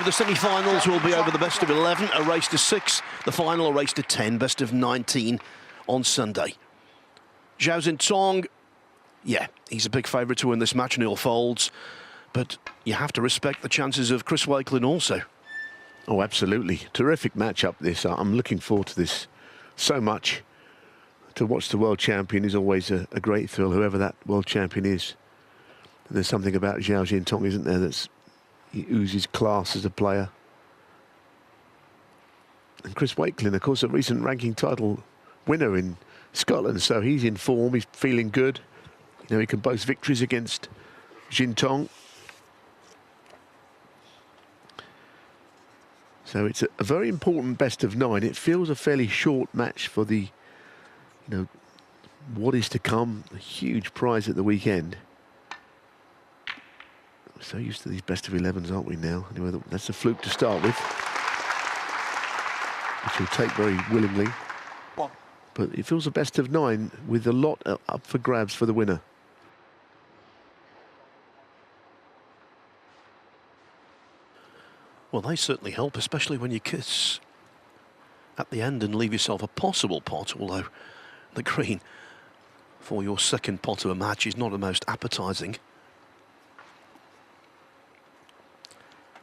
the semi-finals will be over the best of 11, a race to 6. The final, a race to 10, best of 19 on Sunday. Zhao Xintong, yeah, he's a big favourite to win this match, nil folds. But you have to respect the chances of Chris Wakelin also. Oh, absolutely. Terrific matchup this. I'm looking forward to this so much. To watch the world champion is always a great thrill, whoever that world champion is. And there's something about Zhao Xintong, isn't there, he oozes class as a player. And Chris Wakelin, of course, a recent ranking title winner in Scotland, so he's in form, he's feeling good. You know, he can boast victories against Xintong. So it's a very important best of 9. It feels a fairly short match for the, what is to come. A huge prize at the weekend. We're so used to these best of 11s, aren't we now? Anyway, that's a fluke to start with, which we'll take very willingly. But it feels a best of 9 with a lot up for grabs for the winner. Well, they certainly help, especially when you kiss at the end and leave yourself a possible pot, although the green for your second pot of a match is not the most appetising.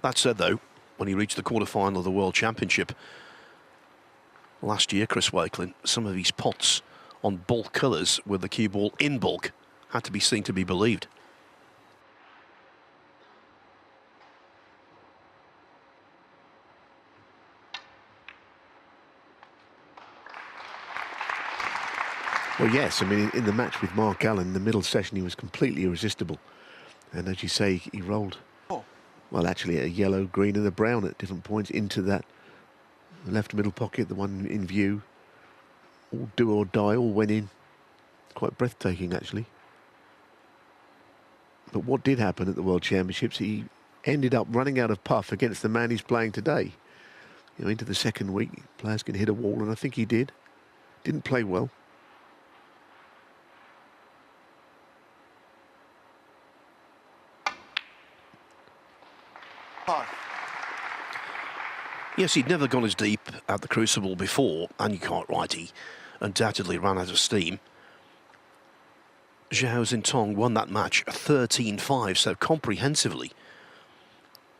That said, though, when he reached the quarter-final of the World Championship last year, Chris Wakelin, some of his pots on bulk colours with the cue ball in bulk had to be seen to be believed. Well, yes, I mean, in the match with Mark Allen, in the middle session, he was completely irresistible. And as you say, he rolled, well, actually a yellow, green and a brown at different points into that left middle pocket, the one in view. All do or die, all went in. Quite breathtaking, actually. But what did happen at the World Championships, he ended up running out of puff against the man he's playing today. You know, into the second week, players can hit a wall, and I think he did. Didn't play well. Yes, he'd never gone as deep at the Crucible before, and you're quite right, he undoubtedly ran out of steam. Zhao Xintong won that match 13-5, so comprehensively.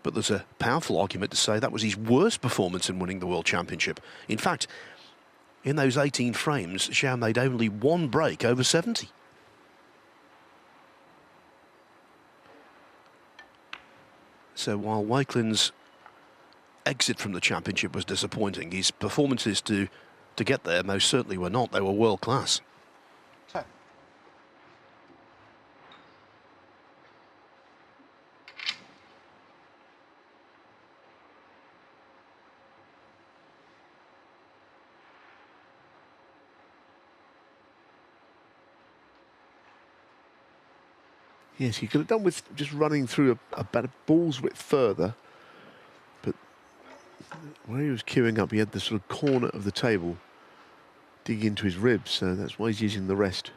But there's a powerful argument to say that was his worst performance in winning the World Championship. In fact, in those 18 frames, Zhao made only one break over 70. So while Wakelin's exit from the championship was disappointing, his performances to get there most certainly were not. They were world class. Yes, he could have done with just running through about a ball's width further. But where he was queuing up, he had the sort of corner of the table dig into his ribs, so that's why he's using the rest.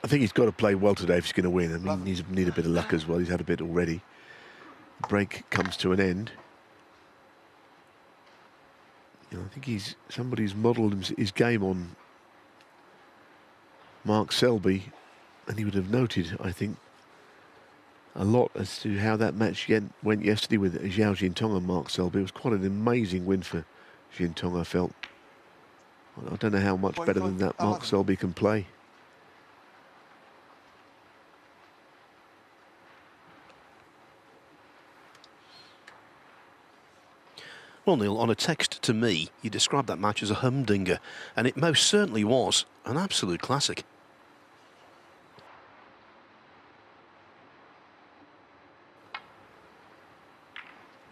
I think he's got to play well today if he's going to win. I mean, he needs a bit of luck as well. He's had a bit already. The break comes to an end. You know, I think somebody's modelled his game on Mark Selby, and he would have noted, I think, a lot as to how that match went yesterday with Zhao Xintong and Mark Selby. It was quite an amazing win for Xintong, I felt. I don't know how much better than that Mark Selby can play. Well, Neil, on a text to me, you described that match as a humdinger, and it most certainly was an absolute classic.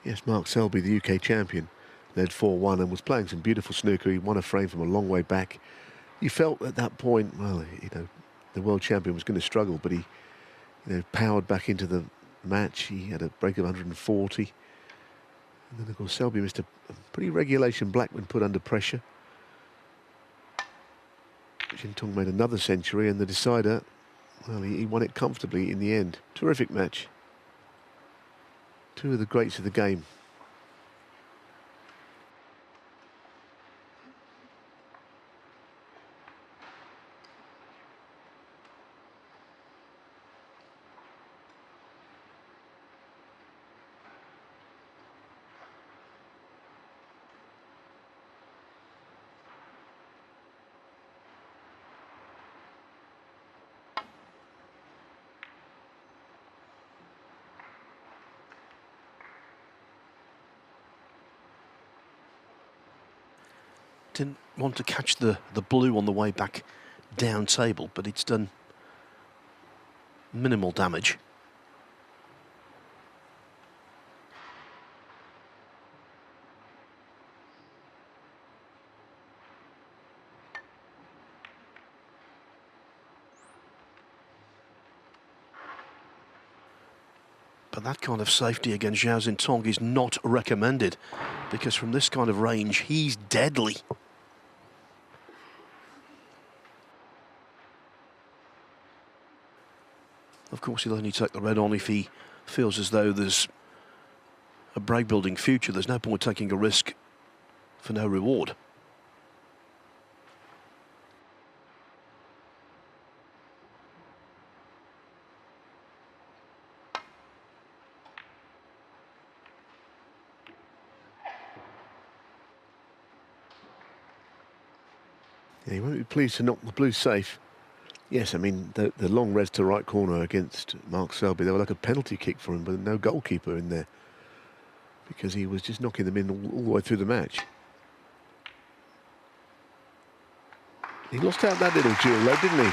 Yes, Mark Selby, the UK champion, led 4-1 and was playing some beautiful snooker. He won a frame from a long way back. You felt at that point, well, you know, the world champion was going to struggle, but he, you know, powered back into the match. He had a break of 140. And then, of course, Selby missed a pretty regulation black when put under pressure. Xintong made another century, and the decider, well, he won it comfortably in the end. Terrific match. Two of the greats of the game. Didn't want to catch the blue on the way back down table, but it's done minimal damage. But that kind of safety against Zhao Xintong is not recommended, because from this kind of range, he's deadly. Of course, he'll only take the red on if he feels as though there's a break-building future. There's no point taking a risk for no reward. Yeah, he won't be pleased to knock the blue safe. Yes, I mean, the long res to right corner against Mark Selby, they were like a penalty kick for him, but no goalkeeper in there, because he was just knocking them in all the way through the match. He lost out that little duel though, didn't he?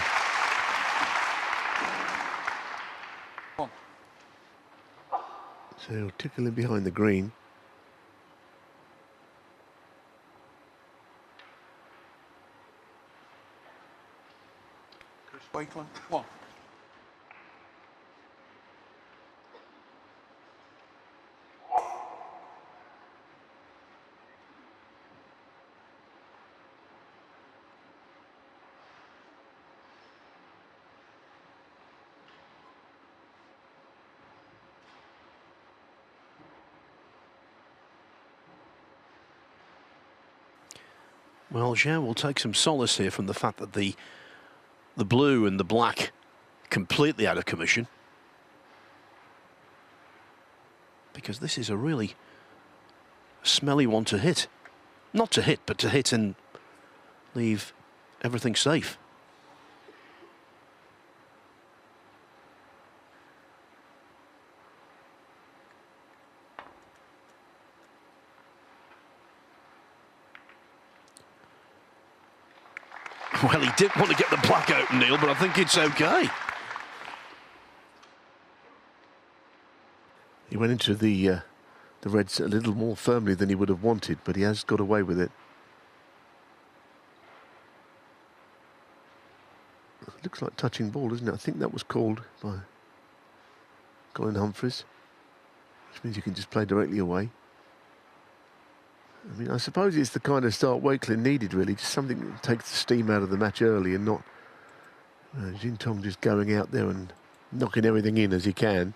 So he'll tickle him behind the green. Chris Wakelin, 1. Well, Zhao will take some solace here from the fact that the blue and the black completely out of commission, because this is a really smelly one to hit. Not to hit, but to hit and leave everything safe. Well, he did want to get the black out, Neil, but I think it's okay. He went into the reds a little more firmly than he would have wanted, but he has got away with it. It looks like touching ball, doesn't it? I think that was called by Colin Humphries, which means you can just play directly away. I mean, I suppose it's the kind of start Wakelin needed, really, just something that takes the steam out of the match early and not Xintong just going out there and knocking everything in as he can.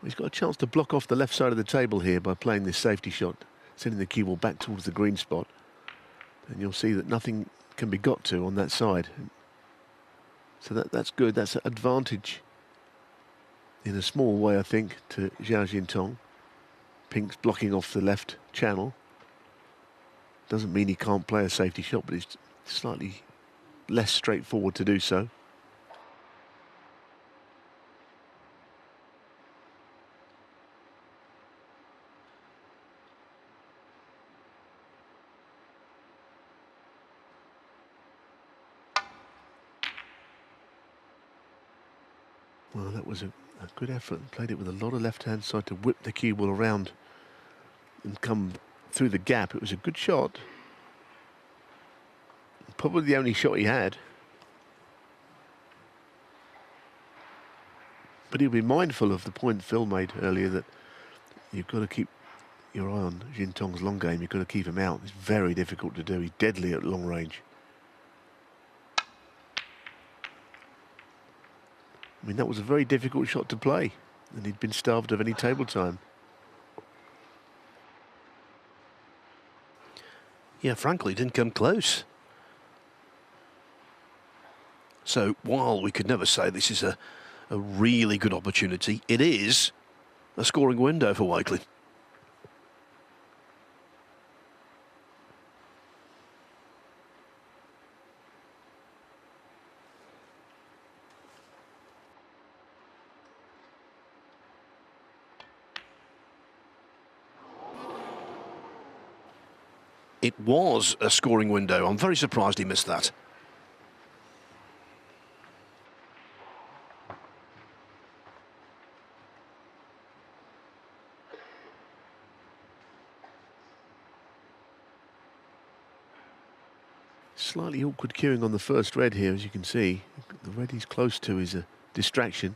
He's got a chance to block off the left side of the table here by playing this safety shot, sending the cue ball back towards the green spot. And you'll see that nothing can be got to on that side. So that's good. That's an advantage in a small way, I think, to Zhao Xintong. Pink's blocking off the left channel. Doesn't mean he can't play a safety shot, but it's slightly less straightforward to do so. Well, that was a good effort. Played it with a lot of left-hand side to whip the cue ball around and come through the gap. It was a good shot. Probably the only shot he had. But he'll be mindful of the point Phil made earlier, that you've got to keep your eye on Xintong's long game. You've got to keep him out. It's very difficult to do. He's deadly at long range. I mean, that was a very difficult shot to play, and he'd been starved of any table time. Yeah, frankly, didn't come close. So while we could never say this is a really good opportunity, it is a scoring window for Wakelin. It was a scoring window. I'm very surprised he missed that. Slightly awkward cueing on the first red here, as you can see. The red he's close to is a distraction.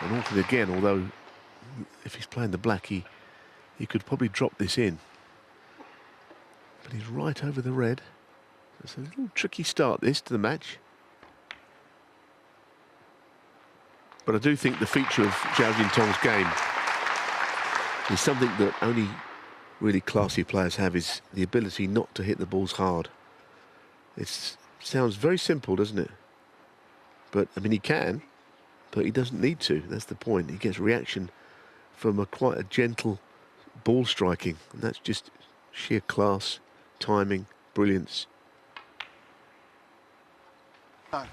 And awkward again, although if he's playing the black, he could probably drop this in. But he's right over the red. It's a little tricky start, this, to the match. But I do think the feature of Zhao Xintong's game is something that only really classy players have, is the ability not to hit the balls hard. It sounds very simple, doesn't it? But, I mean, he can, but he doesn't need to. That's the point. He gets reaction from quite a gentle ball striking, and that's just sheer class, timing, brilliance. No.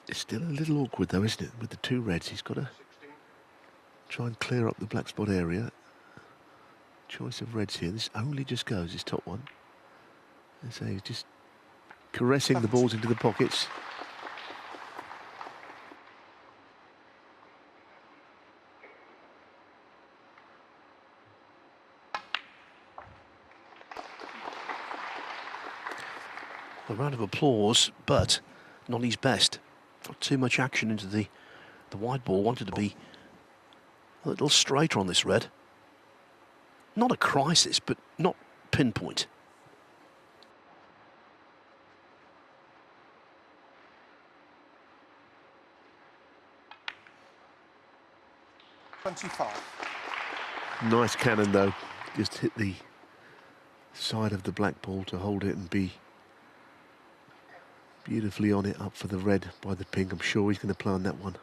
It's still a little awkward though, isn't it? With the two reds, he's got to try and clear up the black spot area. Choice of reds here. This only just goes, his top one. And so he's just caressing the balls into the pockets. A round of applause, but not his best. Not too much action into the wide ball. Wanted to be a little straighter on this red. Not a crisis, but not pinpoint. Nice cannon though. Just hit the side of the black ball to hold it and be beautifully on it, up for the red by the pink. I'm sure he's going to play on that one.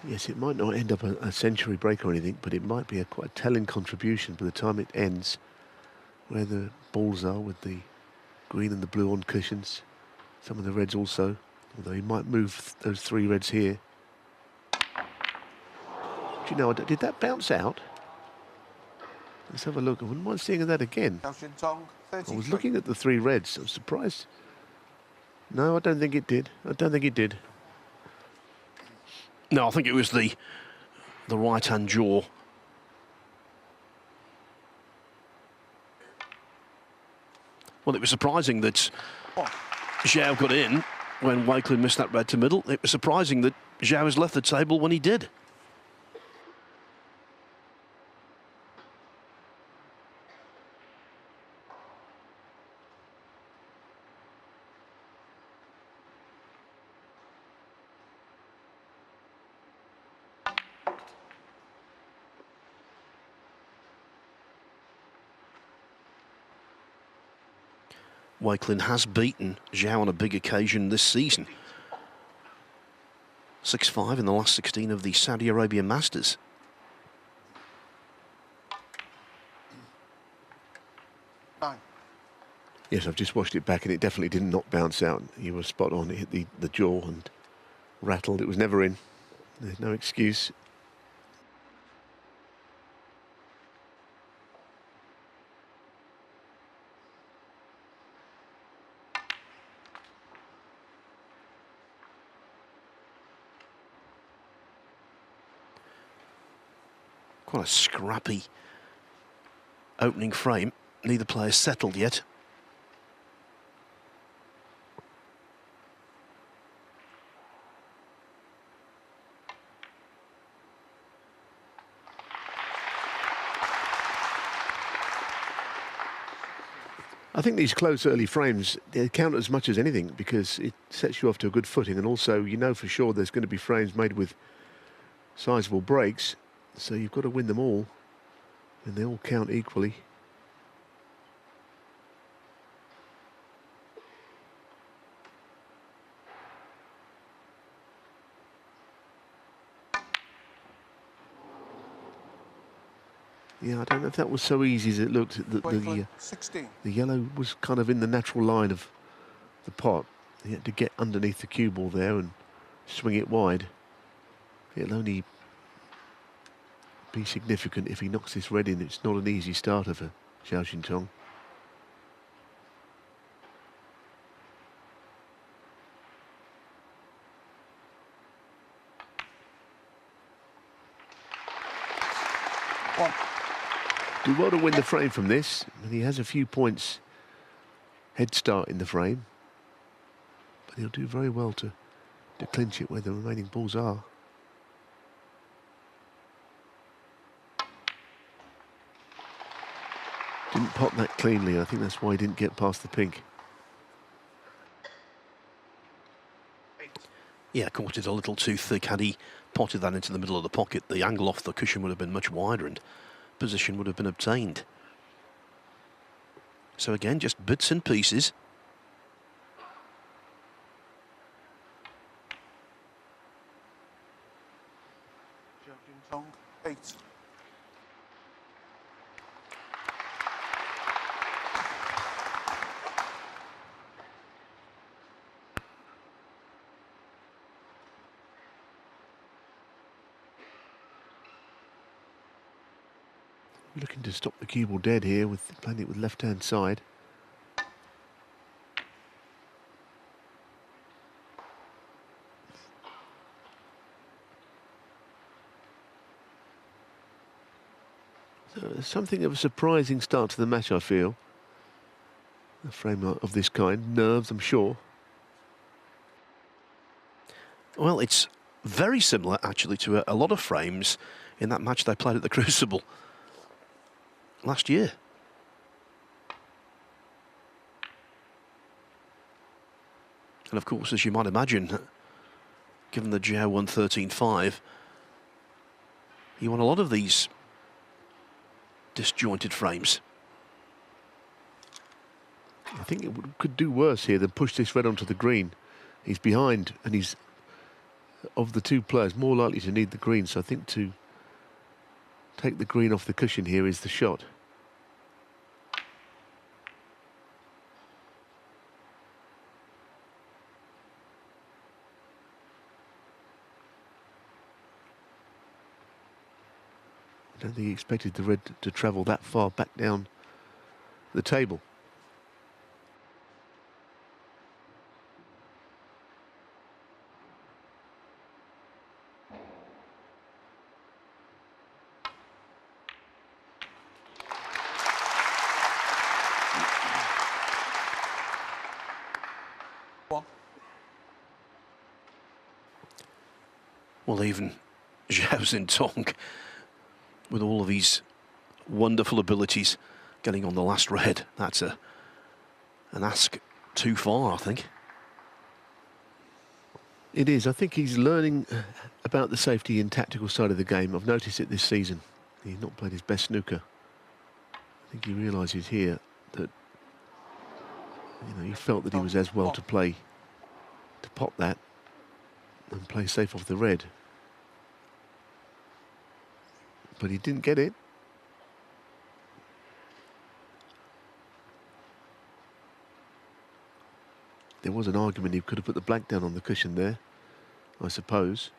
Yes, it might not end up a century break or anything, but it might be quite a telling contribution by the time it ends, where the balls are with the Green and the blue on cushions. Some of the reds also, although he might move those 3 reds here. Do you know, did that bounce out? Let's have a look. I wouldn't mind seeing that again. Zhao Xintong, I was looking at the 3 reds. I was surprised. No, I don't think it did. I don't think it did. No, I think it was the right-hand jaw. Well, it was surprising that Zhao got in when Wakelin missed that red to middle. It was surprising that Zhao has left the table when he did. Wakelin has beaten Zhao on a big occasion this season. 6-5 in the last 16 of the Saudi Arabia Masters. Yes, I've just watched it back and it definitely did not bounce out. You were spot on. It hit the jaw and rattled. It was never in. There's no excuse. Quite a scrappy opening frame. Neither player's settled yet. I think these close early frames, they count as much as anything because it sets you off to a good footing, and also you know for sure there's going to be frames made with sizable breaks, so you've got to win them all, and they all count equally. Yeah, I don't know if that was so easy as it looked. The yellow was kind of in the natural line of the pot. He had to get underneath the cue ball there and swing it wide. It'll only be significant if he knocks this red in. It's not an easy starter for Zhao Xintong. Do well to win the frame from this, and he has a few points head start in the frame, but he'll do very well to clinch it where the remaining balls are. Didn't pot that cleanly. I think that's why he didn't get past the pink. Yeah, caught it a little too thick. Had he potted that into the middle of the pocket, the angle off the cushion would have been much wider and position would have been obtained. So again, just bits and pieces. Zhao Xintong, 8. Looking to stop the cue ball dead here with playing it with left-hand side. So something of a surprising start to the match, I feel. A frame of this kind, nerves, I'm sure. Well, it's very similar actually to a lot of frames in that match they played at the Crucible last year. And of course, as you might imagine, given the Zhao won 13-5, he won a lot of these disjointed frames. I think it could do worse here than push this red onto the green. He's behind, and he's, of the two players, more likely to need the green, so I think to take the green off the cushion here is the shot. expected the red to travel that far back down the table. Well, even Zhao Xintong, with all of his wonderful abilities, getting on the last red, that's an ask too far, I think. It is. I think he's learning about the safety and tactical side of the game. I've noticed it this season. He's not played his best snooker. I think he realises here that, you know, he felt that he was as well to play, to pot that and play safe off the red. But he didn't get it. There was an argument he could have put the black down on the cushion there, I suppose.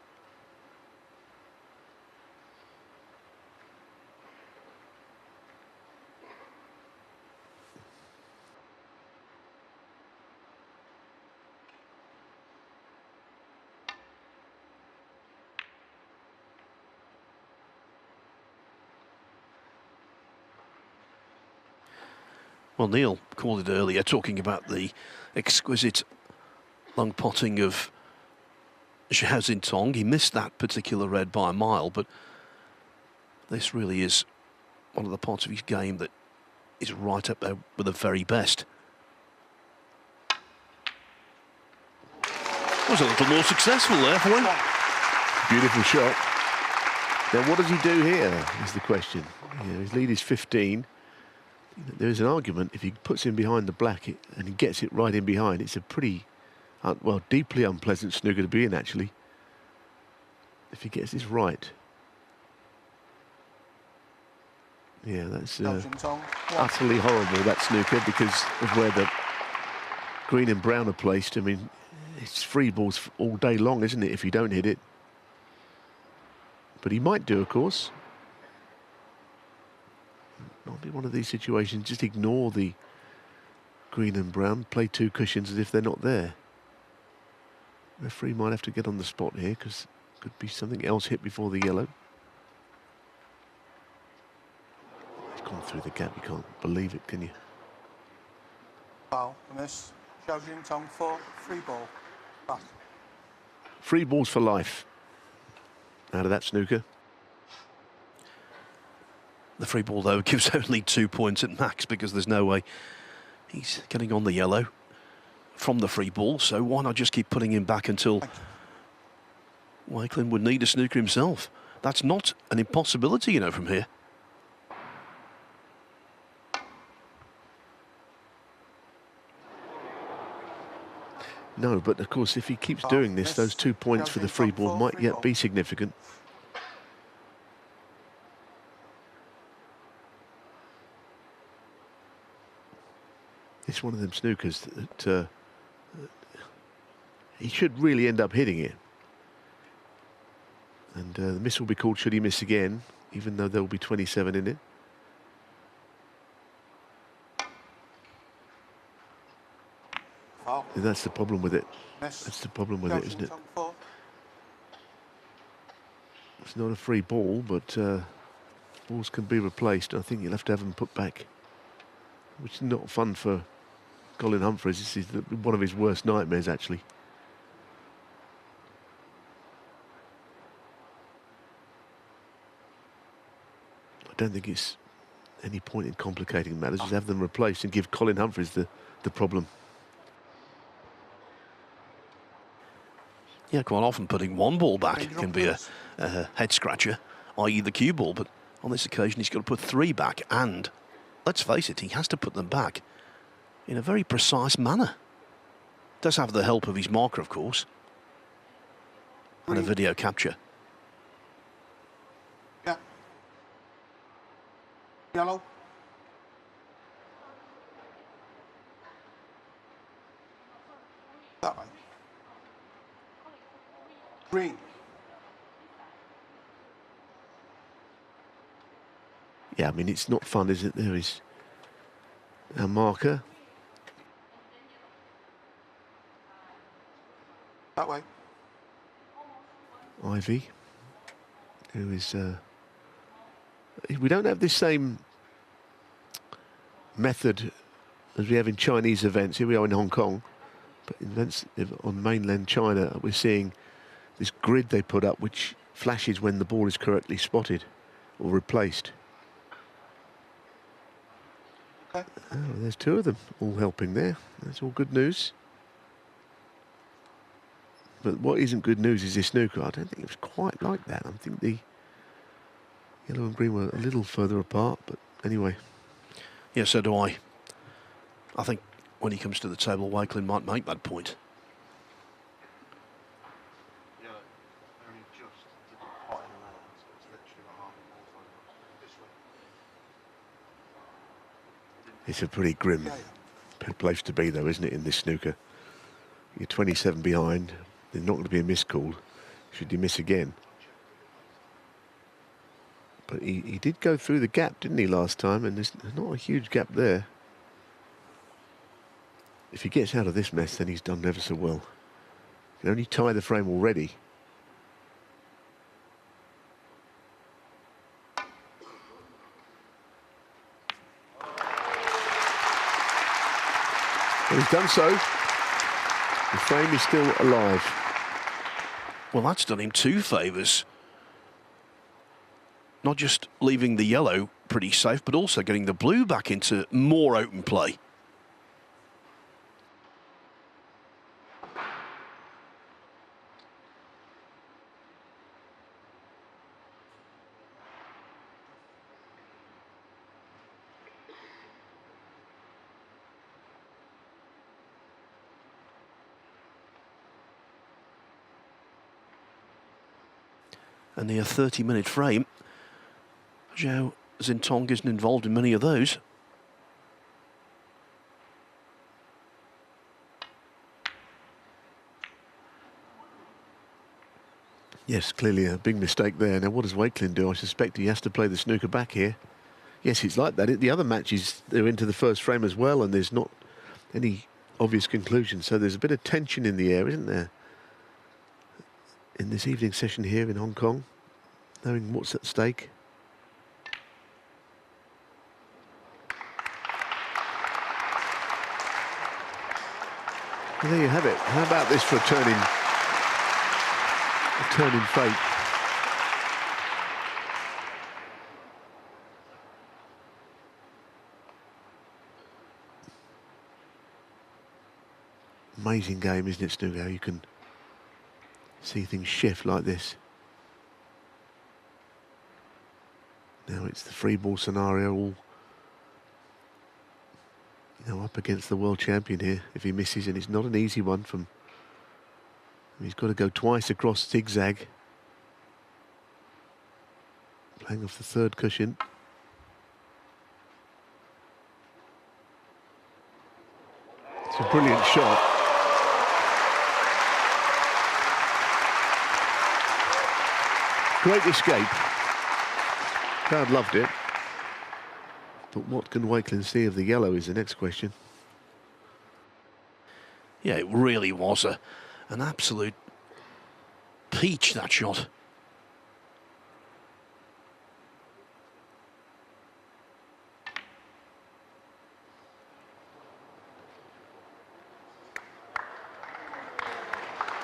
Well, Neil called it earlier, talking about the exquisite long potting of Zhao Xintong. He missed that particular red by a mile, but this really is one of the parts of his game that is right up there with the very best. Was a little more successful there for him. Beautiful shot. Now, what does he do here, is the question. You know, his lead is 15. There is an argument, if he puts him behind the black and he gets it right in behind, it's a pretty, well, deeply unpleasant snooker to be in, actually, if he gets this right. Yeah, that's utterly horrible, that snooker, because of where the green and brown are placed. I mean, it's free balls all day long, isn't it, if you don't hit it? But he might do, of course. Might be one of these situations, just ignore the green and brown, play two cushions as if they're not there. Referee might have to get on the spot here, because could be something else hit before the yellow. It's gone through the gap, you can't believe it, can you? Foul, miss. Zhao Xintong for free ball. Back. Free balls for life out of that snooker. The free ball, though, gives only 2 points at max, because there's no way he's getting on the yellow from the free ball, so why not just keep putting him back until Wakelin would need a snooker himself? That's not an impossibility, you know, from here. No, but of course, if he keeps doing this, those 2 points for the free ball might yet be significant. It's one of them snookers that he should really end up hitting it. And the miss will be called should he miss again, even though there will be 27 in it. And that's the problem with it. That's the problem with it, isn't it? It's not a free ball, but balls can be replaced. I think you'll have to have them put back, which is not fun for Colin Humphries. This is one of his worst nightmares, actually. I don't think it's any point in complicating matters. Just have them replaced and give Colin Humphries the problem. Yeah, quite often putting one ball back can be a head scratcher, i.e. the cue ball, but on this occasion he's got to put 3 back, and let's face it, he has to put them back in a very precise manner. Does have the help of his marker, of course, and a video capture. Yeah. Yellow. That way. Green. Yeah, I mean, it's not fun, is it? There is our marker. That way. Ivy, who is... we don't have this same method as we have in Chinese events. Here we are in Hong Kong, but in events on mainland China, we're seeing this grid they put up which flashes when the ball is correctly spotted or replaced. Okay. Oh, there's two of them all helping there. That's all good news. But what isn't good news is this snooker. I don't think it was quite like that. I think the yellow and green were a little further apart, but anyway. Yeah, so do I. I think when he comes to the table, Wakelin might make that point. It's a pretty grim place to be, though, isn't it, in this snooker? You're 27 behind. There's not going to be a miss called should you miss again. But he did go through the gap, didn't he, last time? And there's not a huge gap there. If he gets out of this mess, then he's done ever so well. He can only tie the frame already. Well, he's done so. The frame is still alive. Well, that's done him two favours. Not just leaving the yellow pretty safe, but also getting the blue back into more open play. A near 30-minute frame. Zhao Xintong isn't involved in many of those. Yes, clearly a big mistake there. Now, what does Wakelin do? I suspect he has to play the snooker back here. Yes, it's like that. The other matches, they're into the first frame as well, and there's not any obvious conclusion. So there's a bit of tension in the air, isn't there? In this evening session here in Hong Kong, knowing what's at stake. Well, there you have it. How about this for a turn in fate? Amazing game, isn't it, snooker? How you can see things shift like this. Now it's the free ball scenario, all up against the world champion here. If he misses, and it's not an easy one from. He's got to go twice across zigzag. Playing off the third cushion. It's a brilliant shot. Great escape. Crowd loved it. But what can Wakelin see of the yellow is the next question. Yeah, it really was an absolute peach, that shot.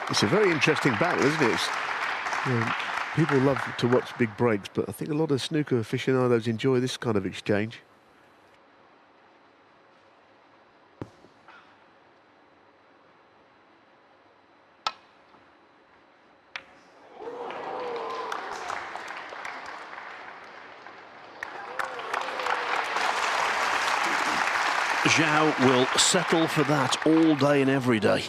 It's a very interesting battle, isn't it? People love to watch big breaks, but I think a lot of snooker aficionados enjoy this kind of exchange. Zhao will settle for that all day and every day.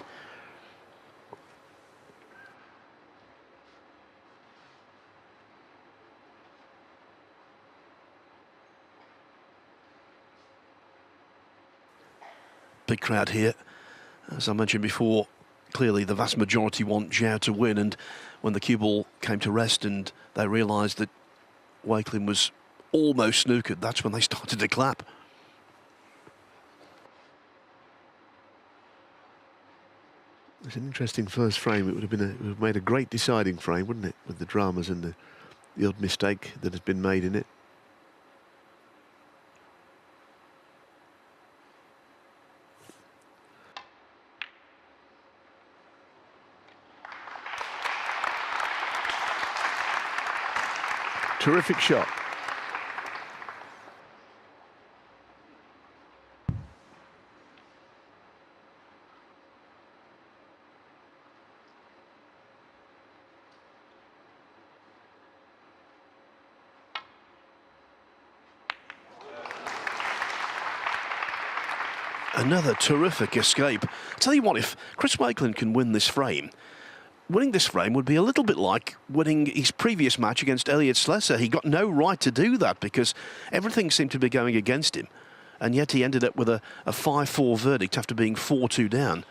Big crowd here. As I mentioned before, clearly the vast majority want Zhao to win, and when the cue ball came to rest and they realised that Wakelin was almost snookered, that's when they started to clap. It's an interesting first frame. It would have made a great deciding frame, wouldn't it? With the dramas and the odd mistake that has been made in it. Terrific shot. Another terrific escape. Tell you what, if Chris Wakelin can win this frame, winning this frame would be a little bit like winning his previous match against Elliot Slesser. He got no right to do that because everything seemed to be going against him. And yet he ended up with a 5-4 verdict after being 4-2 down.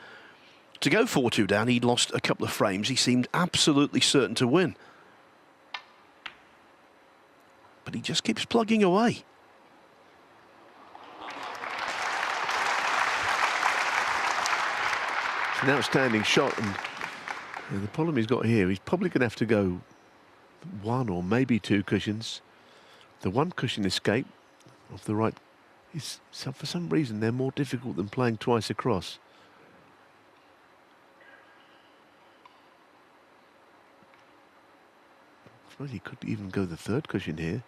To go 4-2 down, he'd lost a couple of frames. He seemed absolutely certain to win. But he just keeps plugging away. An outstanding shot, and the problem he's got here, he's probably going to have to go one or maybe two cushions. The one cushion escape off the right is, for some reason, they're more difficult than playing twice across. I suppose he could even go the third cushion here.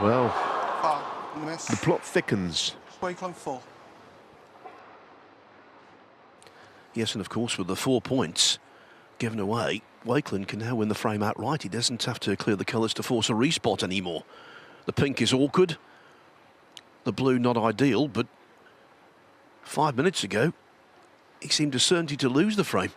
Well, the plot thickens. Wakelin 4. Yes, and of course, with the 4 points given away, Wakelin can now win the frame outright. He doesn't have to clear the colours to force a respot anymore. The pink is awkward. The blue not ideal, but 5 minutes ago, he seemed a certainty to lose the frame.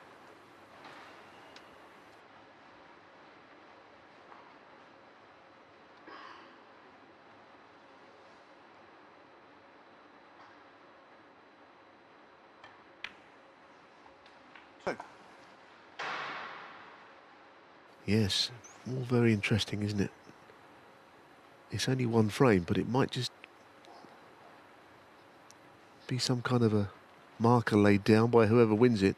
Yes, all very interesting, isn't it? It's only one frame, but it might just be some kind of a marker laid down by whoever wins it.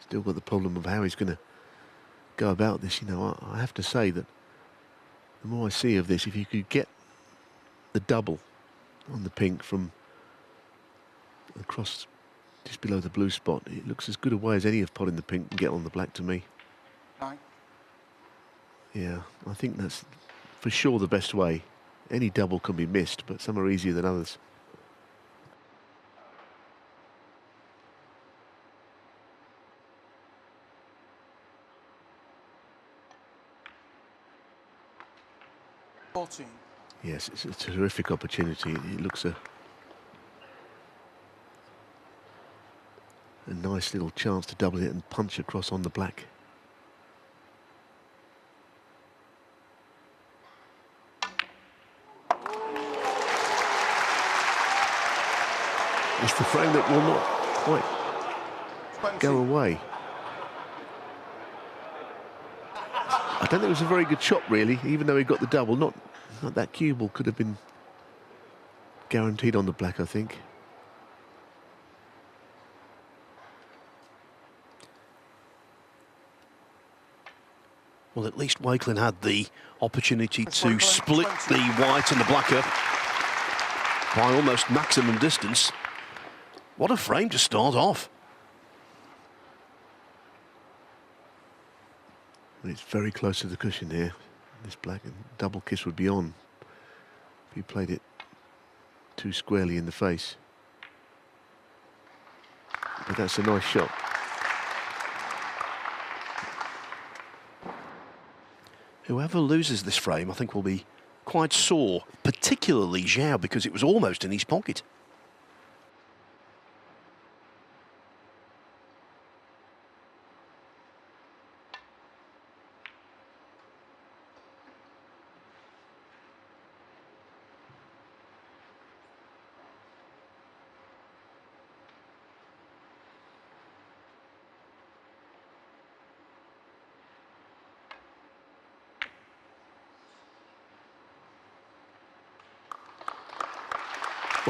Still got the problem of how he's going to go about this. You know, I have to say that the more I see of this, if you could get the double on the pink from across just below the blue spot, it looks as good a way as any of potting the pink can get on the black to me. 9. Yeah, I think that's for sure the best way. Any double can be missed, but some are easier than others. Yes, it's a terrific opportunity. It looks a nice little chance to double it and punch across on the black. It's the frame that will not quite go away. I don't think it was a very good shot, really, even though he got the double. Not that cue ball could have been guaranteed on the black, I think. Well, at least Wakelin had the opportunity to split the white and the black up by almost maximum distance. What a frame to start off. It's very close to the cushion here. This black and double kiss would be on if he played it too squarely in the face. But that's a nice shot. Whoever loses this frame, I think, will be quite sore, particularly Zhao, because it was almost in his pocket.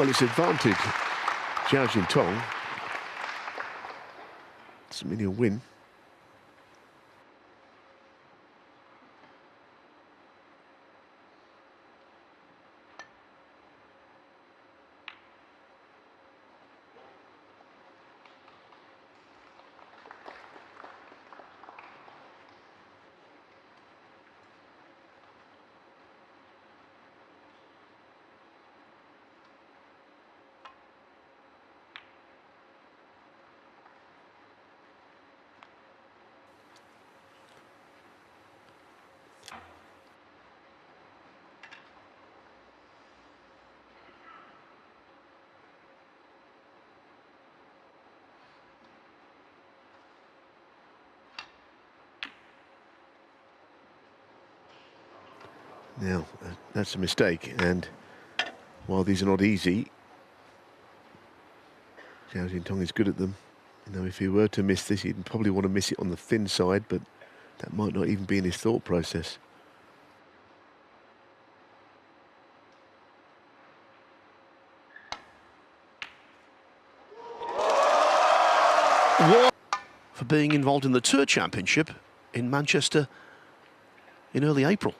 Well, it's advantage Zhao Xintong. Doesn't mean he'll win. Now, that's a mistake, and while these are not easy, Zhao Xintong is good at them. You know, if he were to miss this, he'd probably want to miss it on the thin side, but that might not even be in his thought process. For being involved in the Tour Championship in Manchester in early April.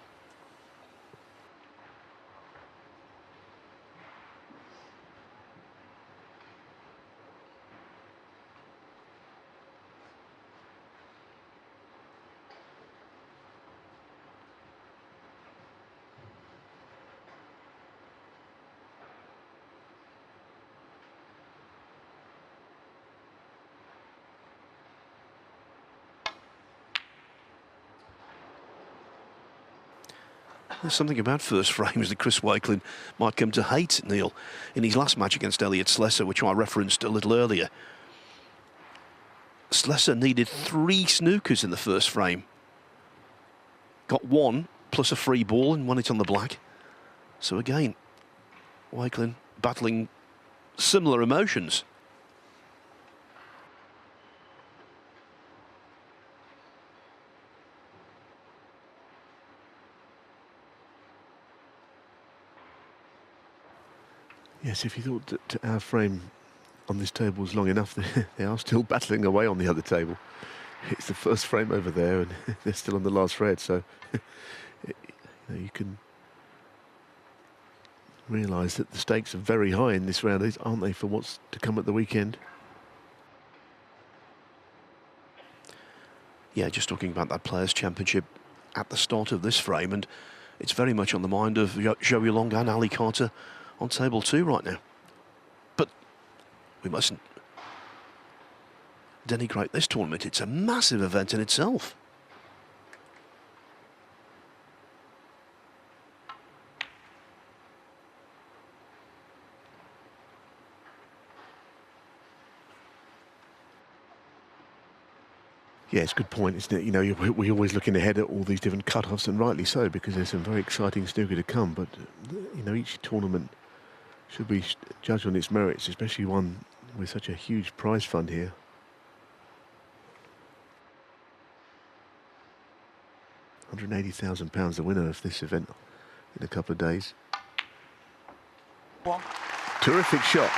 There's something about first frames that Chris Wakelin might come to hate, Neil, in his last match against Elliot Slesser, which I referenced a little earlier. Slesser needed 3 snookers in the first frame. Got 1 plus a free ball and won it on the black. So again, Wakelin battling similar emotions. Yes, if you thought that our frame on this table was long enough, they are still battling away on the other table. It's the first frame over there, and they're still on the last red, so you can realise that the stakes are very high in this round, aren't they, for what's to come at the weekend? Yeah, just talking about that Players' Championship at the start of this frame, and it's very much on the mind of Zhou Xintong and Ali Carter on table 2 right now. But we mustn't denigrate this tournament. It's a massive event in itself. Yeah, it's a good point, isn't it? You know, we're always looking ahead at all these different cut-offs, and rightly so, because there's some very exciting snooker to come. But, you know, each tournament should be judged on its merits, especially one with such a huge prize fund here. £180,000 the winner of this event in a couple of days. One. Terrific shot.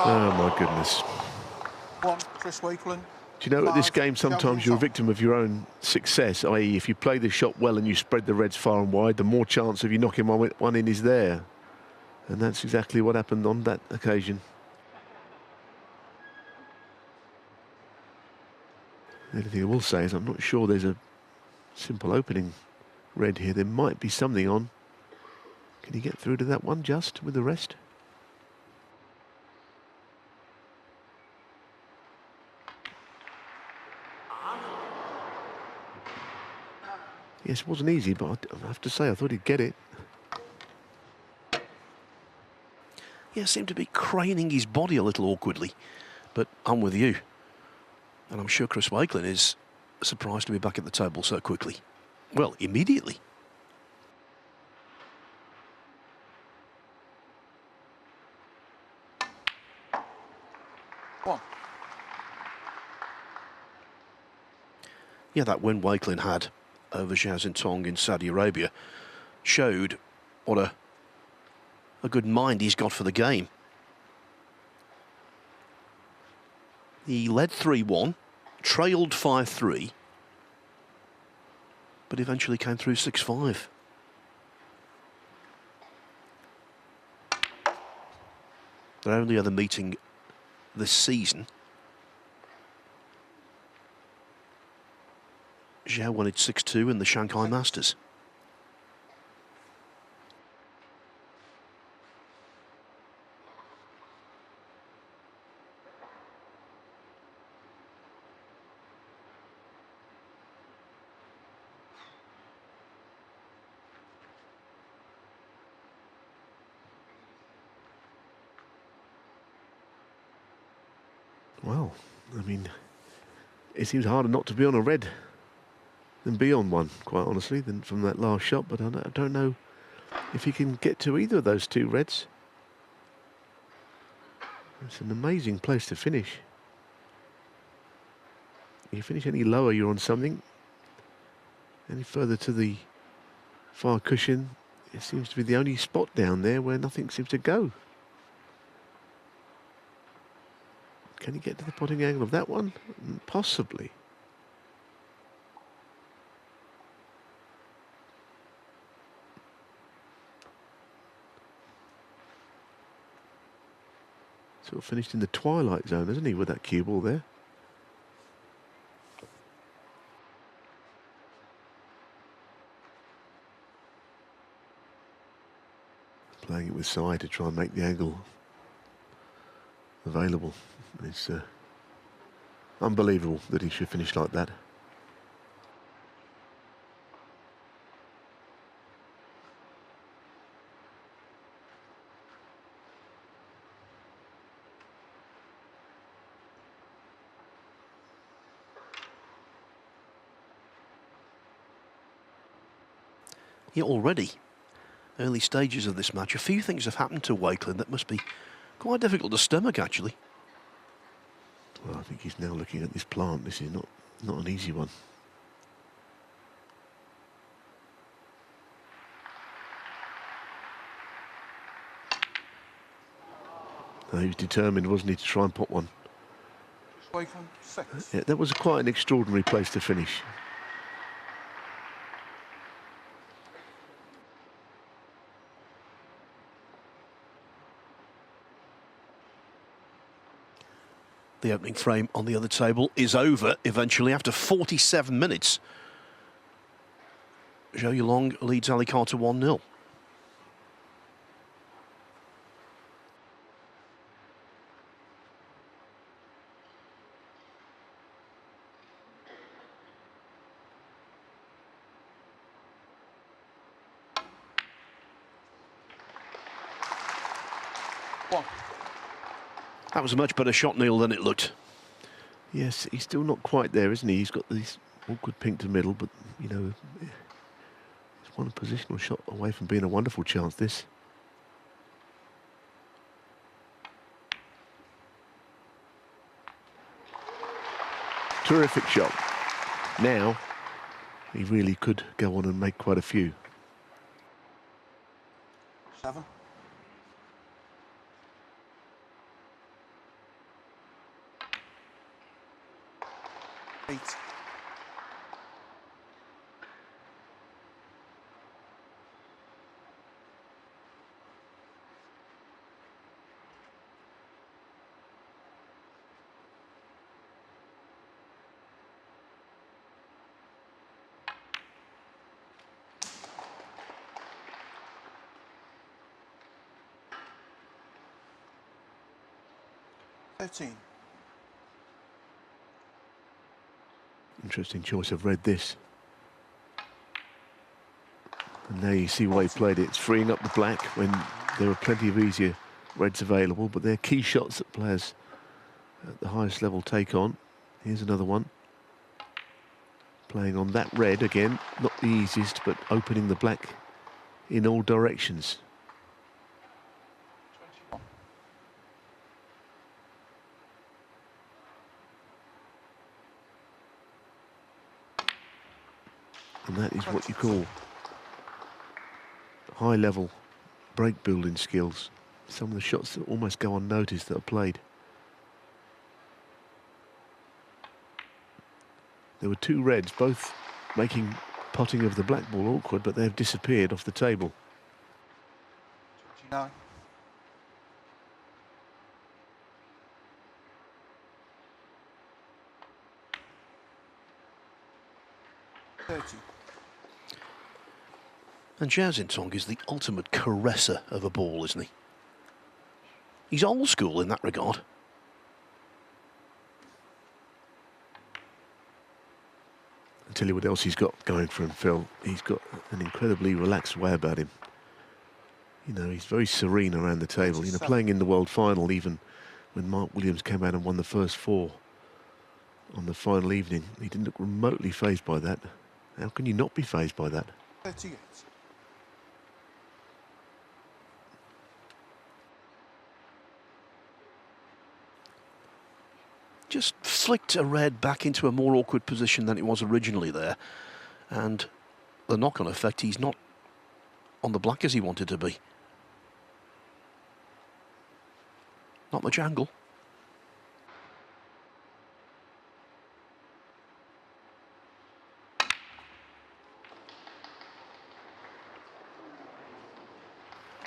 Oh my goodness. 1, Chris Wakelin. Do you know, at this 5, game, sometimes you're a victim of your own success, i.e. if you play the shot well and you spread the reds far and wide, the more chance of you knocking one in is there. And that's exactly what happened on that occasion. The only thing I will say is I'm not sure there's a simple opening red here. There might be something on. Can he get through to that one just with the rest? Yes, it wasn't easy, but I have to say, I thought he'd get it. Yeah, seemed to be craning his body a little awkwardly, but I'm with you. And I'm sure Chris Wakelin is surprised to be back at the table so quickly. Well, immediately. 1. Yeah, that win Wakelin had over Zhao Xintong in Saudi Arabia showed what a good mind he's got for the game. He led 3-1, trailed 5-3, but eventually came through 6-5. Their only other meeting this season, Zhao won it 6-2 in the Shanghai Masters. Well, I mean, it seems harder not to be on a red than be on one, quite honestly, than from that last shot. But I don't know if he can get to either of those two reds. It's an amazing place to finish. If you finish any lower, you're on something. Any further to the far cushion, it seems to be the only spot down there where nothing seems to go. Can he get to the potting angle of that one? Possibly. Sort of finished in the twilight zone, isn't he, with that cue ball there? Playing it with side to try and make the angle available. It's unbelievable that he should finish like that. Yeah, already, early stages of this match, a few things have happened to Wakelin that must be quite difficult to stomach, actually. Well, I think he's now looking at this plant. This is not an easy one. He was determined, wasn't he, to try and pot one. Wakelin 6. Yeah, that was quite an extraordinary place to finish. The opening frame on the other table is over eventually after 47 minutes. Zhao Yulong leads Ali Carter 1-0. That was a much better shot, Neil, than it looked. Yes, he's still not quite there, isn't he? He's got this awkward pink to middle, but, you know, it's one positional shot away from being a wonderful chance, this. Terrific shot. Now, he really could go on and make quite a few. 7. 8. 13. Interesting choice of red, this. And there you see why he played it. It's freeing up the black when there are plenty of easier reds available, but they're key shots that players at the highest level take on. Here's another one. Playing on that red again, not the easiest, but opening the black in all directions. 21. And that is what you call high-level break building skills. Some of the shots that almost go unnoticed that are played. There were two reds, both making potting of the black ball awkward, but they've disappeared off the table. 29. 30. And Zhao Xintong is the ultimate caresser of a ball, isn't he? He's old school in that regard. I'll tell you what else he's got going for him, Phil. He's got an incredibly relaxed way about him. You know, he's very serene around the table. You know, playing in the world final, even when Mark Williams came out and won the first four on the final evening, he didn't look remotely fazed by that. How can you not be fazed by that? 38. Just flicked a red back into a more awkward position than it was originally there. And the knock-on effect, he's not on the black as he wanted to be. Not much angle.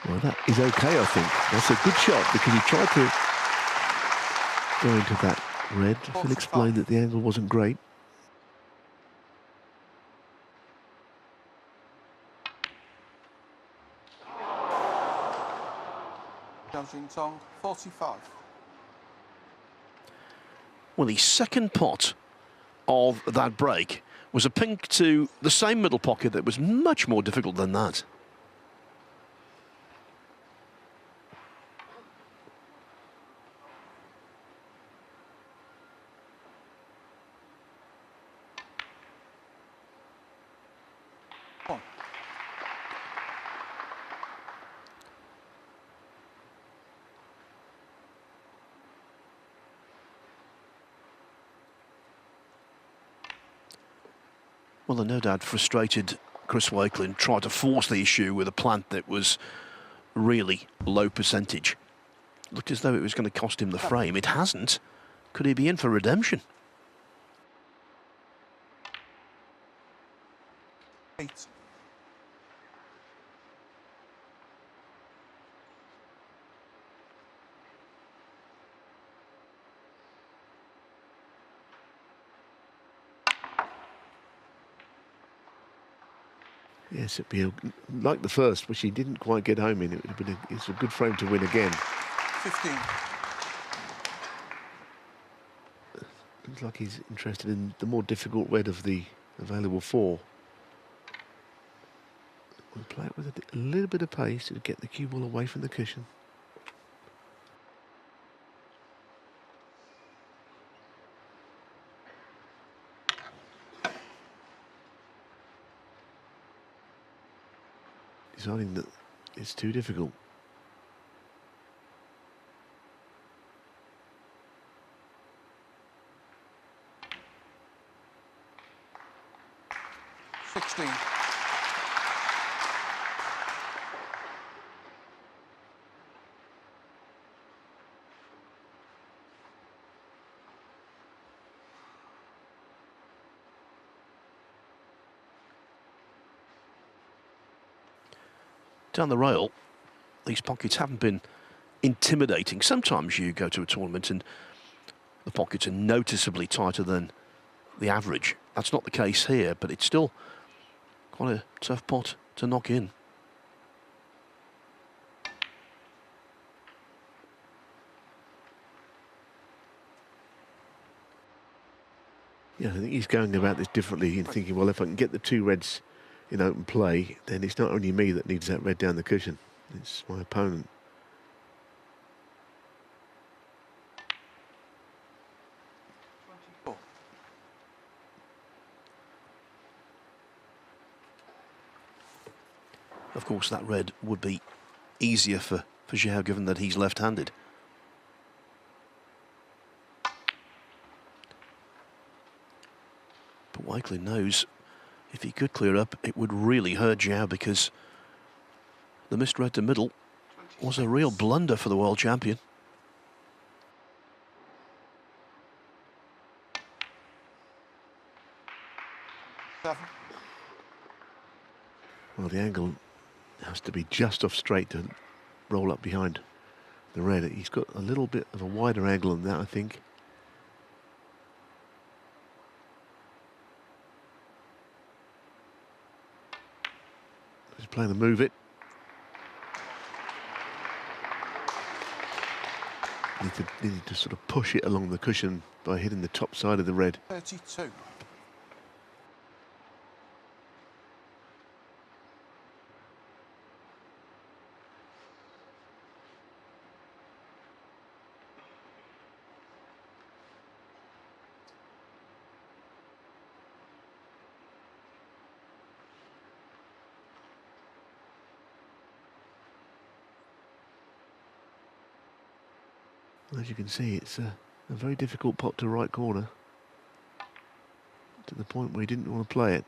Well, that is okay, I think. That's a good shot because he tried to go into that red. Phil explained that the angle wasn't great. Zhao Xintong, 45. Well, the second pot of that break was a pink to the same middle pocket that was much more difficult than that. One. Well, the no doubt frustrated Chris Wakelin tried to force the issue with a plant that was really low percentage. Looked as though it was going to cost him the frame. It hasn't. Could he be in for redemption? 8. Yes, it'd be like the first, which he didn't quite get home in. It would have been it's a good frame to win again. 15. Looks like he's interested in the more difficult red of the available four. We'll play it with a little bit of pace to get the cue ball away from the cushion. Deciding that it's too difficult. Down the rail, these pockets haven't been intimidating. Sometimes you go to a tournament and the pockets are noticeably tighter than the average. That's not the case here, but it's still quite a tough pot to knock in. Yeah, I think he's going about this differently and thinking, well, if I can get the two reds in open play, then it's not only me that needs that red down the cushion, it's my opponent. Of course, that red would be easier for Zhao, given that he's left-handed. But Wakelin knows If he could clear up, it would really hurt Zhao, because the missed red to middle was a real blunder for the world champion. Well, the angle has to be just off straight to roll up behind the red. He's got a little bit of a wider angle than that, I think. He's playing to move it. Needed to sort of push it along the cushion by hitting the top side of the red. 32. As you can see, it's a very difficult pot to right corner, to the point where he didn't want to play it.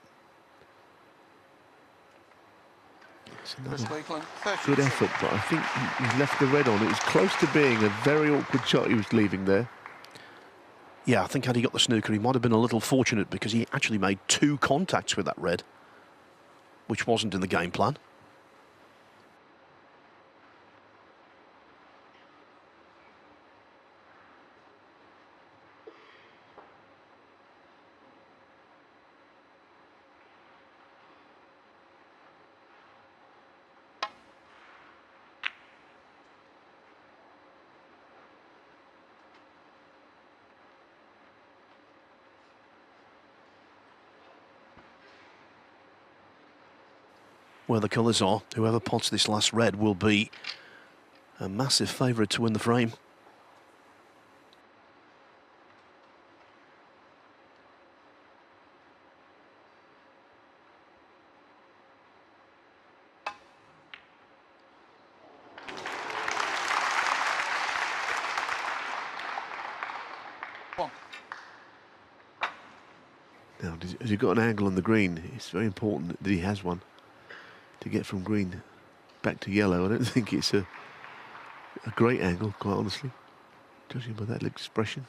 It's Chris another Wakelin, good 32. effort, but I think he left the red on. It was close to being a very awkward shot he was leaving there. Yeah, I think had he got the snooker, he might have been a little fortunate, because he actually made 2 contacts with that red, which wasn't in the game plan. Where the colours are, whoever pots this last red will be a massive favourite to win the frame. One. Now, has he got an angle on the green? It's very important that he has one to get from green back to yellow. I don't think it's a great angle, quite honestly, judging by that expression.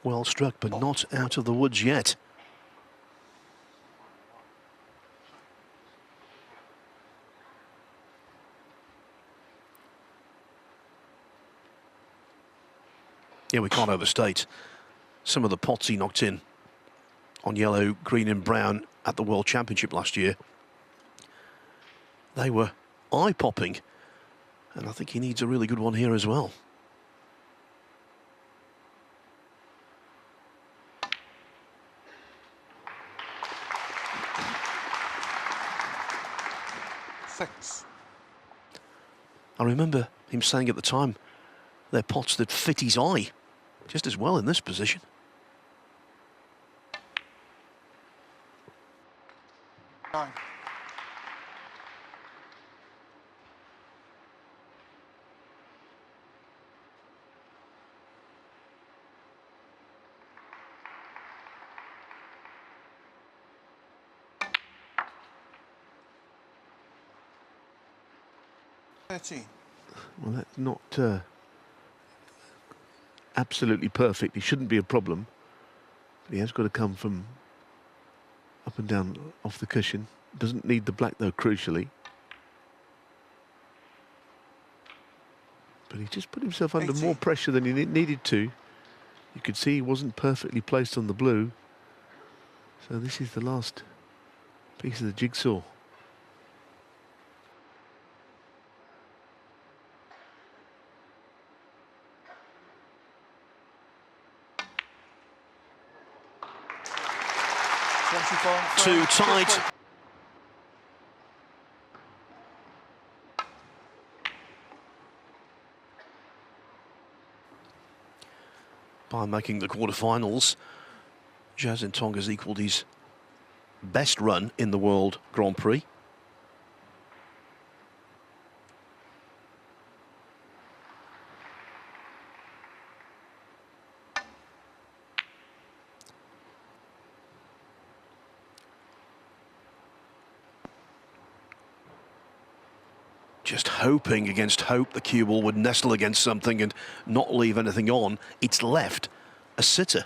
Well struck, but not out of the woods yet. Yeah, we can't overstate some of the pots he knocked in on yellow, green and brown at the World Championship last year. They were eye-popping, and I think he needs a really good one here as well. Six. I remember him saying at the time, they're pots that fit his eye just as well in this position. Nine. Well, that's not absolutely perfect. He shouldn't be a problem. But he has got to come from up and down off the cushion. Doesn't need the black, though, crucially. But he just put himself under 80. more pressure than he needed to. You could see he wasn't perfectly placed on the blue. So this is the last piece of the jigsaw. Too tight. by making the quarterfinals. Zhao Xintong has equalled his best run in the World Grand Prix. Just hoping against hope the cue ball would nestle against something and not leave anything on. It's left a sitter.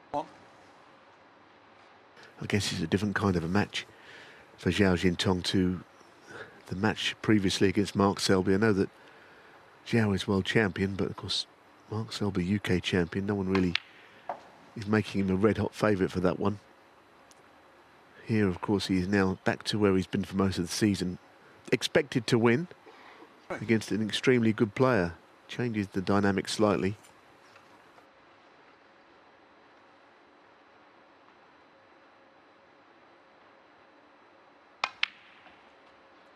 One. I guess it's a different kind of a match for Zhao Xintong to the match previously against Mark Selby. I know that Zhao is world champion, but of course Mark Selby UK champion. No one really is making him a red-hot favourite for that one. Here, of course, he is now back to where he's been for most of the season. Expected to win against an extremely good player. Changes the dynamic slightly.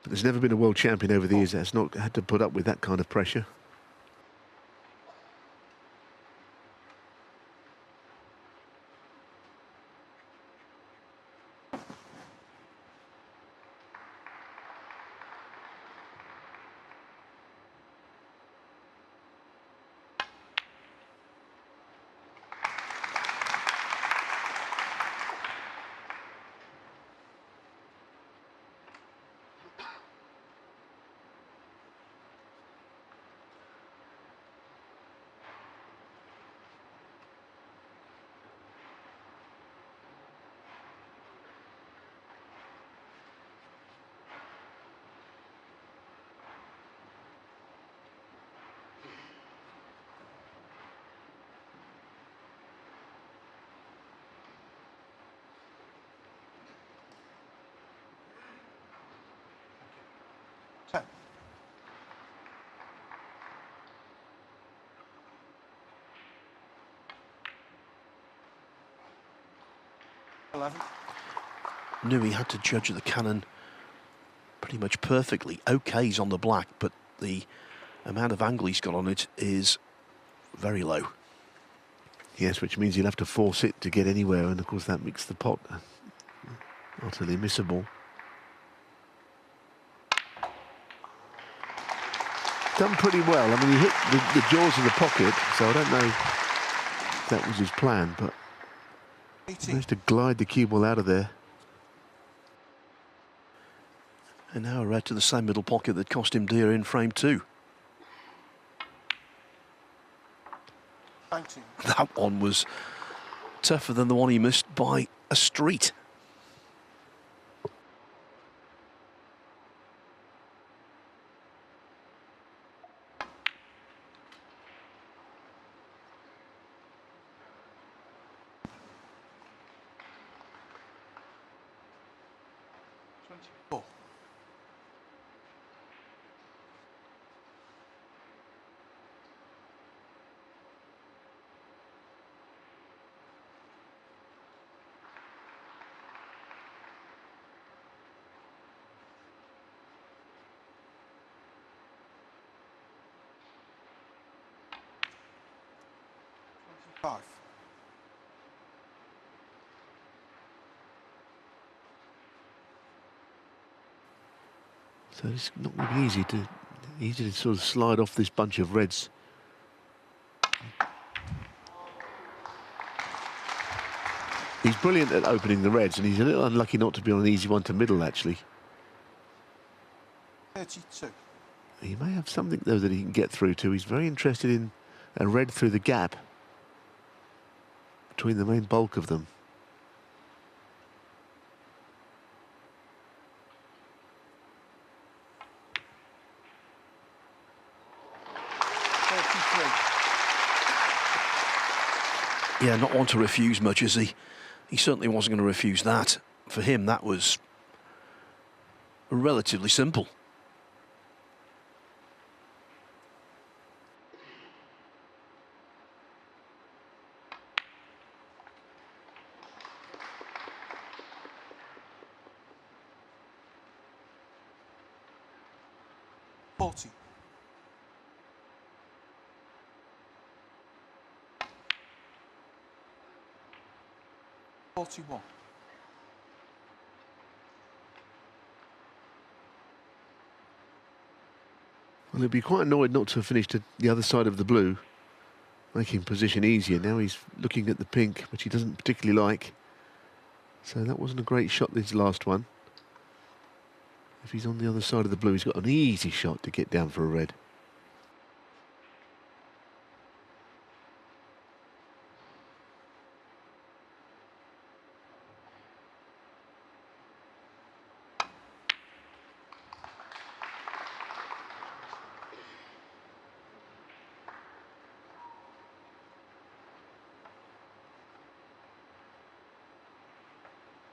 But there's never been a world champion over the years that's not had to put up with that kind of pressure. Ten. 11. Knew he had to judge the cannon pretty much perfectly. OK's on the black, but the amount of angle he's got on it is very low. Yes, which means he'll have to force it to get anywhere, and of course that makes the pot utterly missable. Done pretty well. I mean, he hit the jaws of the pocket, so I don't know if that was his plan, but he 18. managed to glide the cue ball out of there. And now a red to the same middle pocket that cost him dear in frame 2. 19. That one was tougher than the one he missed by a street. Four. Five. So it's not going to be easy to sort of slide off this bunch of reds. He's brilliant at opening the reds, and he's a little unlucky not to be on an easy one to middle, actually. 32. He may have something, though, that he can get through to. He's very interested in a red through the gap between the main bulk of them. Yeah, not one to refuse much, is he? He certainly wasn't going to refuse that. For him, that was relatively simple. 40. $41. Well, he'd be quite annoyed not to have finished at the other side of the blue, making position easier. Now he's looking at the pink, which he doesn't particularly like. So that wasn't a great shot, this last one. If he's on the other side of the blue, he's got an easy shot to get down for a red.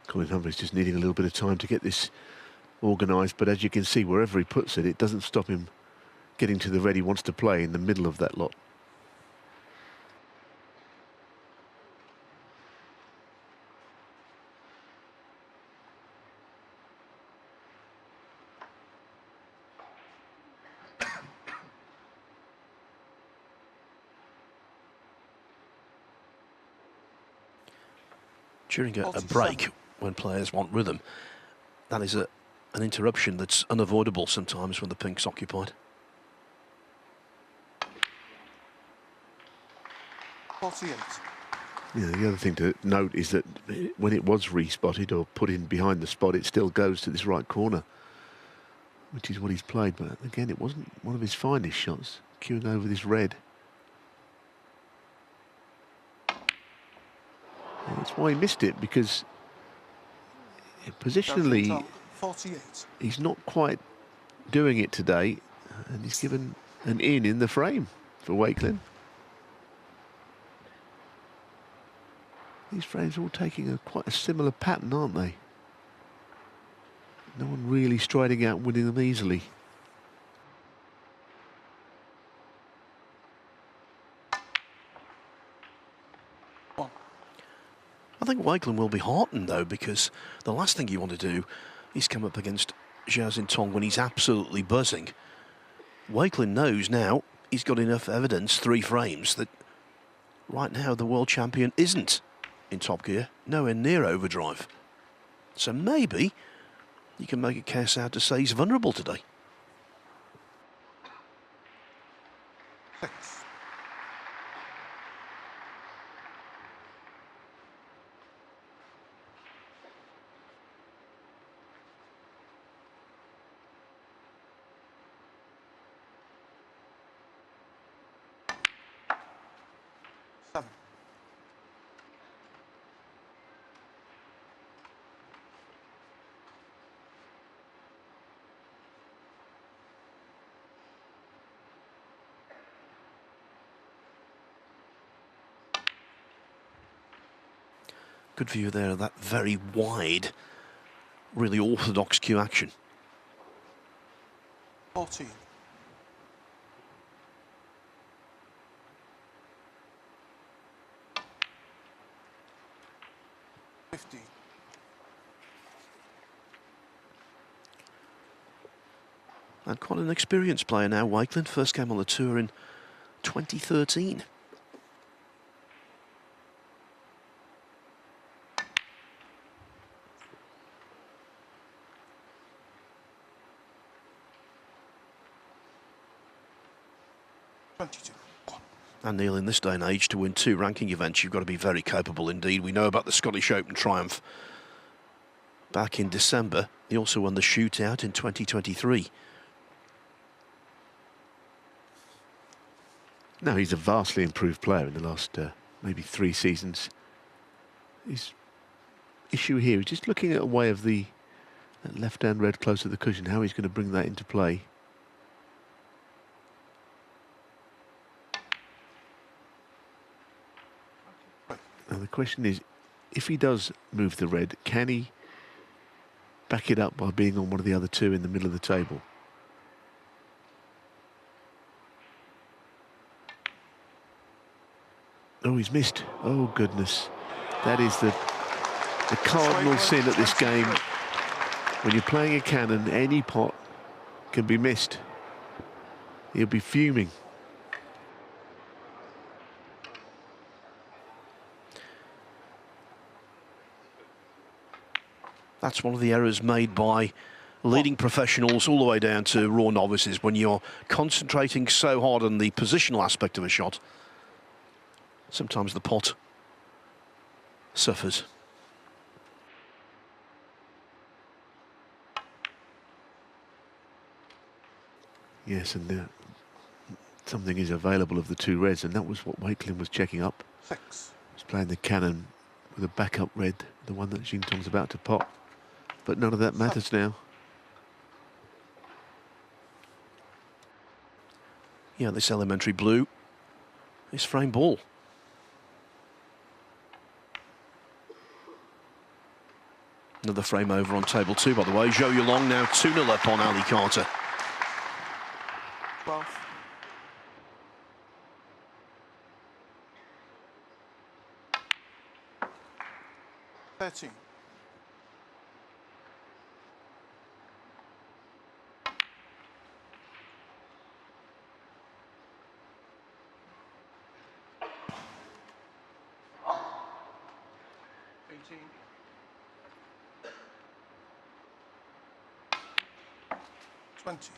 Colin Humphreys just needing a little bit of time to get this organised, but as you can see, wherever he puts it, it doesn't stop him getting to the red he wants to play in the middle of that lot. During a break, when players want rhythm, that is an interruption that's unavoidable sometimes when the pink's occupied. 48. Yeah, the other thing to note is that when it was re-spotted or put in behind the spot, it still goes to this right corner, which is what he's played. But again, it wasn't one of his finest shots, queuing over this red. And that's why he missed it, because positionally, 48. he's not quite doing it today, and he's given an in the frame for Wakelin. These frames are all taking quite a similar pattern, aren't they? No one really striding out and winning them easily. I think Wakelin will be heartened, though, because the last thing you want to do is come up against Zhao Xintong when he's absolutely buzzing. Wakelin knows now he's got enough evidence, 3 frames, that right now the world champion isn't in top gear, nowhere near overdrive. So maybe you can make a case out to say he's vulnerable today. 6. Good view there of that very wide, really orthodox cue action. 14. 15. And quite an experienced player now, Wakelin. First came on the tour in 2013. And Neil, in this day and age, to win 2 ranking events, you've got to be very capable indeed. We know about the Scottish Open triumph back in December. He also won the shootout in 2023. No, he's a vastly improved player in the last maybe 3 seasons. His issue here is just looking at a way of the left-hand red close to the cushion, how he's going to bring that into play. Now the question is, if he does move the red, can he back it up by being on one of the other 2 in the middle of the table? Oh, he's missed. Oh, goodness. That is the cardinal sin at this game. When you're playing a cannon, any pot can be missed. he'll be fuming. That's one of the errors made by leading professionals all the way down to raw novices, when you're concentrating so hard on the positional aspect of a shot. Sometimes the pot suffers. Yes, and something is available of the two reds, and that was what Wakelin was checking up. 6. He's playing the cannon with a backup red, the one that Xintong's about to pot. But none of that matters now. Yeah, this elementary blue is frame ball. Another frame over on table 2, by the way. Zhao Xintong now 2-0 up on Ali Carter. 12. 13. 18. 20.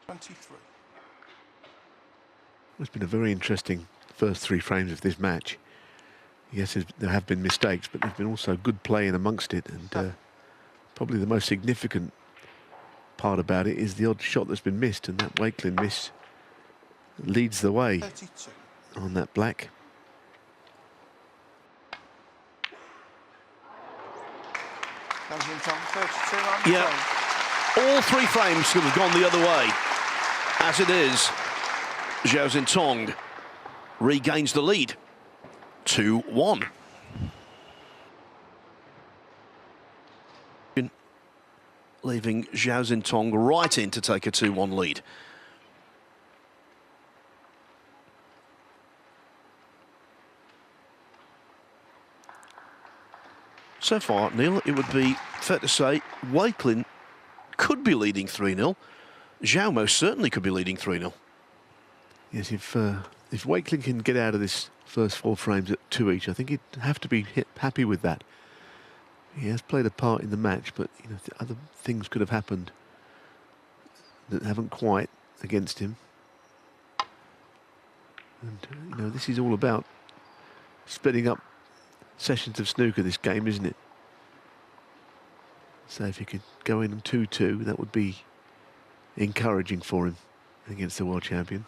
23. It's been a very interesting first 3 frames of this match. Yes, there have been mistakes, but there's been also good play in amongst it, and probably the most significant part about it is the odd shot that's been missed, and that Wakelin miss leads the way 32. on that black. Zhao Xintong 32 on Yeah. All 3 frames could have gone the other way. As it is, Zhao Xintong regains the lead. 2-1. Leaving Zhao Xintong right in to take a 2-1 lead. So far, Neil, it would be fair to say Wakelin could be leading 3-0. Zhao most certainly could be leading 3-0. Yes, if Wakelin can get out of this first 4 frames at 2 each, I think he'd have to be happy with that. He has played a part in the match, but you know, other things could have happened that haven't quite against him. And you know, this is all about splitting up sessions of snooker, this game, isn't it? So if he could go in on 2-2, that would be encouraging for him against the world champion.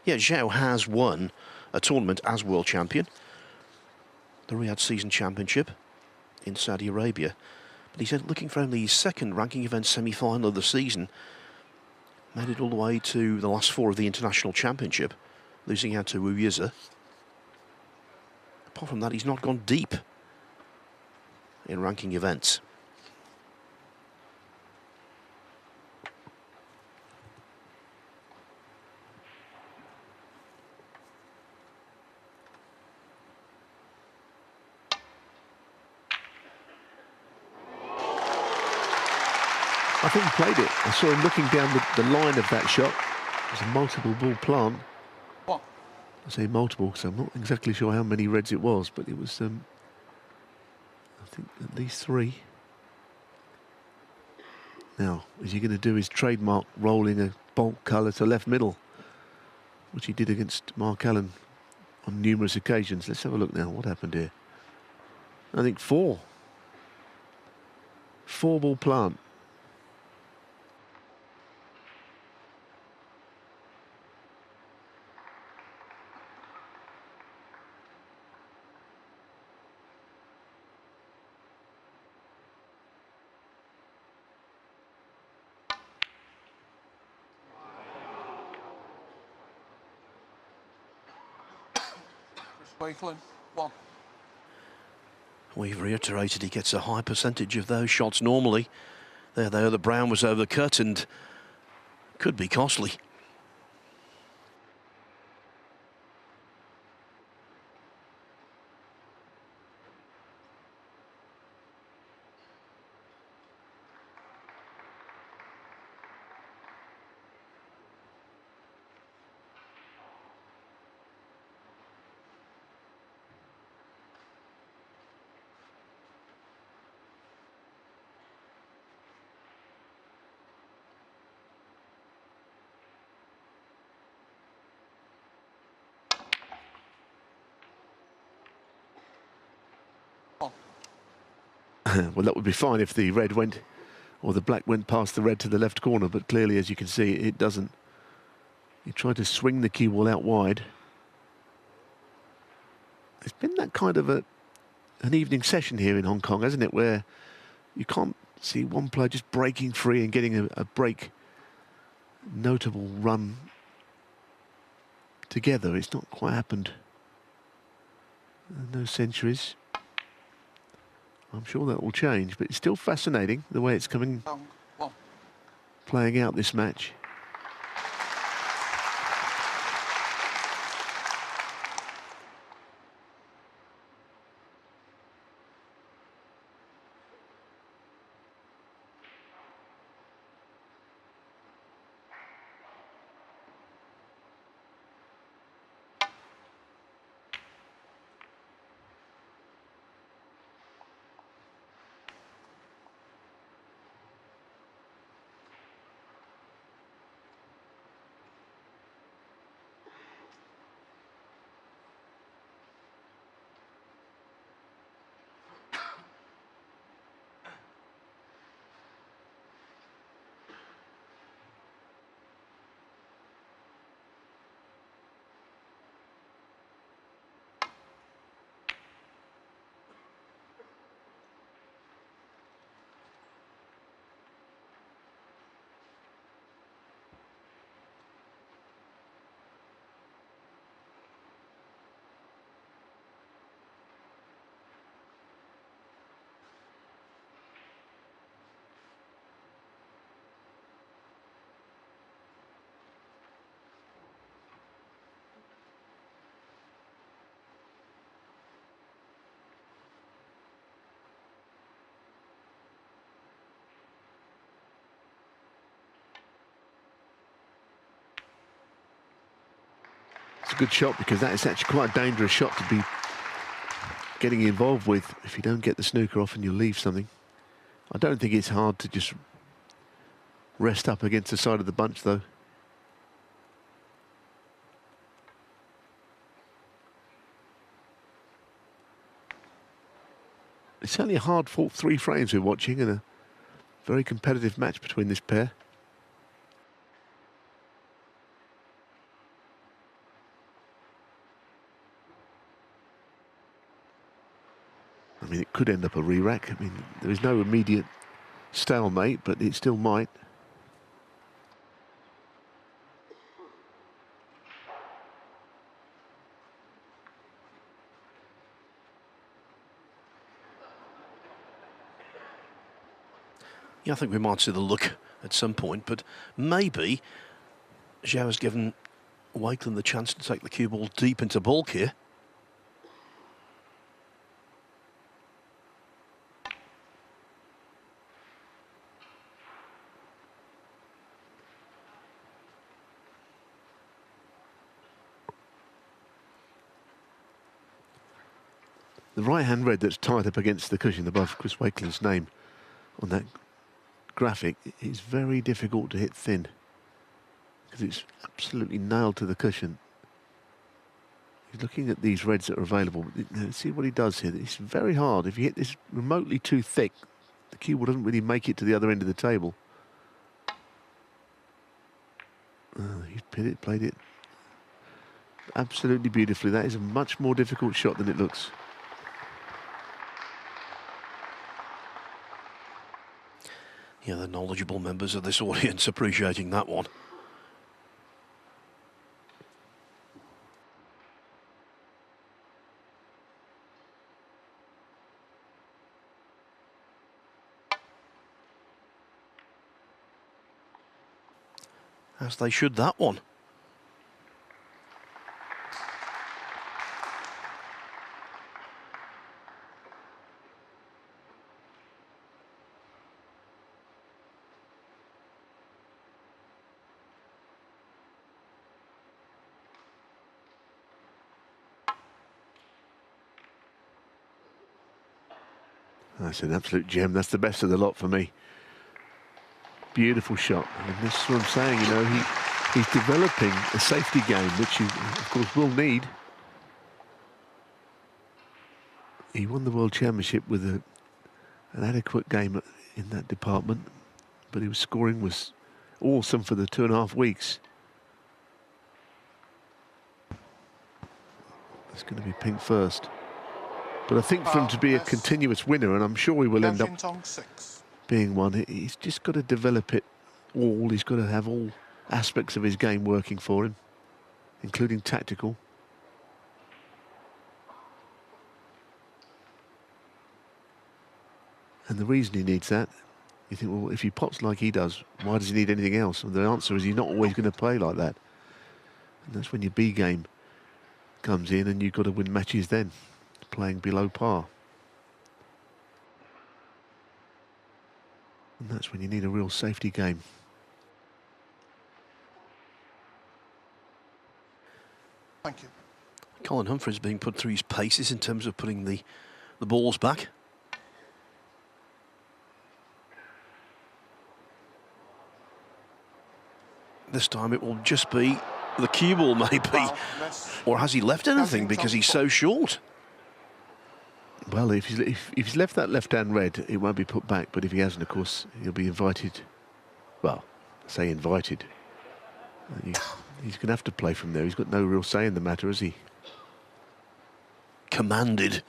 Yeah, Zhao has won a tournament as world champion, the Riyadh Season Championship in Saudi Arabia. But he's looking for only his 2nd ranking event semi-final of the season. Made it all the way to the last 4 of the International Championship, losing out to Wu Yize. Apart from that, he's not gone deep in ranking events. I think he played it. I saw him looking down the line of that shot. It was a multiple ball plant. What? I say multiple because I'm not exactly sure how many reds it was, but it was, I think, at least 3. Now, is he going to do his trademark rolling a bolt colour to left middle, which he did against Mark Allen on numerous occasions? Let's have a look now. What happened here? I think 4. 4 ball plant. Chris Wakelin 1. We've reiterated he gets a high percentage of those shots normally. There they are, the brown was overcut and could be costly. Well, that would be fine if the red went, or the black went past the red to the left corner, but clearly, as you can see, it doesn't. He tried to swing the cue ball out wide. It's been that kind of an evening session here in Hong Kong, hasn't it, where you can't see one player just breaking free and getting a break, notable run together. It's not quite happened. No centuries. I'm sure that will change, but it's still fascinating the way it's coming, playing out this match. It's a good shot, because that is actually quite a dangerous shot to be getting involved with if you don't get the snooker off and you leave something. I don't think it's hard to just rest up against the side of the bunch, though. It's certainly a hard-fought 3 frames we're watching, and a very competitive match between this pair. I mean, it could end up a re-rack. I mean, there is no immediate stalemate, but it still might. Yeah, I think we might see the look at some point, but maybe Zhao has given Wakelin the chance to take the cue ball deep into baulk here. The right-hand red that's tied up against the cushion above Chris Wakelin's name on that graphic is very difficult to hit thin, because it's absolutely nailed to the cushion. He's looking at these reds that are available. See what he does here. It's very hard. If you hit this remotely too thick, the cue ball doesn't really make it to the other end of the table. He's played it absolutely beautifully. That is a much more difficult shot than it looks. Yeah, the knowledgeable members of this audience appreciating that one. As they should that one. That's an absolute gem. That's the best of the lot for me. Beautiful shot. And this is what I'm saying, you know, he's developing a safety game, which he, of course, will need. He won the World Championship with a an adequate game in that department, but his scoring was awesome for the 2.5 weeks. It's going to be pink first. But I think for him to be a continuous winner, and I'm sure he will end up Zhao Xintong 6. being one, he's just got to develop it all. He's got to have all aspects of his game working for him, including tactical. And the reason he needs that, you think, well, if he pots like he does, why does he need anything else? And the answer is he's not always going to play like that. And that's when your B game comes in and you've got to win matches then, playing below par. And that's when you need a real safety game. Thank you. Colin Humphreys being put through his paces in terms of putting the balls back. This time it will just be the cue ball, maybe. Or has he left anything because he's so short? Well, if he's left that left-hand red, it won't be put back. But if he hasn't, of course, he'll be invited. Well, say invited. He's going to have to play from there. He's got no real say in the matter, has he? Commanded.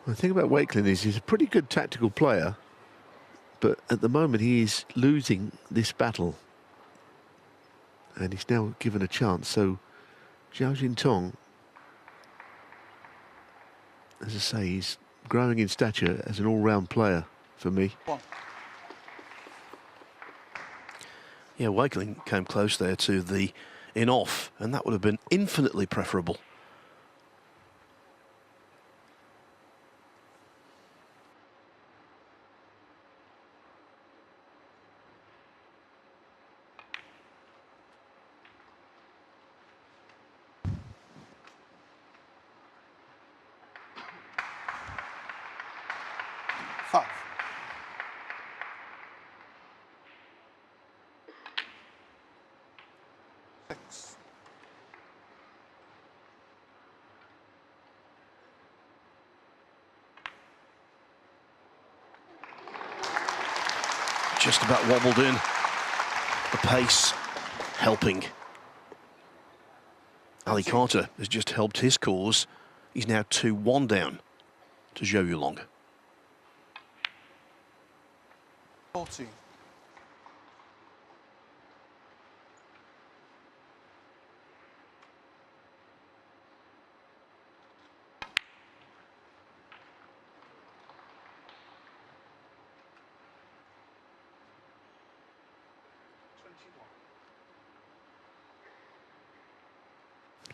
The thing about Wakelin is he's a pretty good tactical player, but at the moment he is losing this battle. And he's now given a chance. So Zhao Xintong, as I say, he's growing in stature as an all-round player for me. Yeah, Wakelin came close there to the in-off, and that would have been infinitely preferable. Just about wobbled in. The pace helping. Ali Carter has just helped his cause. He's now 2-1 down to Zhou Yulong. 14.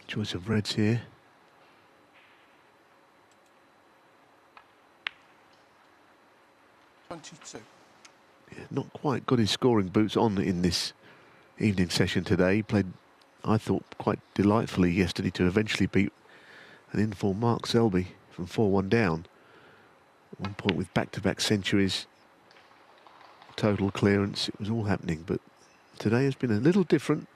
Choice of reds here. Yeah, not quite got his scoring boots on in this evening session today. He played, I thought, quite delightfully yesterday to eventually beat an in-form Mark Selby from 4-1 down. At one point with back-to-back centuries, total clearance, it was all happening. But today has been a little different.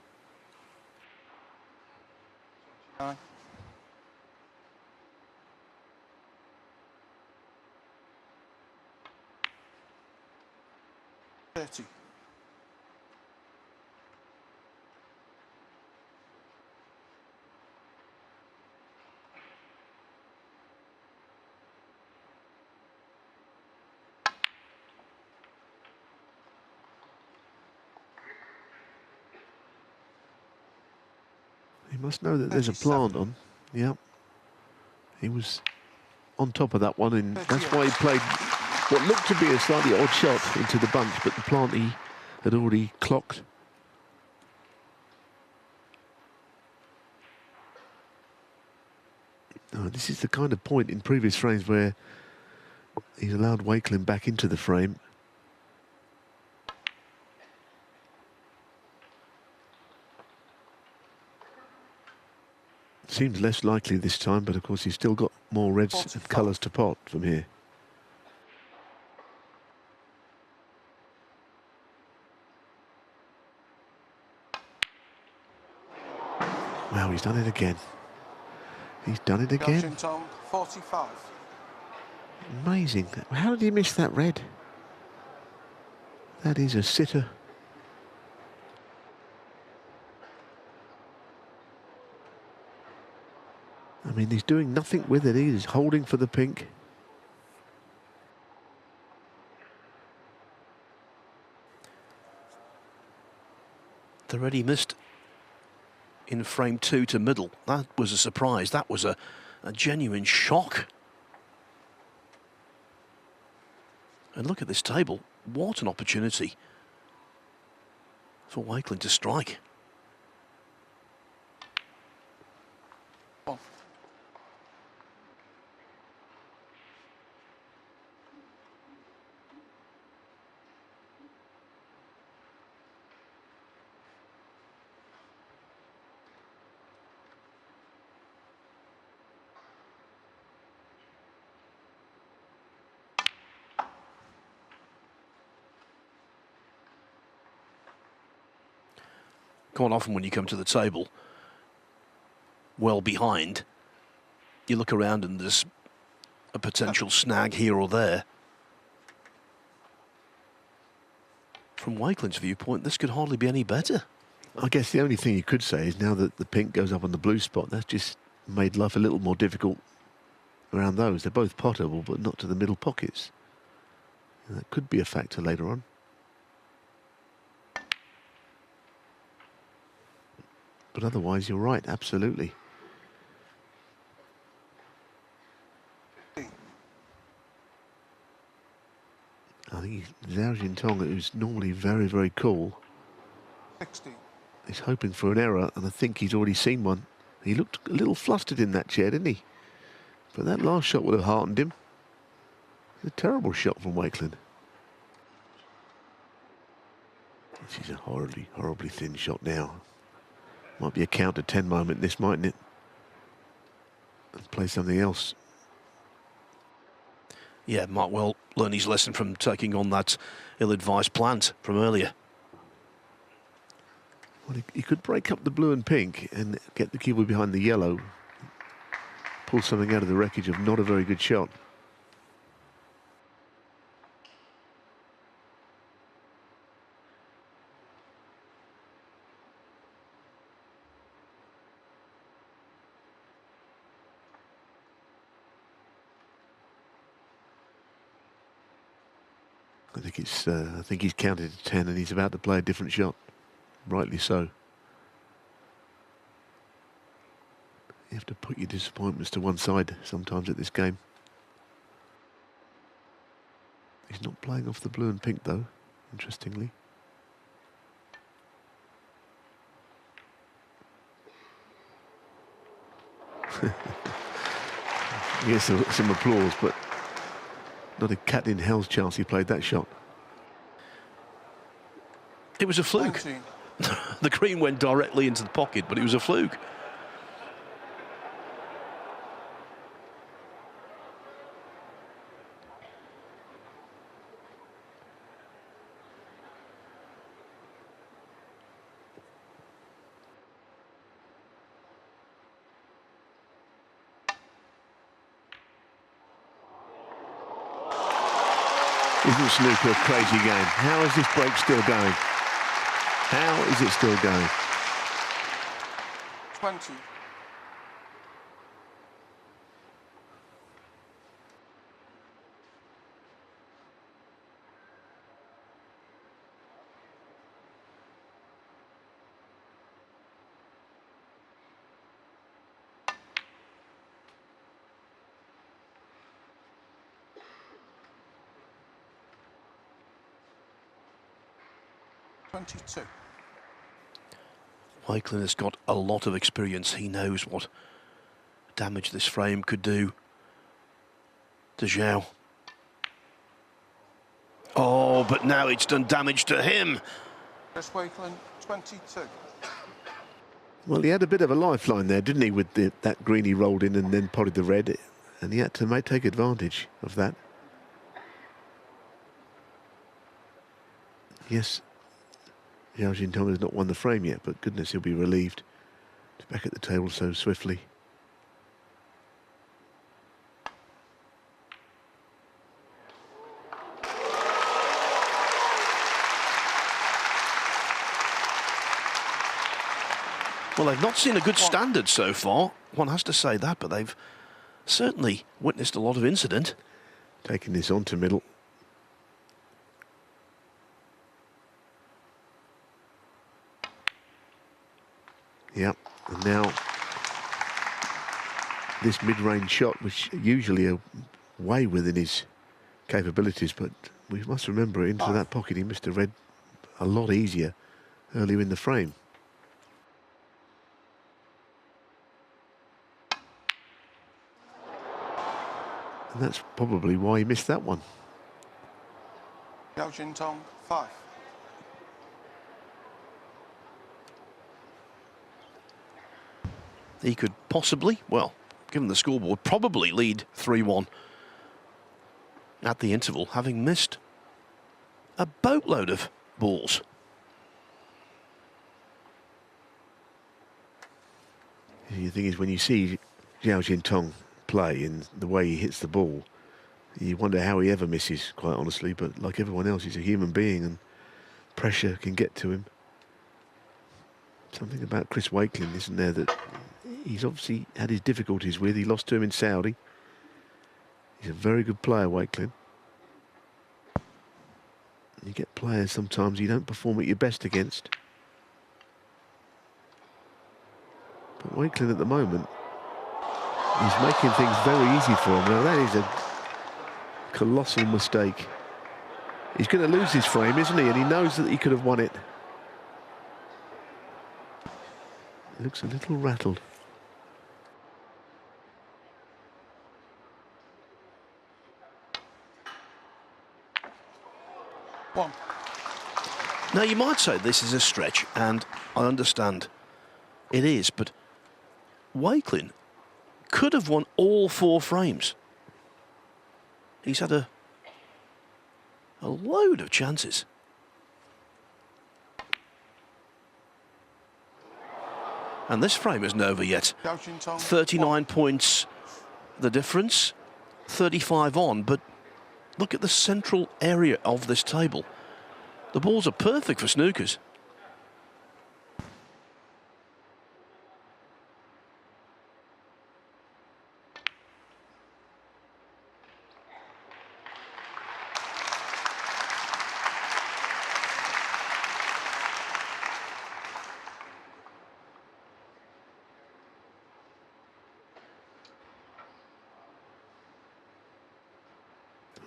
must know that there's a plant on. Yep. He was on top of that one, and that's why he played what looked to be a slightly odd shot into the bunch, but the plant he had already clocked. Oh, this is the kind of point in previous frames where he's allowed Wakelin back into the frame. Seems less likely this time, but of course he's still got more reds and colours to pot from here. Wow, he's done it again. He's done it again. Zhao Xintong, 45. Amazing. How did he miss that red? That is a sitter. I mean, he's doing nothing with it. He's holding for the pink. The red he missed in frame 2 to middle. That was a surprise. That was a genuine shock. And look at this table. What an opportunity for Wakelin to strike. Quite often when you come to the table well behind, you look around and there's a potential snag here or there. From Wakelin's viewpoint, this could hardly be any better. I guess the only thing you could say is now that the pink goes up on the blue spot, that's just made life a little more difficult around those. They're both potable, but not to the middle pockets. And that could be a factor later on. But otherwise, you're right, absolutely. I think Zhao Xintong, who's normally very, very cool, 60. is hoping for an error, and I think he's already seen one. He looked a little flustered in that chair, didn't he? But that last shot would have heartened him. A terrible shot from Wakelin. This is a horribly, horribly thin shot now. Might be a count to 10 moment, this, mightn't it? And play something else. Yeah, might well learn his lesson from taking on that ill-advised plant from earlier. Well, he could break up the blue and pink and get the kiwi behind the yellow. Pull something out of the wreckage of not a very good shot. I think he's counted to 10 and he's about to play a different shot. Rightly so. You have to put your disappointments to one side sometimes at this game. He's not playing off the blue and pink though, interestingly. Yes, some applause, but not a cat in hell's chance he played that shot. It was a fluke. The green went directly into the pocket, but it was a fluke. Isn't snooker a crazy game? How is this break still going? How is it still going? 20. 22. Wakelin has got a lot of experience. He knows what damage this frame could do to Zhao. Oh, but now it's done damage to him. Chris Wakelin, 22. Well, he had a bit of a lifeline there, didn't he, with that green he rolled in and then potted the red, and he had to take advantage of that. Yes, Zhao Xintong has not won the frame yet, but goodness, he'll be relieved. He's back at the table so swiftly. Well, they've not seen a good standard so far. One has to say that, but they've certainly witnessed a lot of incident. Taking this on to middle. Yep, and now this mid-range shot, which usually are way within his capabilities, but we must remember into that pocket he missed a red a lot easier earlier in the frame. And that's probably why he missed that one. Zhao Xintong, 5. He could possibly, well, given the scoreboard, probably lead 3-1 at the interval, having missed a boatload of balls. The thing is, when you see Zhao Xintong play and the way he hits the ball, you wonder how he ever misses, quite honestly. But like everyone else, he's a human being and pressure can get to him. Something about Chris Wakelin, isn't there, that he's obviously had his difficulties with. He lost to him in Saudi. He's a very good player, Wakelin. You get players sometimes you don't perform at your best against. But Wakelin at the moment, he's making things very easy for him. Now that is a colossal mistake. He's going to lose his frame, isn't he? And he knows that he could have won it. He looks a little rattled. One. Now, you might say this is a stretch, and I understand it is, but Wakelin could have won all 4 frames. He's had a load of chances. And this frame isn't over yet. 39 points the difference, 35 on, but look at the central area of this table. The balls are perfect for snookers.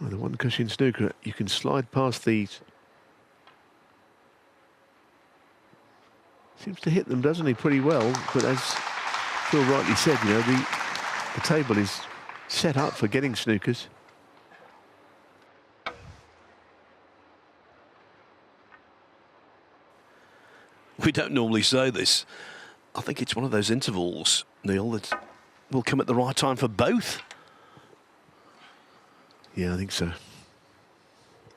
Well, the one cushion snooker, you can slide past these. Seems to hit them, doesn't he, pretty well. But as Phil rightly said, you know, the table is set up for getting snookers. We don't normally say this. I think it's one of those intervals, Neil, that will come at the right time for both. Yeah, I think so.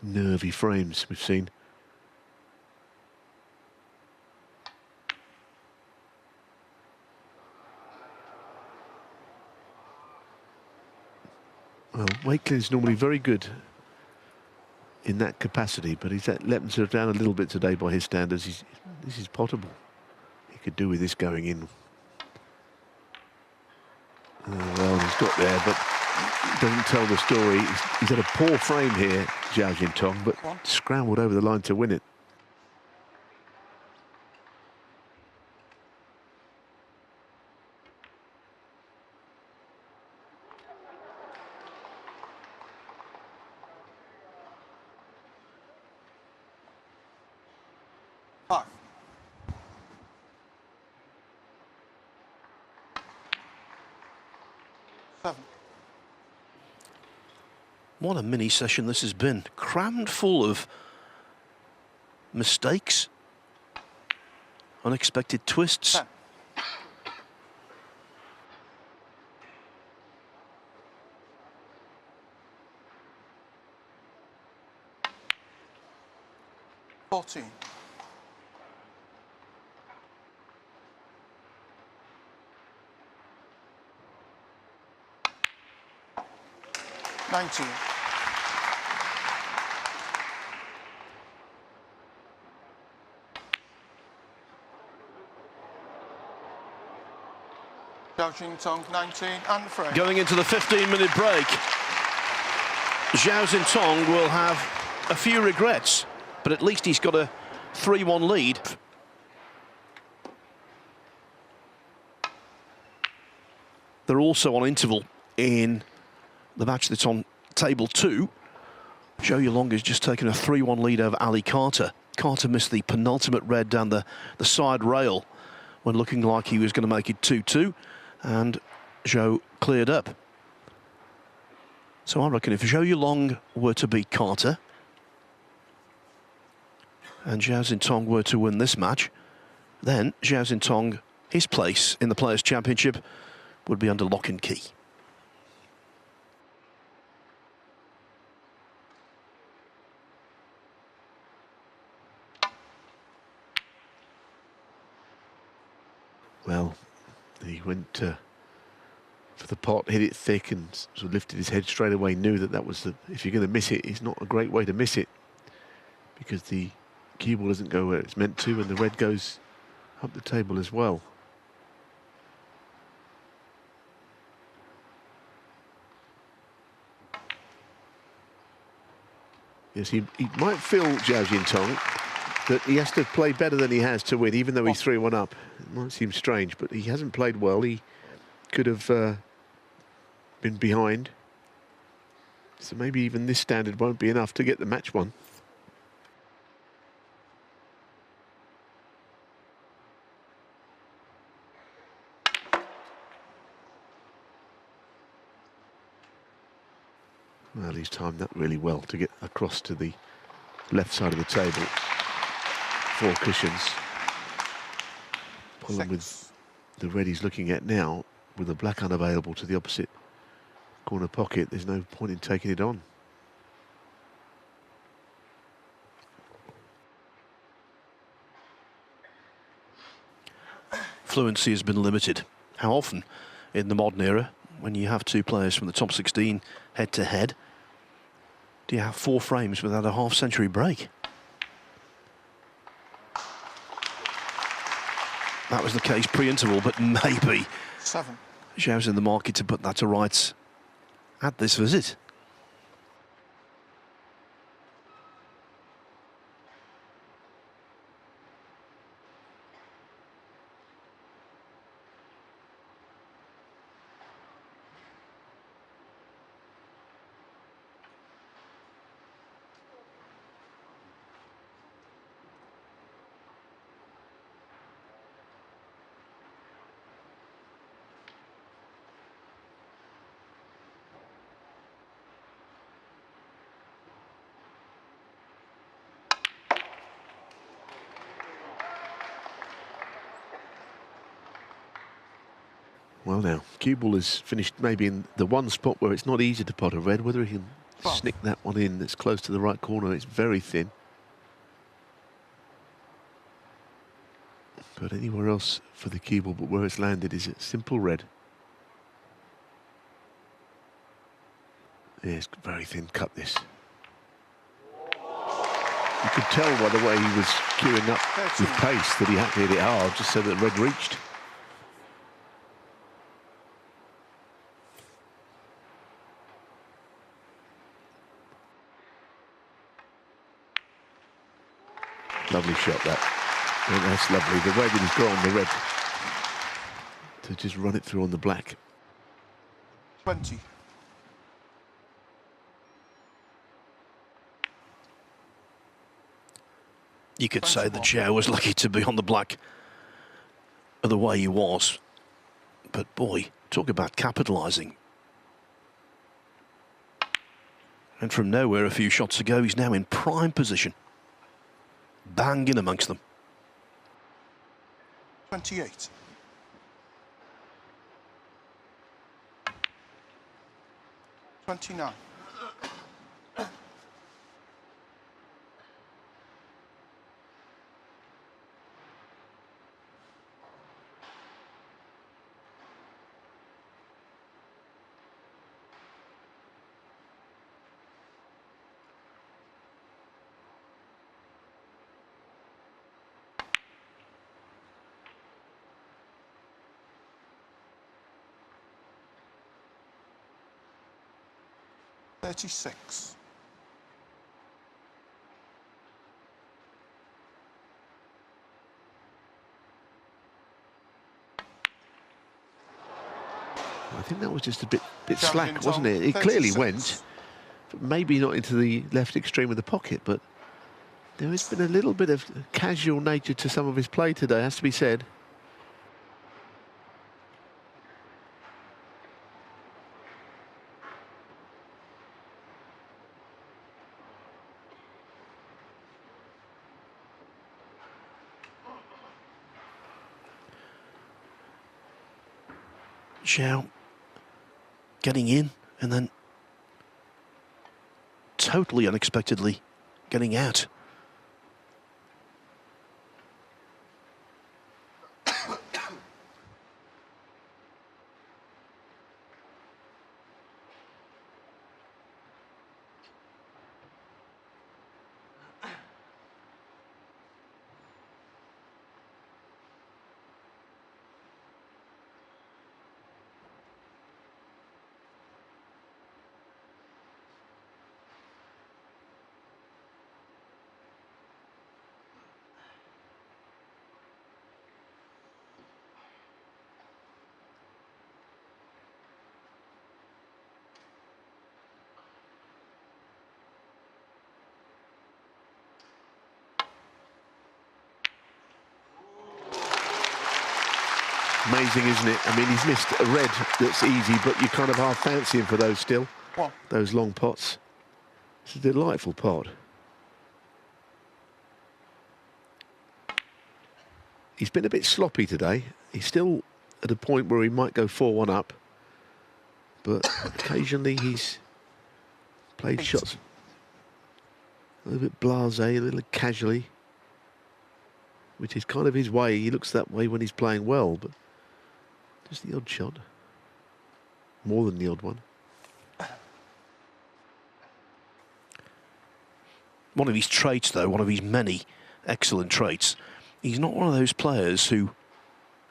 Nervy frames we've seen. Well, Wakelin's normally very good in that capacity, but he's let himself down a little bit today by his standards. This is potable. He could do with this going in. Well, he's got there, but it doesn't tell the story. He's had a poor frame here, Zhao Xintong, but scrambled over the line to win it. 7. What a mini session this has been, crammed full of mistakes, unexpected twists. 10. $14. 19. 19 and frame. Going into the 15-minute break, Zhao Xintong will have a few regrets, but at least he's got a 3-1 lead. They're also on interval in the match that's on table 2. Zhao Yilong has just taken a 3-1 lead over Ali Carter. Carter missed the penultimate red down the side rail when looking like he was going to make it 2-2, and Zhao cleared up. So I reckon if Zhao Yilong were to beat Carter and Zhao Xintong were to win this match, then Zhao Xintong, his place in the Players' Championship would be under lock and key. Well, he went for the pot, hit it thick and sort of lifted his head straight away, knew that was the, if you're going to miss it, it's not a great way to miss it, because the cue ball doesn't go where it's meant to and the red goes up the table as well. Yes, he might feel, Zhao Xintong, that he has to play better than he has to win, even though he's 3-1 up. It might seem strange, but he hasn't played well. He could have been behind. So maybe even this standard won't be enough to get the match won. Well, he's timed that really well to get across to the left side of the table. 4 cushions. Problem with the red he's looking at now, with the black unavailable to the opposite corner pocket, there's no point in taking it on. Fluency has been limited. How often in the modern era, when you have 2 players from the top 16 head-to-head, do you have 4 frames without a half-century break? That was the case pre-interval, but maybe 7. Zhao's in the market to put that to rights at this visit. Well now, cue ball is finished maybe in the one spot where it's not easy to pot a red. Whether he can snick that one in that's close to the right corner, it's very thin. But anywhere else for the cue ball, but where it's landed is a simple red. Yeah, it's very thin cut, this. You could tell by the way he was queuing up with pace that he had to hit it hard just so that red reached. Lovely shot, that. Yeah, that's lovely. The way that he's got on the red to just run it through on the black. 20. You could say that Zhao was lucky to be on the black the way he was. But boy, talk about capitalising. And from nowhere a few shots ago, he's now in prime position. Bang in amongst them. 28. 29. 36. I think that was just a bit Zhao slack, Xintong, wasn't it? It clearly 36. went, but maybe not into the left extreme of the pocket, but there has been a little bit of casual nature to some of his play today, has to be said. Zhao getting in and then totally unexpectedly getting out. Amazing, isn't it? I mean, he's missed a red that's easy, but you kind of half fancy him for those still. One. Those long pots. It's a delightful pot. He's been a bit sloppy today. He's still at a point where he might go 4-1 up, but occasionally he's played shots a little bit blasé, a little casually, which is kind of his way. He looks that way when he's playing well, but just the odd shot. More than the odd one. One of his traits, though, one of his many excellent traits, he's not one of those players who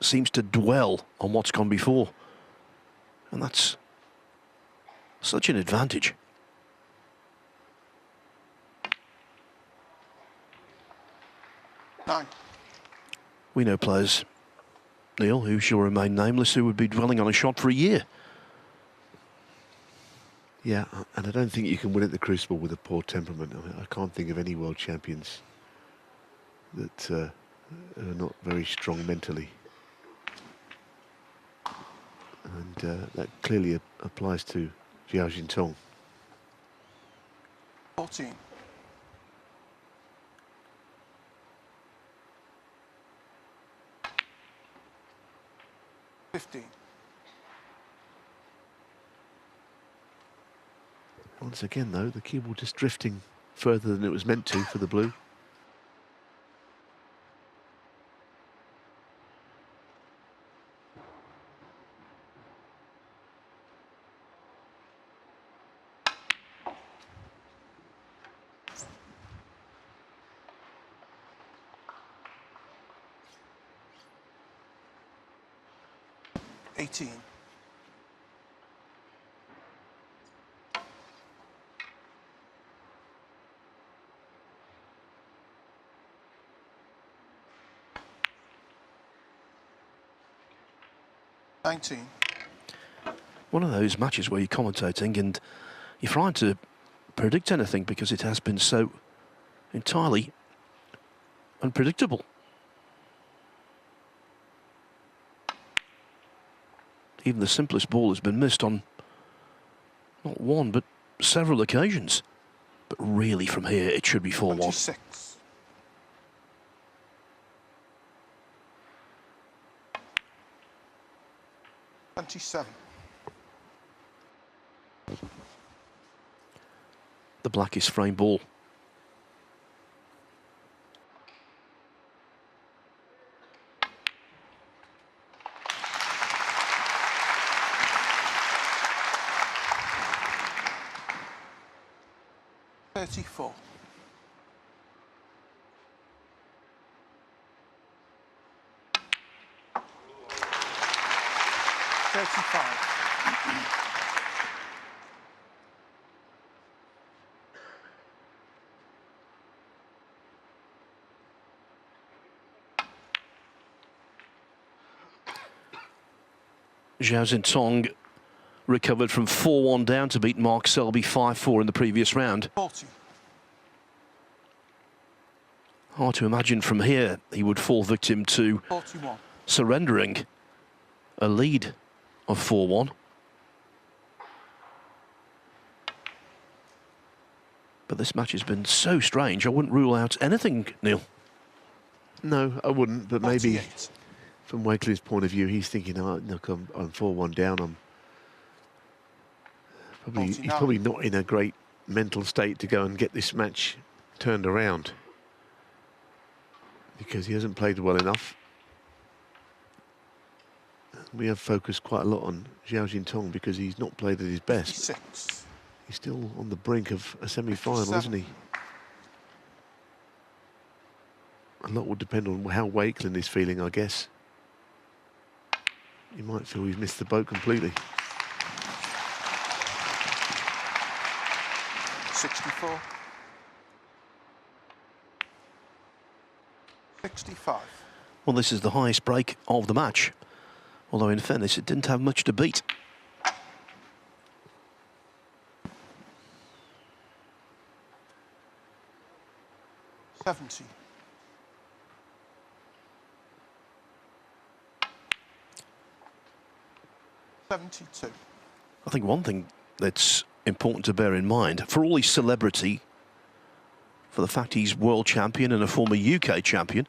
seems to dwell on what's gone before. And that's such an advantage. Nine. We know players, Neil, who shall remain nameless, who would be dwelling on a shot for a year. Yeah, and I don't think you can win at the Crucible with a poor temperament. I mean, I can't think of any world champions that are not very strong mentally. And that clearly applies to Zhao Xintong. 14. 15. Once again, though, the cue ball just drifting further than it was meant to for the blue. $18. 19. One of those matches where you're commentating and you're trying to predict anything because it has been so entirely unpredictable. Even the simplest ball has been missed on not one but several occasions. But really from here, it should be 4-1. 26. The blackest frame ball. $34. 35. Zhao Xintong recovered from 4-1 down to beat Mark Selby 5-4 in the previous round. 40. Hard to imagine from here he would fall victim to 41. surrendering a lead of 4-1. But this match has been so strange, I wouldn't rule out anything, Neil. No, I wouldn't, but maybe 48. from Wakelin's point of view, he's thinking, oh, look, I'm 4-1 down. He's 49. probably not in a great mental state to go and get this match turned around, because he hasn't played well enough. We have focused quite a lot on Zhao Xintong because he's not played at his best. 56. He's still on the brink of a semi-final, isn't he? A lot will depend on how Wakelin is feeling, I guess. He might feel he's missed the boat completely. 64. 65. Well, this is the highest break of the match. Although, in fairness, it didn't have much to beat. $70. 72. I think one thing that's important to bear in mind, for all his celebrity, for the fact he's world champion and a former UK champion,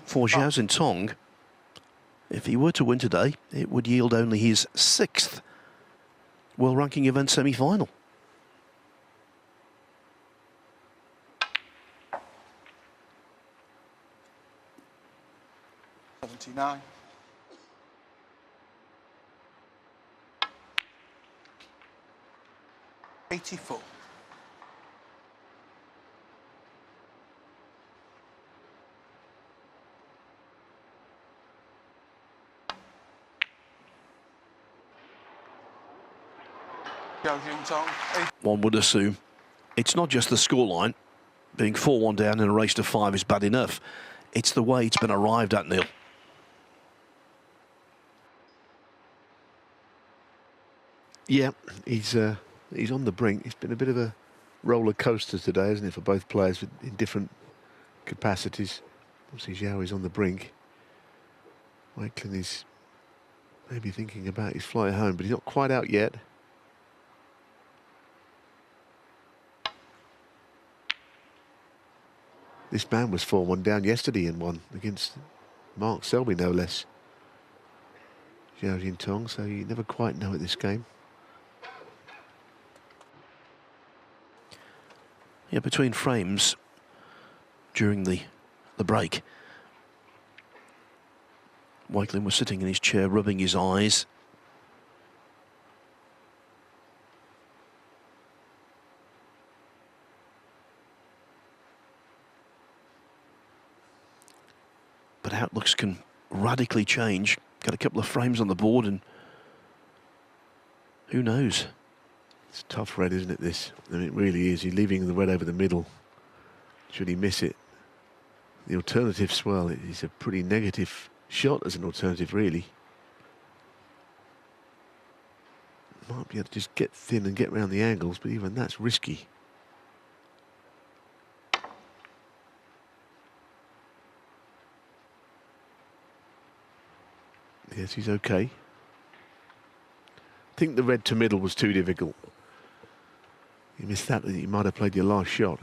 for Zhao Xintong, if he were to win today, it would yield only his 6th world ranking event semi-final. $79. 84. Zhao Xintong. One would assume it's not just the scoreline. Being 4-1 down in a race to 5 is bad enough. It's the way it's been arrived at, Neil. Yeah, he's on the brink. It's been a bit of a roller coaster today, isn't it, for both players in different capacities. Obviously, Zhao is on the brink. Wakelin is maybe thinking about his flight home, but he's not quite out yet. This man was 4-1 down yesterday and won against Mark Selby, no less. Zhao Xintong, so you never quite know at this game. Yeah, between frames during the break, Wakelin was sitting in his chair rubbing his eyes. But outlooks can radically change. Got a couple of frames on the board and who knows? It's tough red, isn't it, this? I mean, it really is. He's leaving the red over the middle. Should he miss it? The alternative, well, it is a pretty negative shot as an alternative, really. Might be able to just get thin and get around the angles, but even that's risky. Yes, he's okay. think the red to middle was too difficult. You missed that, you might have played your last shot.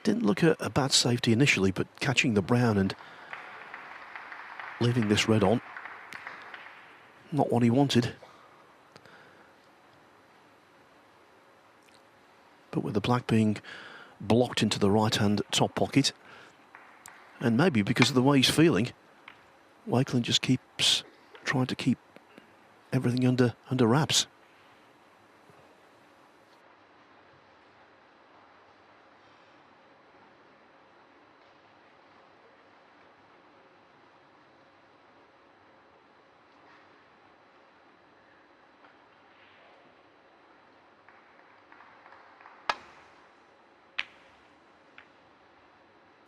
Didn't look a bad safety initially, but catching the brown and leaving this red on, not what he wanted. But with the black being blocked into the right-hand top pocket, and maybe because of the way he's feeling, Wakelin just keeps trying to keep everything under wraps.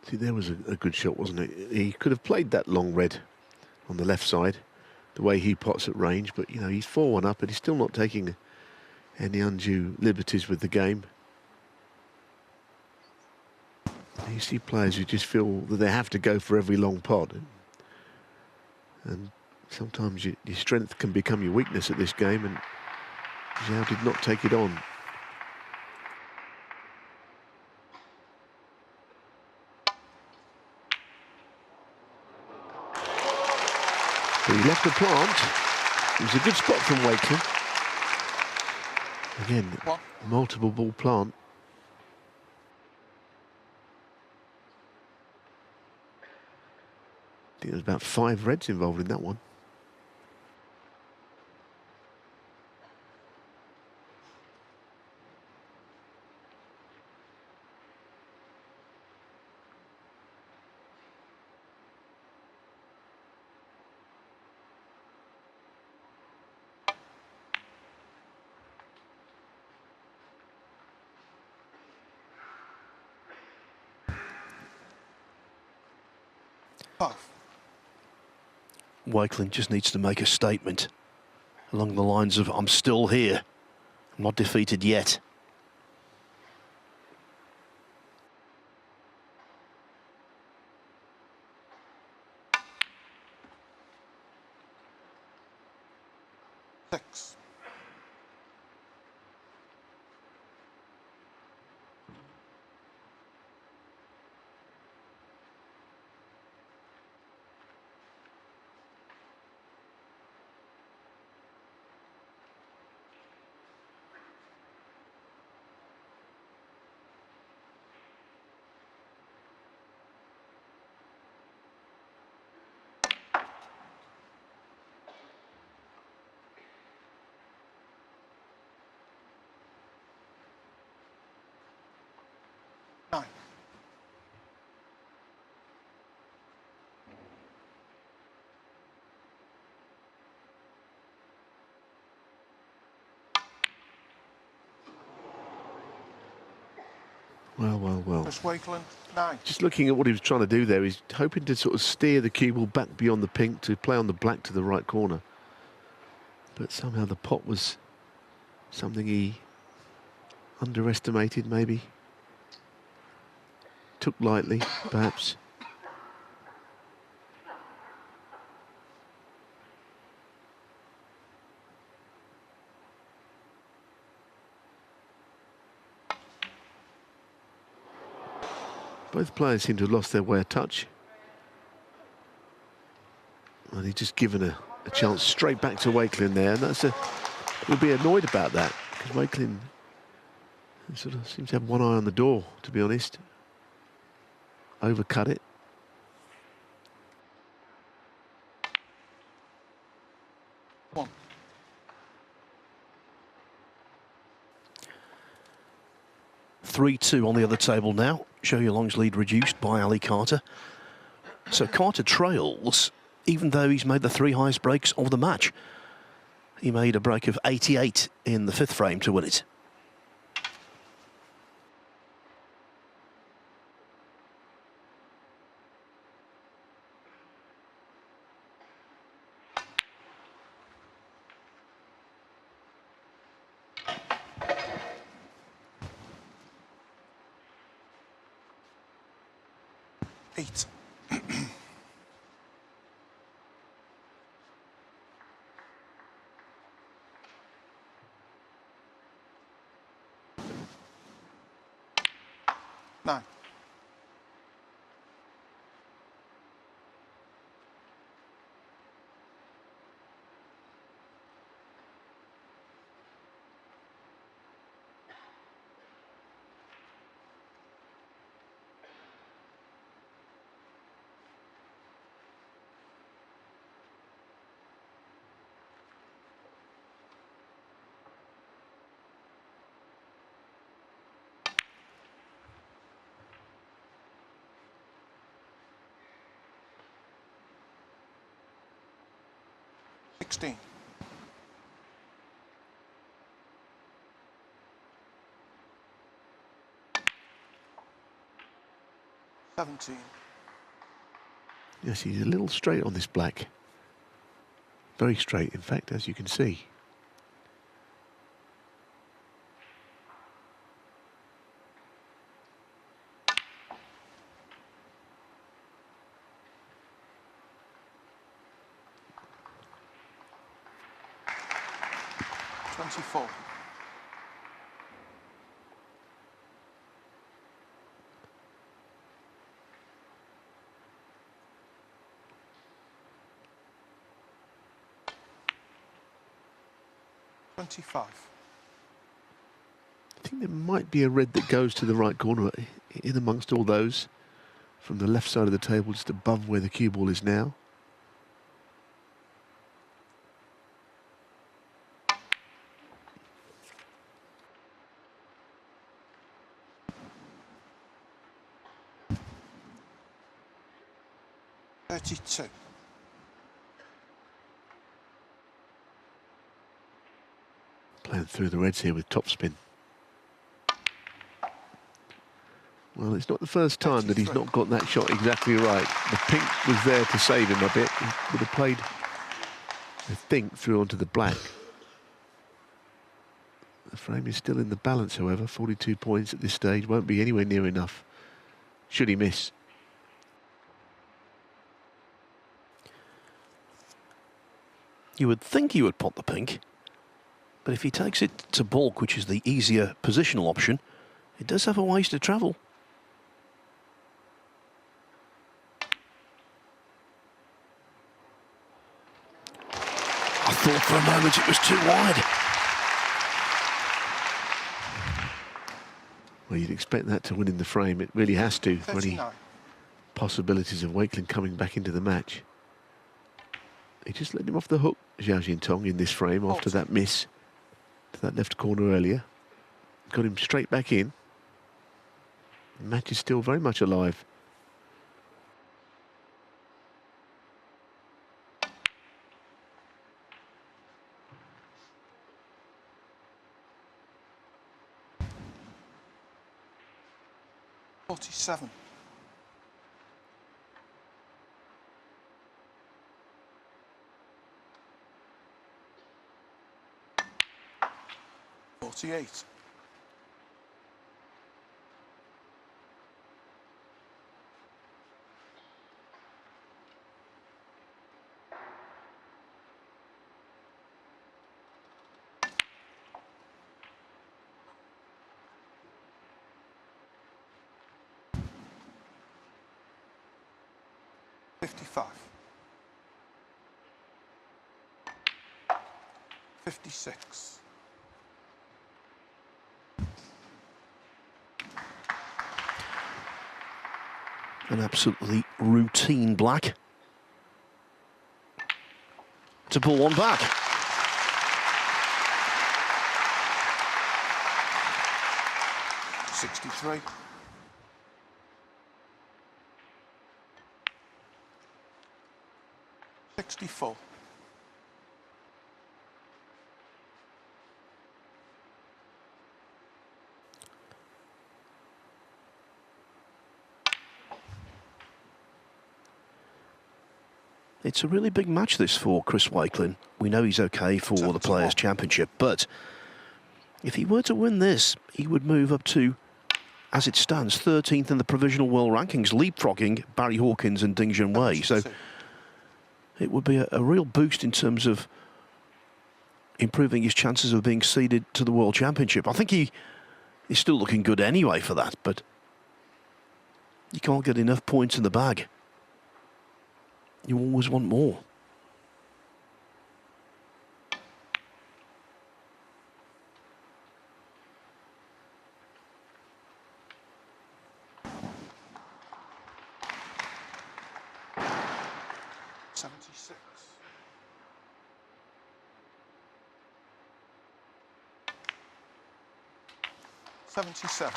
See, there was a good shot, wasn't it? He could have played that long red on the left side, the way he pots at range, but, you know, he's 4-1 up, but he's still not taking any undue liberties with the game. You see players who just feel that they have to go for every long pot. And sometimes your strength can become your weakness at this game, and Zhao did not take it on. But he left the plant. It was a good spot from Wakelin. Again, multiple ball plant. I think there's about 5 reds involved in that one. Wakelin just needs to make a statement along the lines of, I'm still here, I'm not defeated yet. Six. Nine. Well. Chris Wakelin, 9. Just looking at what he was trying to do there, he's hoping to sort of steer the cue ball back beyond the pink to play on the black to the right corner. But somehow the pot was something he underestimated, maybe. Took lightly, perhaps. Both players seem to have lost their way of touch. And he's just given a chance straight back to Wakelin there, and we'll be annoyed about that, because Wakelin sort of seems to have one eye on the door, to be honest. Overcut it. One. 3-2 on the other table now. Zhao Yulong's lead reduced by Ali Carter. So Carter trails, even though he's made the 3 highest breaks of the match. He made a break of 88 in the 5th frame to win it. Eight. 9. 16. 17. Yes, he's a little straight on this black. Very straight, in fact, as you can see. Twenty-four. 25. I think there might be a red that goes to the right corner in amongst all those from the left side of the table, just above where the cue ball is now. Thirty-two. Playing through the reds here with topspin. Well, it's not the first time that he's not got that shot exactly right. The pink was there to save him a bit. He would have played, I think, through onto the black. The frame is still in the balance, however. 42 points at this stage. Won't be anywhere near enough should he miss. You would think he would pot the pink, but if he takes it to baulk, which is the easier positional option, it does have a ways to travel. I thought for a moment it was too wide. Well, you'd expect that to win in the frame. It really has to, for any 39. possibilities of Wakelin coming back into the match. He just let him off the hook, Zhao Xintong, in this frame after that miss to that left corner earlier. Got him straight back in. The match is still very much alive. Forty-seven. 48. 50 55. 56. An absolutely routine black to pull one back. $63. 64. It's a really big match, this, for Chris Wakelin. We know he's okay for the Players' Championship, but if he were to win this, he would move up to, as it stands, 13th in the provisional world rankings, leapfrogging Barry Hawkins and Ding Junhui. So it would be a real boost in terms of improving his chances of being seeded to the World Championship. I think he is still looking good anyway for that, but you can't get enough points in the bag. You always want more. $76. 77.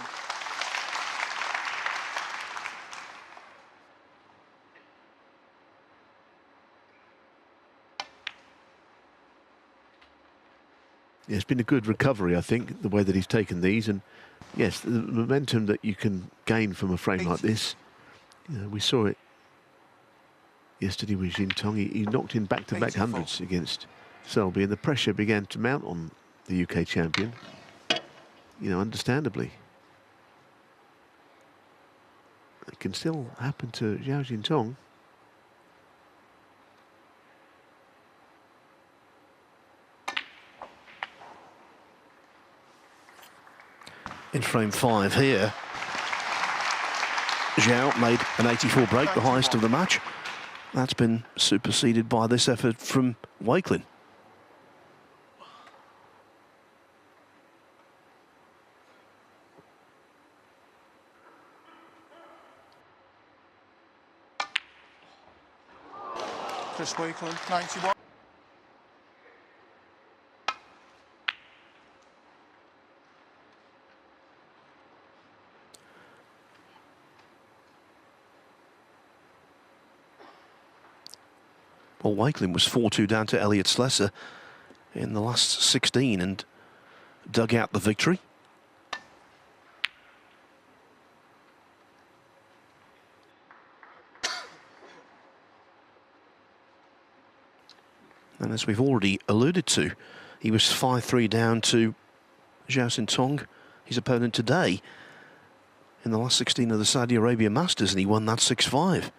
Yeah, it's been a good recovery, I think, the way that he's taken these. And yes, the momentum that you can gain from a frame like this, you know, we saw it yesterday with Xintong. He knocked in back-to-back hundreds against Selby, and the pressure began to mount on the UK champion, you know, understandably. It can still happen to Zhao Xintong. In frame 5 here, Zhao made an 84 break, the highest of the match. That's been superseded by this effort from Wakelin. Chris Wakelin, 91. Well, Wakelin was 4-2 down to Elliot Slesser in the last 16 and dug out the victory. And as we've already alluded to, he was 5-3 down to Zhao Xintong, his opponent today, in the last 16 of the Saudi Arabia Masters, and he won that 6-5.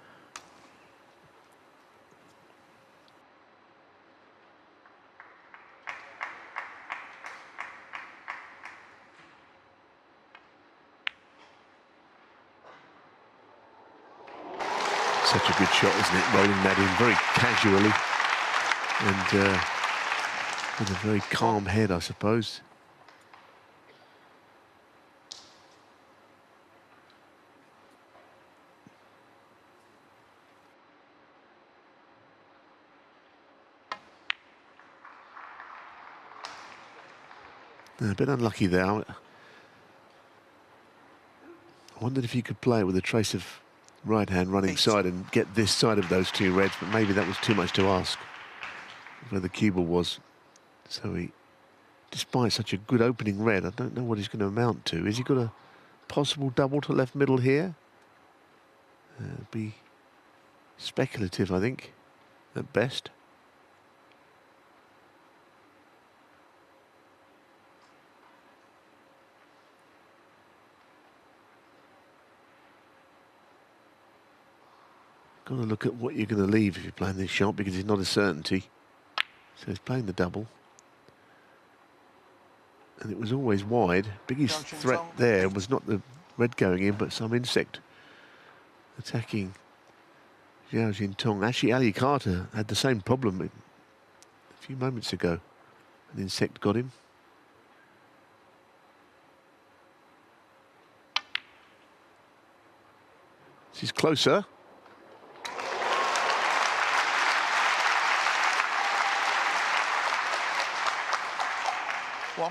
Such a good shot, isn't it? Rolling that in very casually and with a very calm head, I suppose. A bit unlucky there. I wondered if you could play it with a trace of right hand running side and get this side of those two reds, but maybe that was too much to ask where the cue ball was. So he, despite such a good opening red, I don't know what he's going to amount to. Has he got a possible double to left middle here? It'd be speculative, I think, at best. Got to look at what you're going to leave if you're playing this shot, because it's not a certainty. So he's playing the double. And it was always wide. Biggest threat there was not the red going in, but some insect attacking Zhao Xintong. Actually, Ali Carter had the same problem a few moments ago. An insect got him. This is closer.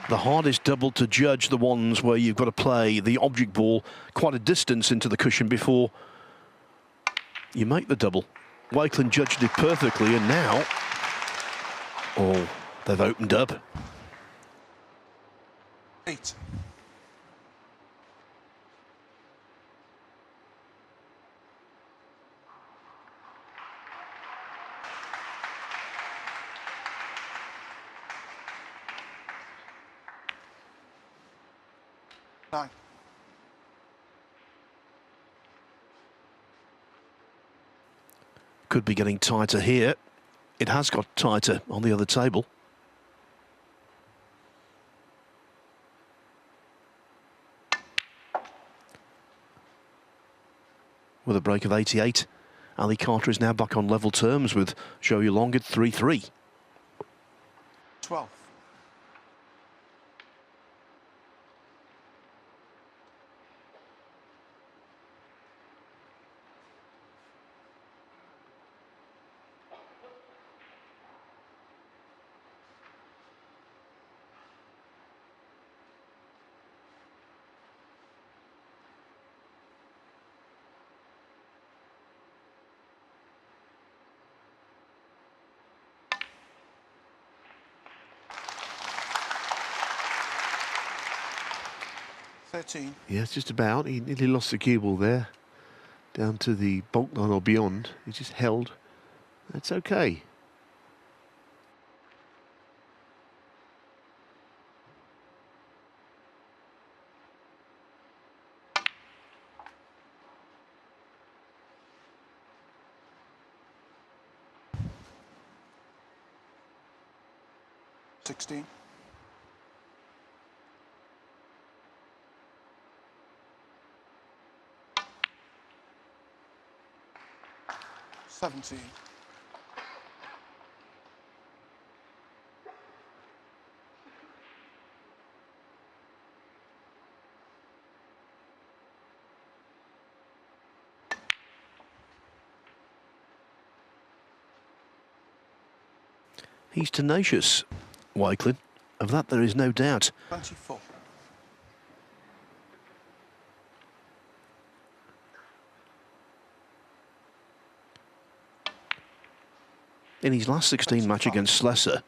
The hardest double to judge, the ones where you've got to play the object ball quite a distance into the cushion before you make the double. Wakelin judged it perfectly, and now, oh, they've opened up. 8. Nine. Could be getting tighter here. It has got tighter on the other table. With a break of 88, Ali Carter is now back on level terms with Zhao Xintong at 3-3. 12. Yes, just about. He nearly lost the cue ball there. Down to the bulk line or beyond. He just held. That's okay. $16. 17. He's tenacious, Wakelin. Of that there is no doubt. 24. In his last 16 match against Slesser,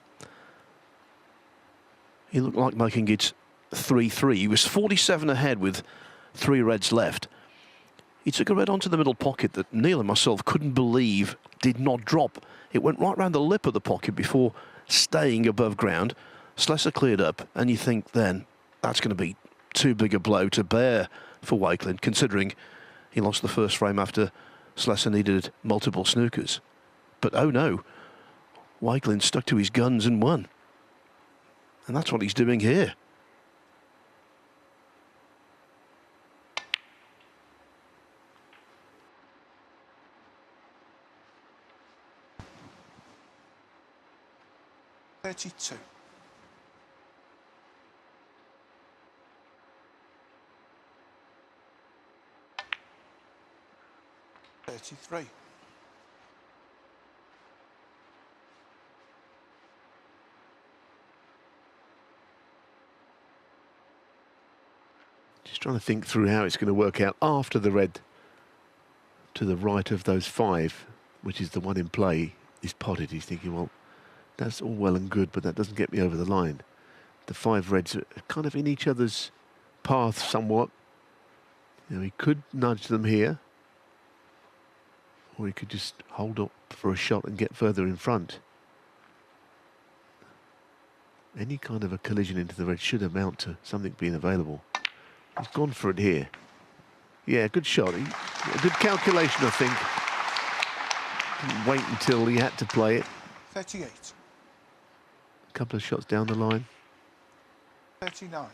he looked like making it 3-3. He was 47 ahead with 3 reds left. He took a red onto the middle pocket that Neil and myself couldn't believe did not drop. It went right round the lip of the pocket before staying above ground. Slesser cleared up, and you think then that's going to be too big a blow to bear for Wakelin, considering he lost the first frame after Slesser needed multiple snookers. But oh no, Wakelin stuck to his guns and won. And that's what he's doing here. $32. 33. Just trying to think through how it's going to work out after the red to the right of those 5, which is the one in play, is potted. He's thinking, well, that's all well and good, but that doesn't get me over the line. The 5 reds are kind of in each other's path somewhat. You know, he could nudge them here, or he could just hold up for a shot and get further in front. Any kind of a collision into the red should amount to something being available. He's gone for it here. Yeah, good shot. A good calculation, I think. Didn't wait until he had to play it. 38. A couple of shots down the line. 39.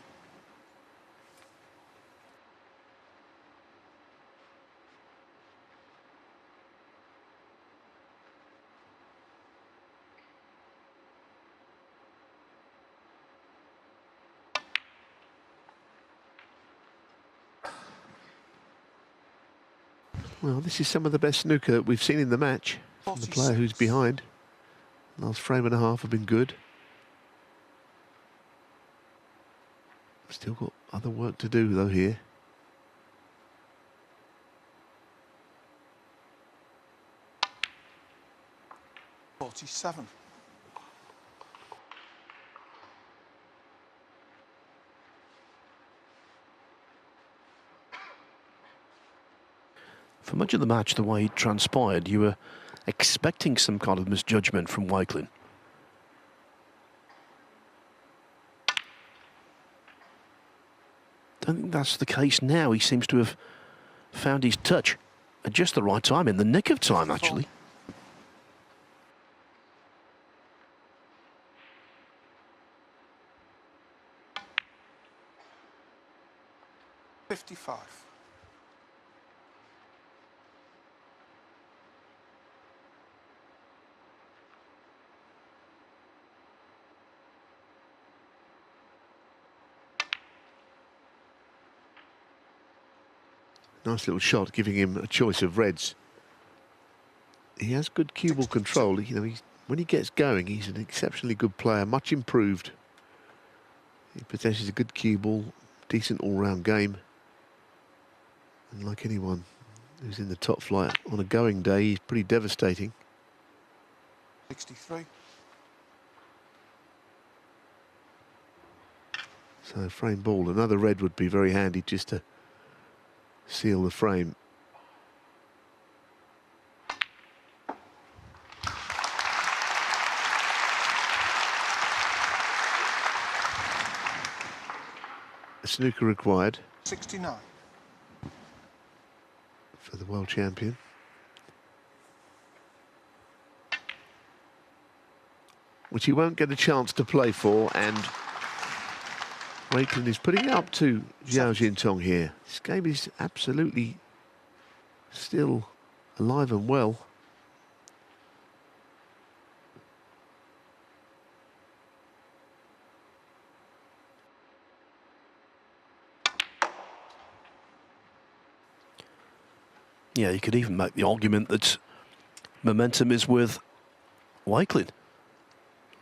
Well, this is some of the best snooker we've seen in the match from the player who's behind. Last frame and a half have been good. Still got other work to do though here. .47. For much of the match, the way it transpired, you were expecting some kind of misjudgment from Wakelin. Don't think that's the case now. He seems to have found his touch at just the right time, in the nick of time, actually. 55. Nice little shot, giving him a choice of reds. He has good cue ball control. You know, when he gets going, he's an exceptionally good player, much improved. He possesses a good cue ball, decent all-round game. And like anyone who's in the top flight on a going day, he's pretty devastating. 63. So frame ball, another red would be very handy just to seal the frame. A snooker required 69. for the world champion. Which he won't get a chance to play for, and Wakelin is putting it up to Zhao Xintong here. This game is absolutely still alive and well. Yeah, you could even make the argument that momentum is with Wakelin.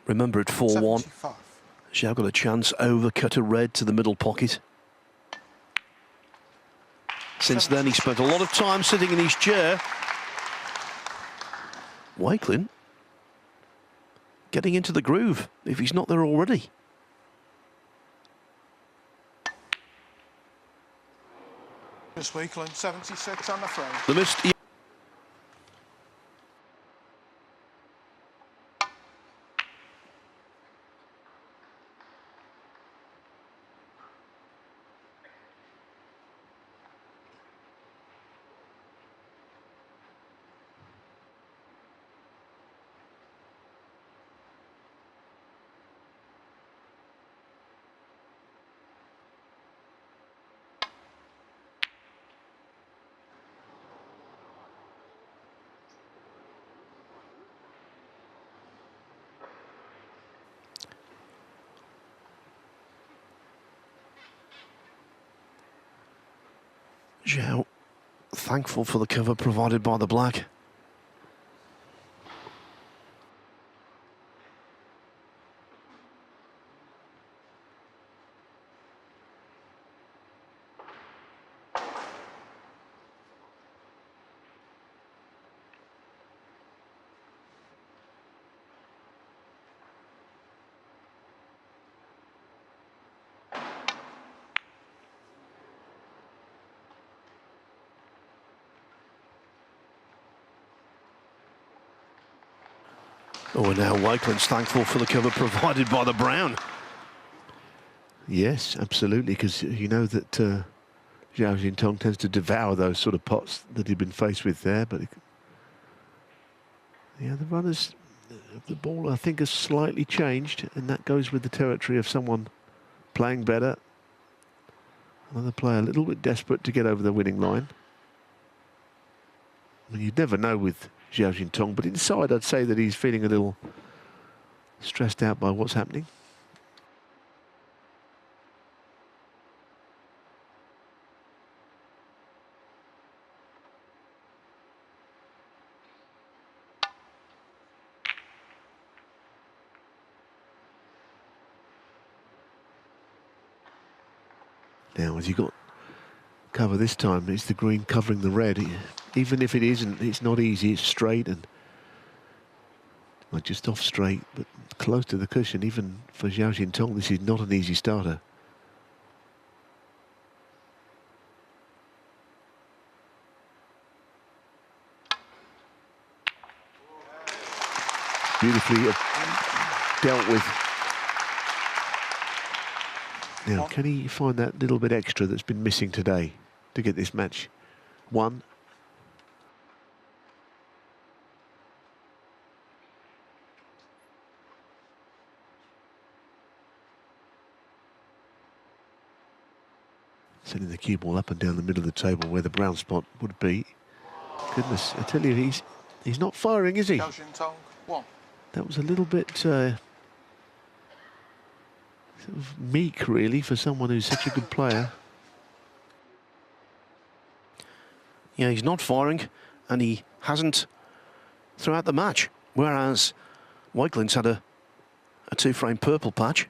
Remember, at 4-1, 75. Zhao got a chance, overcut a red to the middle pocket. Since then, he spent a lot of time sitting in his chair. Wakelin getting into the groove, if he's not there already. Chris Wakelin, 76 on the frame. The missed. Zhao, thankful for the cover provided by the black. Oh, and now Wakelin's thankful for the cover provided by the brown. Yes, absolutely, because you know that Zhao Xintong tends to devour those sort of pots that he'd been faced with there. But yeah, the runners of the ball, I think, has slightly changed, and that goes with the territory of someone playing better. Another player a little bit desperate to get over the winning line. I mean, you'd never know with Zhao Xintong, but inside I'd say that he's feeling a little stressed out by what's happening. Now, as you got cover this time, it's the green covering the red. Even if it isn't, it's not easy. It's straight and well, just off straight, but close to the cushion. Even for Zhao Xintong, this is not an easy starter. Beautifully dealt with. Now, can he find that little bit extra that's been missing today to get this match won? Sending the cue ball up and down the middle of the table where the brown spot would be. Goodness, I tell you, he's not firing, is he? Zhao Xintong, 1. That was a little bit sort of meek, really, for someone who's such a good player. Yeah, he's not firing, and he hasn't throughout the match. Whereas Wakelin's had a two-frame purple patch.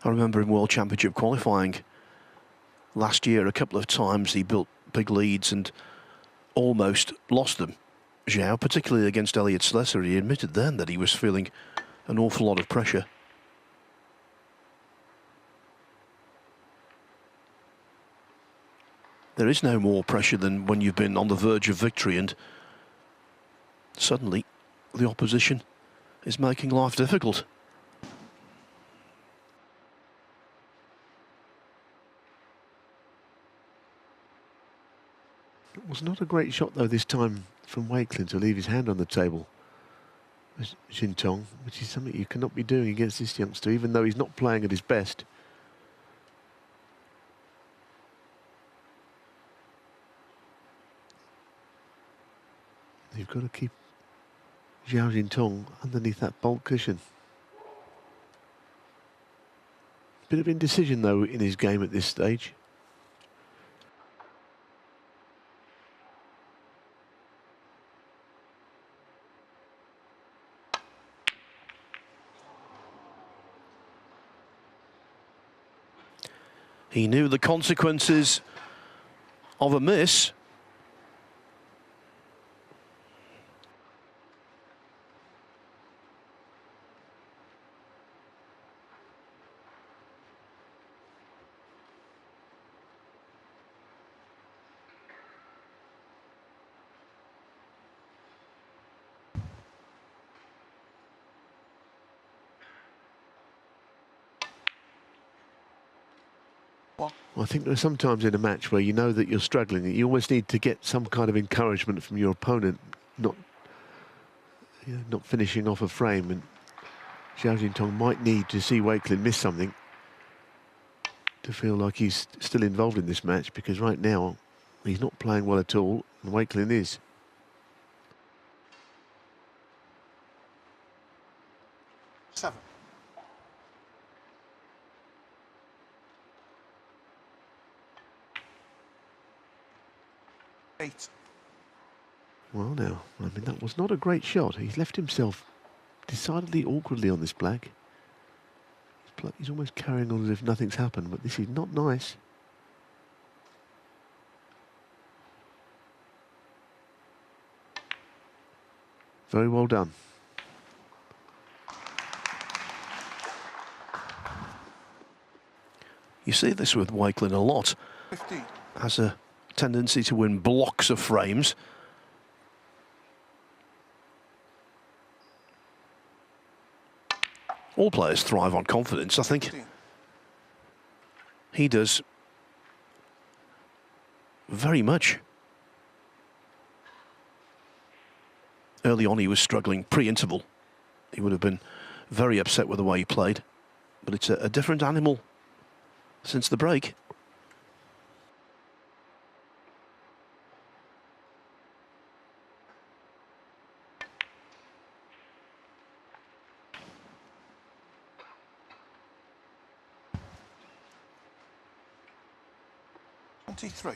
I remember in World Championship qualifying last year, a couple of times he built big leads and almost lost them. Zhao, particularly against Elliot Slesser, he admitted then that he was feeling an awful lot of pressure. There is no more pressure than when you've been on the verge of victory and suddenly the opposition is making life difficult. It was not a great shot, though, this time from Wakelin to leave his hand on the table. Xintong, which is something you cannot be doing against this youngster, even though he's not playing at his best. You've got to keep Zhao Xintong underneath that bolt cushion. Bit of indecision, though, in his game at this stage. He knew the consequences of a miss. Well, I think there are some times in a match where you know that you're struggling, that you almost need to get some kind of encouragement from your opponent, not finishing off a frame. And Zhao Xintong might need to see Wakelin miss something to feel like he's still involved in this match, because right now he's not playing well at all, and Wakelin is. Seven. Eight. Well, now, I mean, that was not a great shot. He's left himself decidedly awkwardly on this black. He's almost carrying on as if nothing's happened, but this is not nice. Very well done. You see this with Wakelin a lot. 15. Has a tendency to win blocks of frames. All players thrive on confidence, I think. 15. He does very much. Early on he was struggling pre-interval. He would have been very upset with the way he played. But it's a different animal since the break. 23.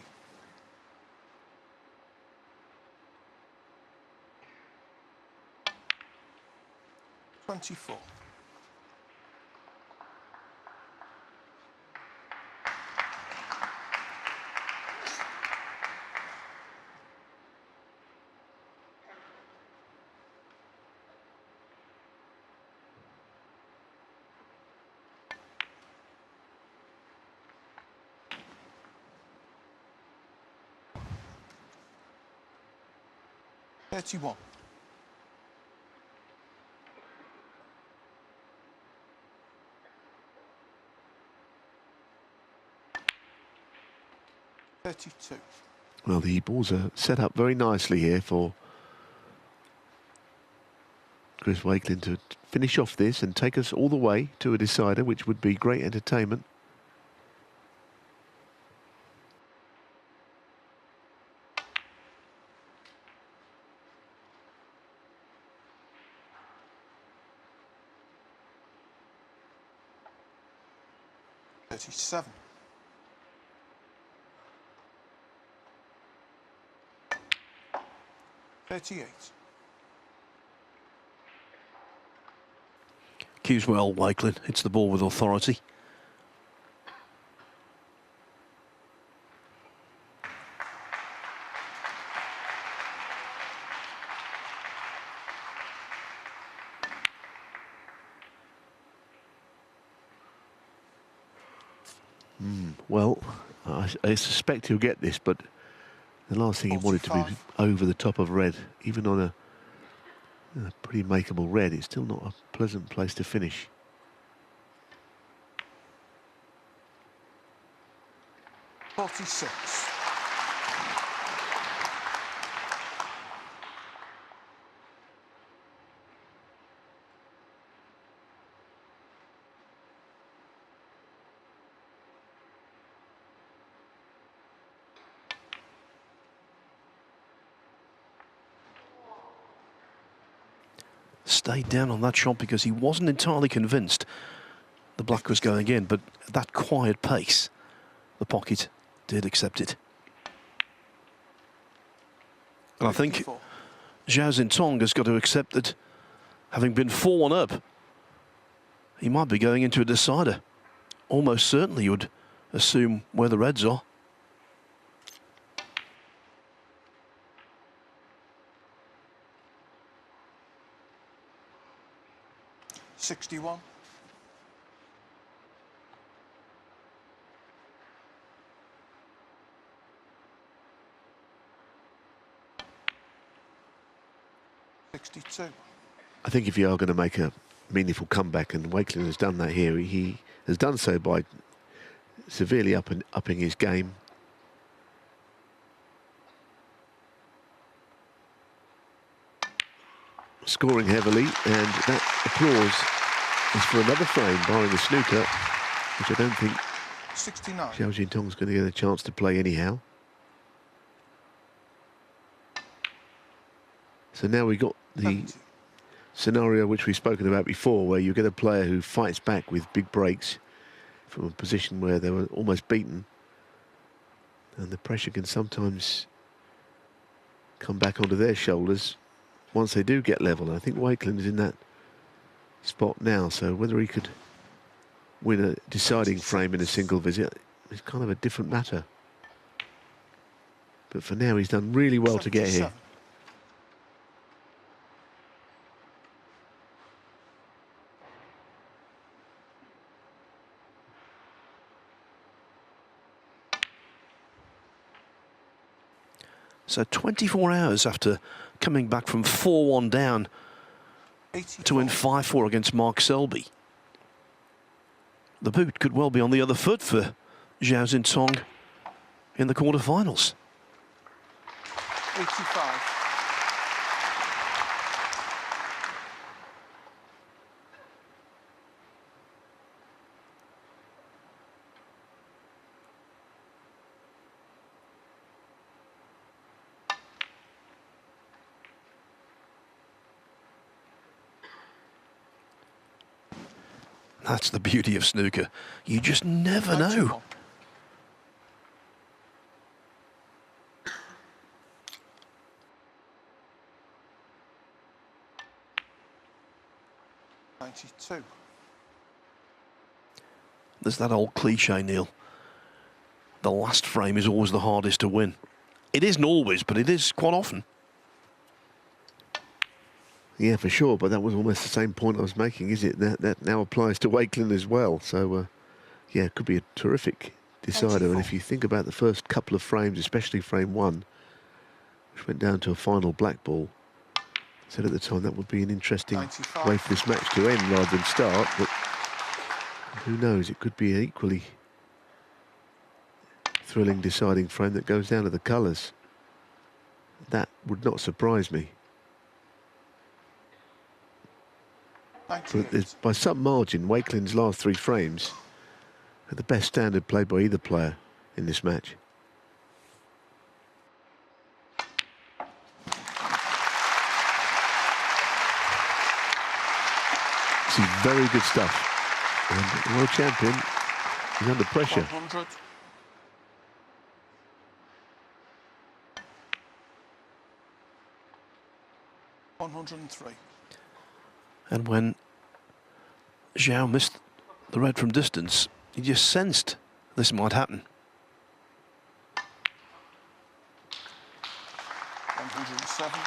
24. 31. 32. Well, the balls are set up very nicely here for Chris Wakelin to finish off this and take us all the way to a decider, which would be great entertainment. $37. 38. Cues well, Wakelin hits the ball with authority. Well, I suspect he'll get this, but the last thing he wanted to be over the top of red, even on a pretty makeable red. It's still not a pleasant place to finish. $46. Stayed down on that shot because he wasn't entirely convinced the black was going in, but at that quiet pace, the pocket did accept it. And I think Zhao Xintong has got to accept that, having been 4-1 up, he might be going into a decider. Almost certainly you would assume where the reds are. $61. 62. I think if you are going to make a meaningful comeback, and Wakelin has done that here, he has done so by severely upping his game. Scoring heavily, and that applause is for another frame, barring the snooker, which I don't think 69. Zhao Xintong's going to get a chance to play anyhow. So now we got the 70. scenario which we've spoken about before, where you get a player who fights back with big breaks from a position where they were almost beaten, and the pressure can sometimes come back onto their shoulders once they do get level. And I think Wakelin is in that spot now, so whether he could win a deciding frame in a single visit is kind of a different matter. But for now, he's done really well to get here. So 24 hours after coming back from 4-1 down 84. to win 5-4 against Mark Selby, the boot could well be on the other foot for Zhao Xintong in the quarterfinals. 85. That's the beauty of snooker. You just never know. 91. 92. There's that old cliche, Neil. The last frame is always the hardest to win. It isn't always, but it is quite often. Yeah, for sure, but that was almost the same point I was making, is it? That now applies to Wakelin as well. So, yeah, it could be a terrific decider. And if you think about the first couple of frames, especially frame one, which went down to a final black ball, I said at the time that would be an interesting 95. way for this match to end rather than start. But who knows? It could be an equally thrilling deciding frame that goes down to the colours. That would not surprise me. But by some margin, Wakelin's last three frames are the best standard played by either player in this match. See, very good stuff. And the world champion is under pressure. 100. $103. And when Zhao missed the red from distance, he just sensed this might happen. 107.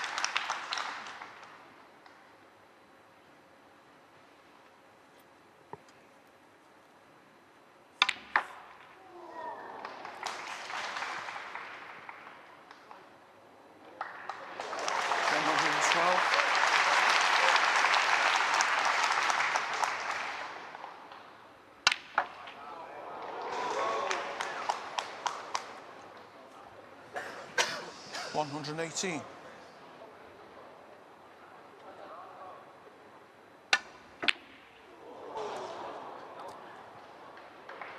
$118.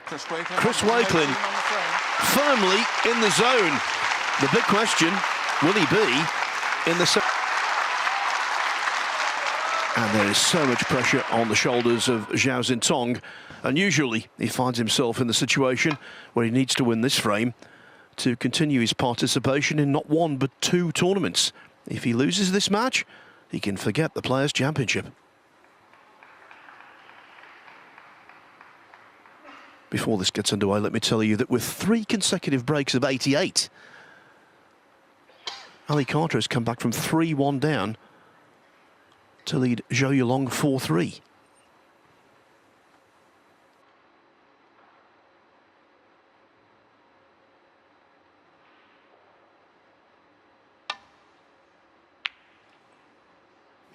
Chris Wakelin firmly in the zone. The big question, will he be in the... And there is so much pressure on the shoulders of Zhao Xintong. And usually he finds himself in the situation where he needs to win this frame to continue his participation in not one but two tournaments. If he loses this match, he can forget the Players' Championship. Before this gets underway, let me tell you that with 3 consecutive breaks of 88, Ali Carter has come back from 3-1 down to lead Zhou Yulong 4-3.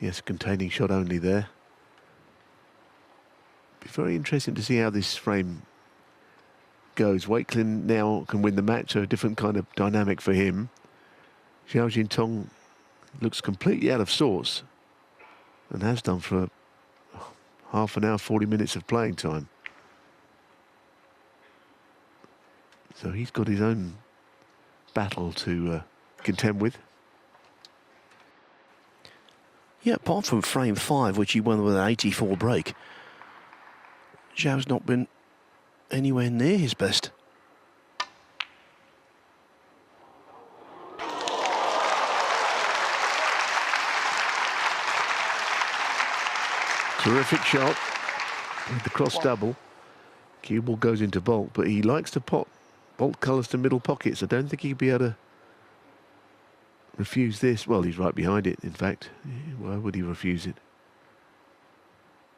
Yes, containing shot only there. Be very interesting to see how this frame goes. Wakelin now can win the match, so a different kind of dynamic for him. Zhao Xintong looks completely out of sorts and has done for half an hour, 40 minutes of playing time. So he's got his own battle to contend with. Yeah, apart from frame 5, which he won with an 84 break, Zhao's not been anywhere near his best. Terrific shot with the cross double. Cue ball goes into Bolt, but he likes to pot Bolt colours to middle pockets. I don't think he'd be able to refuse this. Well, he's right behind it, in fact. Why would he refuse it?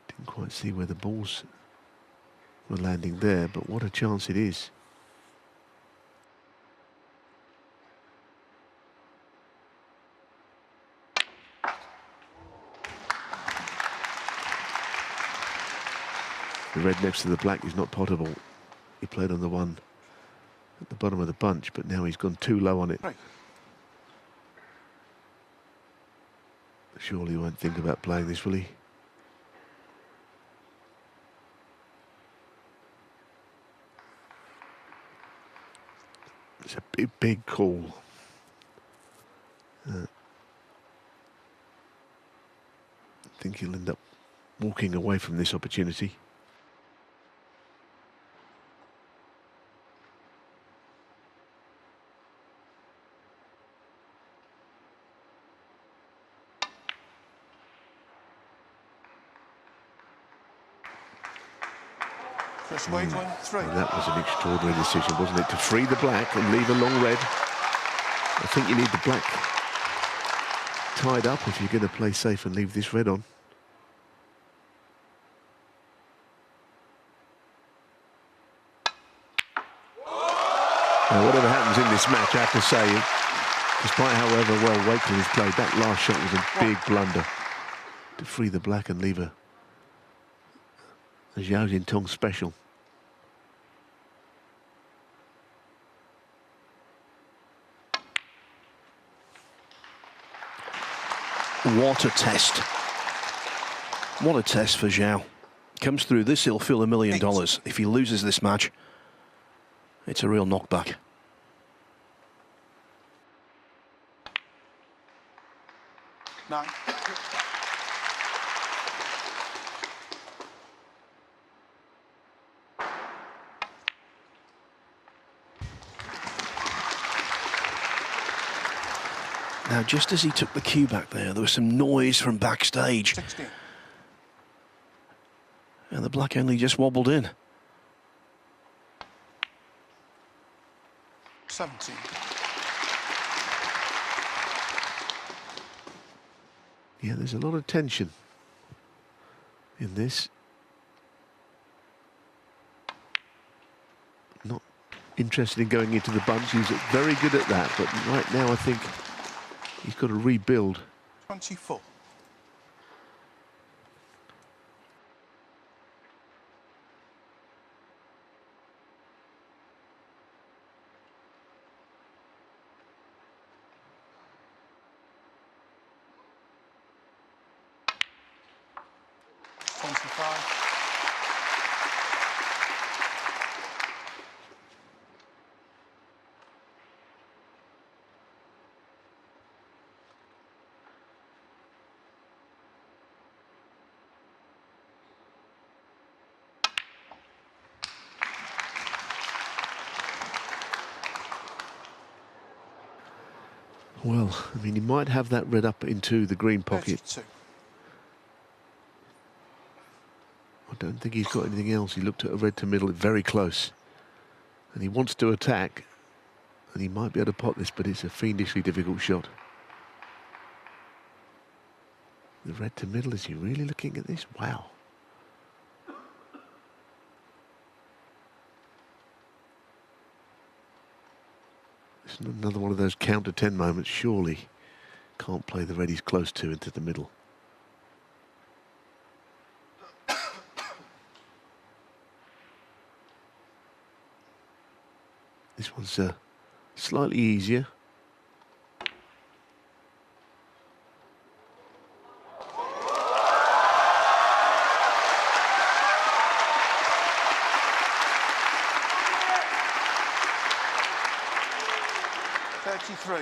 Didn't quite see where the balls were landing there, but what a chance it is. The red next to the black is not potable. He played on the one at the bottom of the bunch, but now he's gone too low on it. Right. Surely he won't think about playing this, will he? It's a big, big call. I think he'll end up walking away from this opportunity. Chris Wakelin, 3. And that was an extraordinary decision, wasn't it? To free the black and leave a long red. I think you need the black tied up if you're going to play safe and leave this red on. Now, whatever happens in this match, I have to say, despite however well Wakelin has played, that last shot was a big blunder. To free the black and leave a Zhao Xintong special. What a test. What a test for Zhao. Comes through this, he'll feel $1 million. If he loses this match, it's a real knockback. Nine. Now, just as he took the cue back there was some noise from backstage. 16. And the black only just wobbled in. 17. Yeah, there's a lot of tension in this. Not interested in going into the bunch. He's very good at that, but right now I think he's got to rebuild. 24. Well, I mean, he might have that red up into the green pocket. 32. I don't think he's got anything else. He looked at a red to middle, very close. And he wants to attack. And he might be able to pot this, but it's a fiendishly difficult shot. The red to middle, is he really looking at this? Wow. It's another one of those counter 10 moments. Surely can't play the red he's close to into the middle. This one's slightly easier. Three.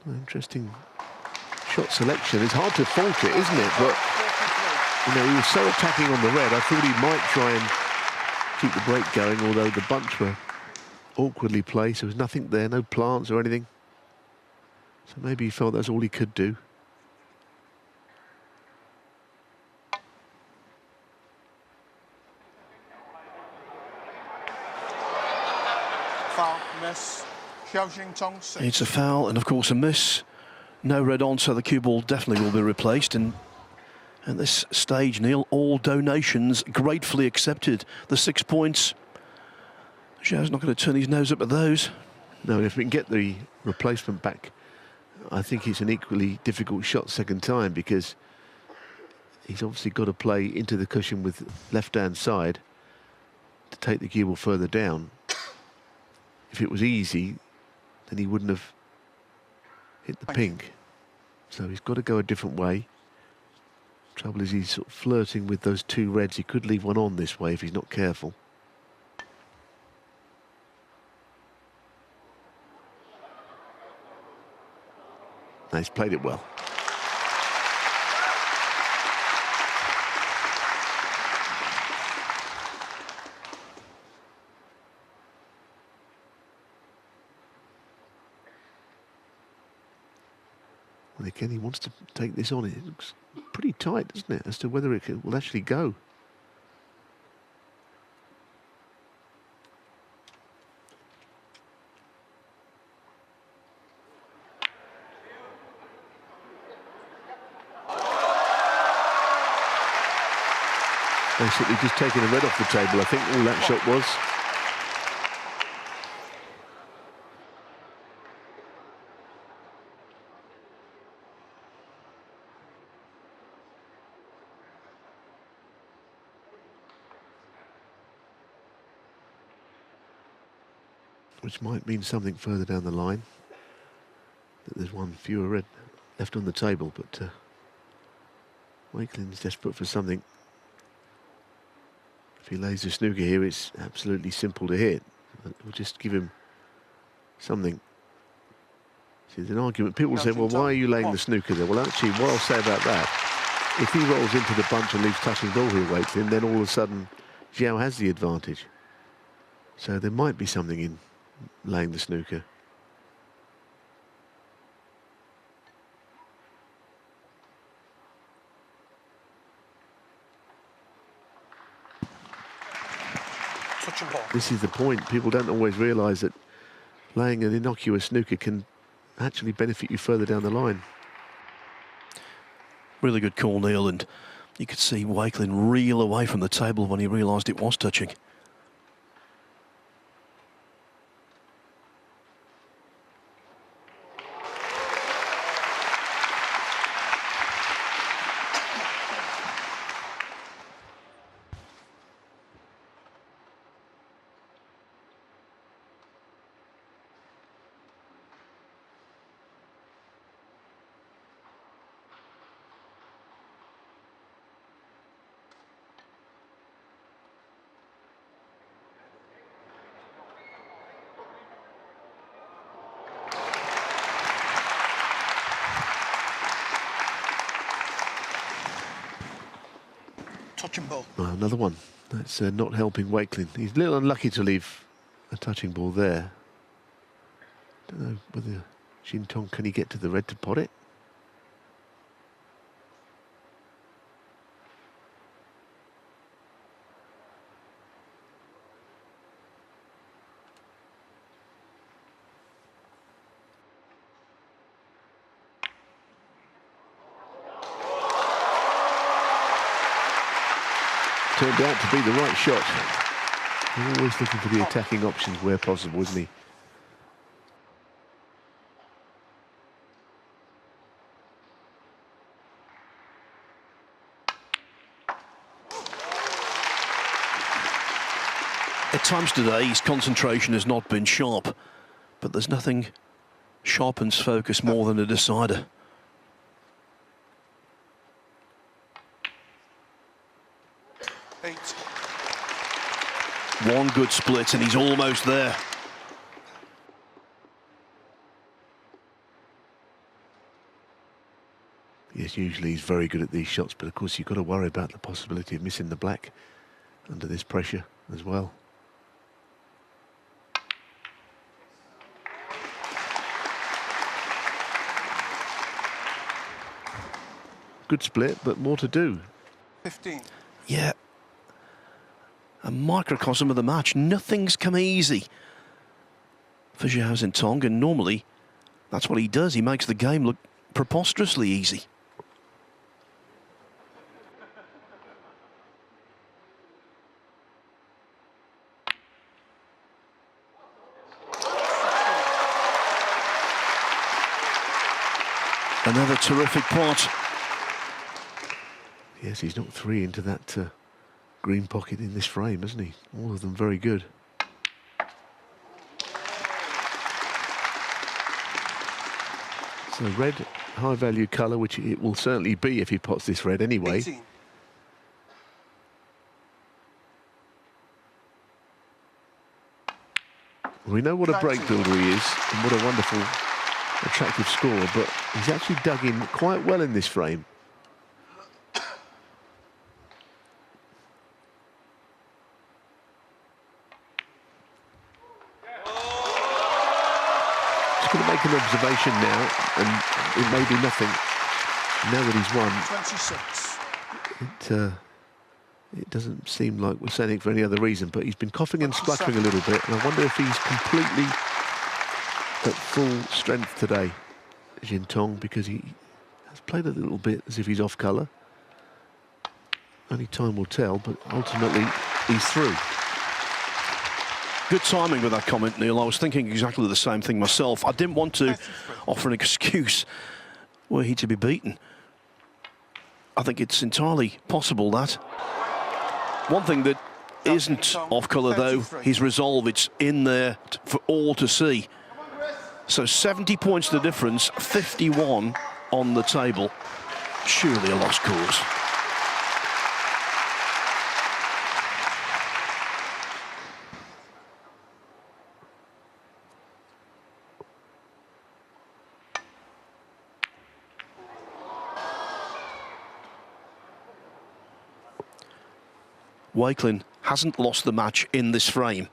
Interesting shot selection. It's hard to fault it, isn't it? But you know, he was so attacking on the red, I thought he might try and keep the break going, although the bunch were awkwardly placed. There was nothing there, no plants or anything. So maybe he felt that's all he could do. Foul, miss. Zhao Xintong, 6. It's a foul and of course a miss. No red on, so the cue ball definitely will be replaced. And at this stage, Neil, all donations gratefully accepted. The 6 points. Zhao's not going to turn his nose up at those. No, if we can get the replacement back, I think it's an equally difficult shot second time, because he's obviously got to play into the cushion with left-hand side to take the cue ball further down. If it was easy, then he wouldn't have hit the pink. So he's got to go a different way. Trouble is, he's sort of flirting with those two reds. He could leave one on this way if he's not careful. No, he's played it well. And again, he wants to take this on. It looks pretty tight, doesn't it, as to whether it will actually go. Basically just taking the red off the table, I think all that shot was. Which might mean something further down the line, that there's one fewer red left on the table, but Wakelin's desperate for something. If he lays the snooker here, it's absolutely simple to hit. It will just give him something. See, there's an argument. People say, well, why are you laying the snooker there? Well, actually, what I'll say about that, if he rolls into the bunch and leaves touching ball here, Wakelin, then all of a sudden, Zhao has the advantage. So there might be something in laying the snooker. This is the point. People don't always realise that laying an innocuous snooker can actually benefit you further down the line. Really good call, Neil, and you could see Wakelin reel away from the table when he realised it was touching. Touching ball. Well, another one. That's not helping Wakelin. He's a little unlucky to leave a touching ball there. Don't know whether Xintong, can he get to the red to pot it? Turned out to be the right shot. He's always looking for the attacking options where possible, isn't he? At times today, his concentration has not been sharp, but there's nothing sharpens focus more than a decider. One good split and he's almost there. Yes, usually he's very good at these shots, but of course you've got to worry about the possibility of missing the black under this pressure as well. Good split, but more to do. 15. Yeah. A microcosm of the match. Nothing's come easy for Zhao Xintong, and normally that's what he does. He makes the game look preposterously easy. Another terrific pot. Yes, he's knocked three into that green pocket in this frame, hasn't he? All of them very good. So red, high value colour, which it will certainly be if he pots this red anyway. 18. We know what a break builder he is and what a wonderful, attractive scorer, but he's actually dug in quite well in this frame. Just going to make an observation now, and it may be nothing. Now that he's won, 26. It doesn't seem like we're saying it for any other reason, but he's been coughing and spluttering a little bit, and I wonder if he's completely at full strength today, Xintong, because he has played a little bit as if he's off colour. Only time will tell, but ultimately he's through. Good timing with that comment, Neil. I was thinking exactly the same thing myself. I didn't want to offer an excuse were he to be beaten. I think it's entirely possible that. One thing that isn't off colour, though, his resolve. It's in there for all to see. So 70 points the difference, 51 on the table. Surely a lost cause. Wakelin hasn't lost the match in this frame.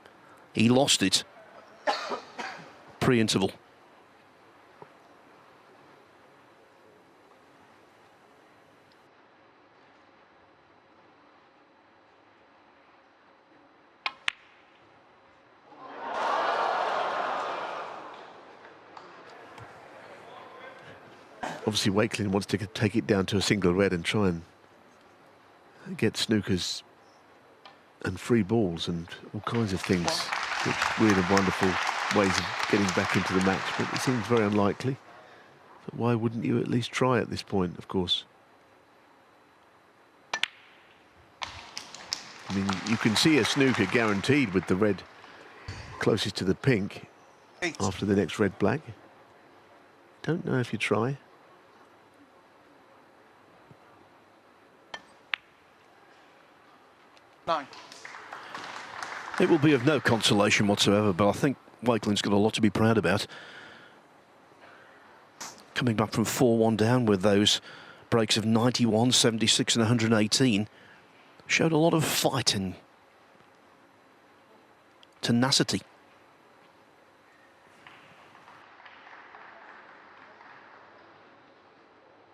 He lost it pre-interval. Obviously, Wakelin wants to take it down to a single red and try and get snookers and free balls and all kinds of things. Weird and wonderful ways of getting back into the match, but it seems very unlikely. But why wouldn't you at least try at this point, of course? I mean, you can see a snooker guaranteed with the red closest to the pink 8. after the next red-black. Don't know if you try. It will be of no consolation whatsoever, but I think Wakelin's got a lot to be proud about. Coming back from 4-1 down with those breaks of 91, 76 and 118. Showed a lot of fight and tenacity.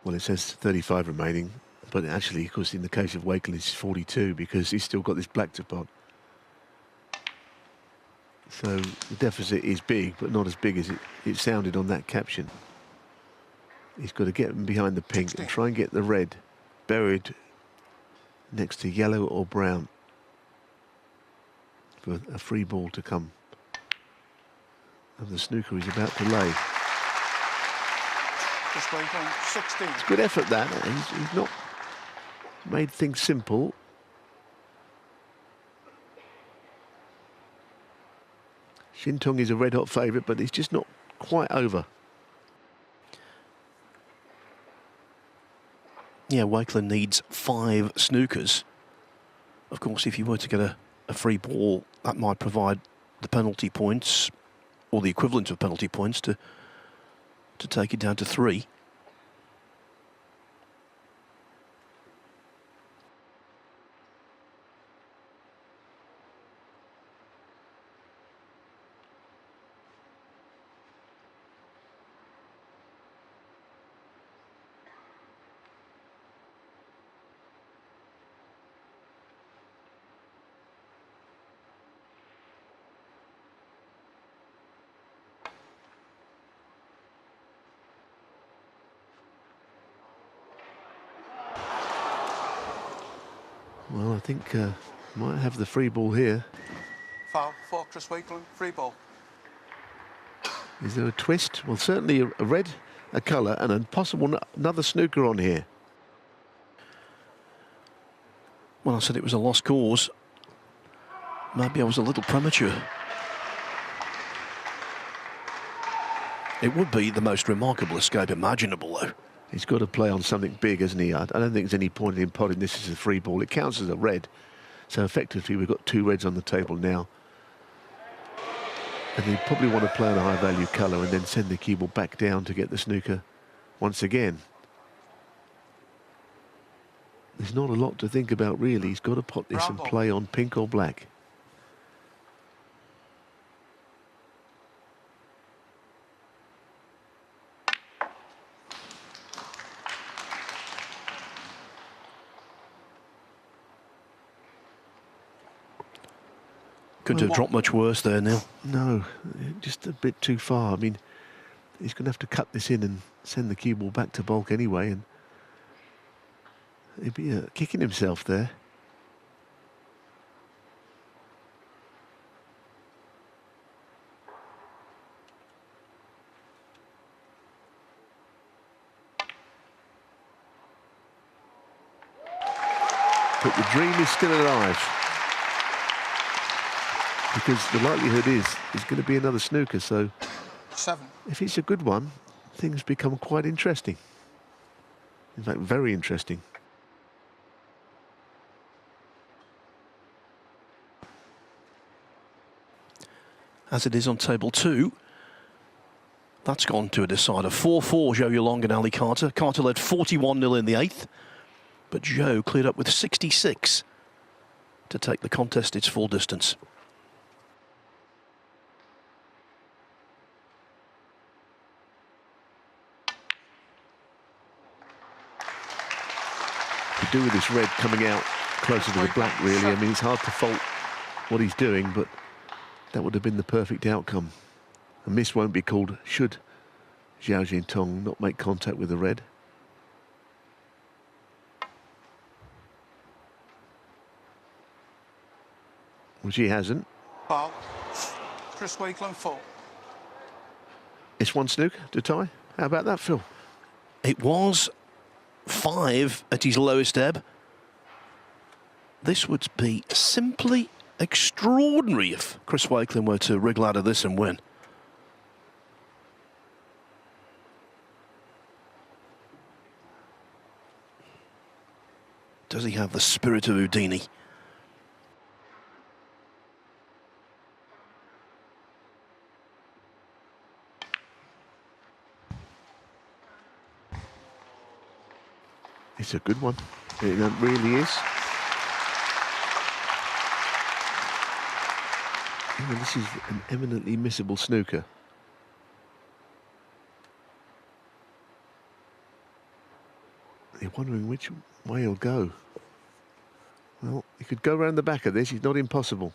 Well, it says 35 remaining, but actually, of course, in the case of Wakelin, it's 42 because he's still got this black to pot. So the deficit is big, but not as big as it sounded on that caption. He's got to get him behind the pink and try and get the red buried next to yellow or brown for a free ball to come. And the snooker he's about to lay. Just wait on 16. It's good effort, that. He's not made things simple. Xintong is a red-hot favourite, but he's just not quite over. Yeah, Wakelin needs 5 snookers. Of course, if you were to get a free ball, that might provide the penalty points, or the equivalent of penalty points, to take it down to 3. Well, I think might have the free ball here. Foul for Chris Wakelin. Free ball. Is there a twist? Well, certainly a red, a colour, and a possible another snooker on here. When I said it was a lost cause, maybe I was a little premature. It would be the most remarkable escape imaginable, though. He's got to play on something big, hasn't he? I don't think there's any point in him potting this as a free ball. It counts as a red. So effectively, we've got 2 reds on the table now. And he'd probably want to play on a high-value colour and then send the cue ball back down to get the snooker once again. There's not a lot to think about, really. He's got to pot this and play on pink or black. Couldn't have dropped much worse there, Neil. No, just a bit too far. I mean, he's going to have to cut this in and send the cue ball back to Bulk anyway, and he'd be kicking himself there. But the dream is still alive, because the likelihood is there's going to be another snooker. So 7. if it's a good one, things become quite interesting. In fact, very interesting. As it is on table 2, that's gone to a decider. 4-4, Zhao Yulong and Ali Carter. Carter led 41-0 in the 8th, but Zhao cleared up with 66 to take the contest its full distance. To do with this red coming out closer to the black, really. I mean, it's hard to fault what he's doing, but that would have been the perfect outcome. A miss won't be called should Zhao Xintong not make contact with the red. Which he hasn't. Foul. Chris Wakelin 4. It's one snooker to tie. How about that, Phil? It was 5 at his lowest ebb. This would be simply extraordinary if Chris Wakelin were to wriggle out of this and win. Does he have the spirit of Houdini? It's a good one. It really is. This is an eminently missable snooker. You're wondering which way he'll go. Well, he could go around the back of this. He's not impossible.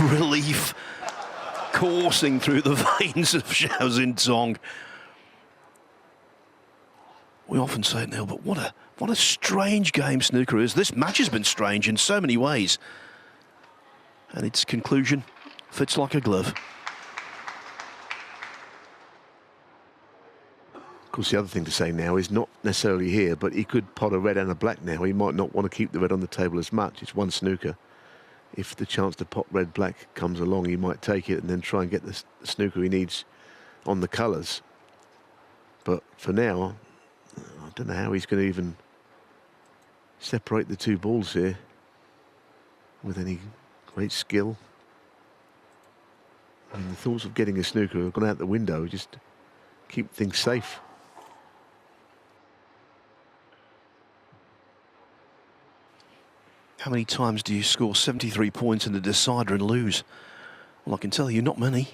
Relief coursing through the veins of Zhao Xintong. We often say it, Neil, but what a strange game snooker is. This match has been strange in so many ways, and its conclusion fits like a glove. Of course, the other thing to say now is not necessarily here, but he could pot a red and a black now. He might not want to keep the red on the table as much. It's one snooker. If the chance to pot red-black comes along, he might take it and then try and get the snooker he needs on the colours. But for now, I don't know how he's going to even separate the two balls here with any great skill. I mean, the thoughts of getting a snooker have gone out the window. Just keep things safe. How many times do you score 73 points in the decider and lose? Well, I can tell you, not many.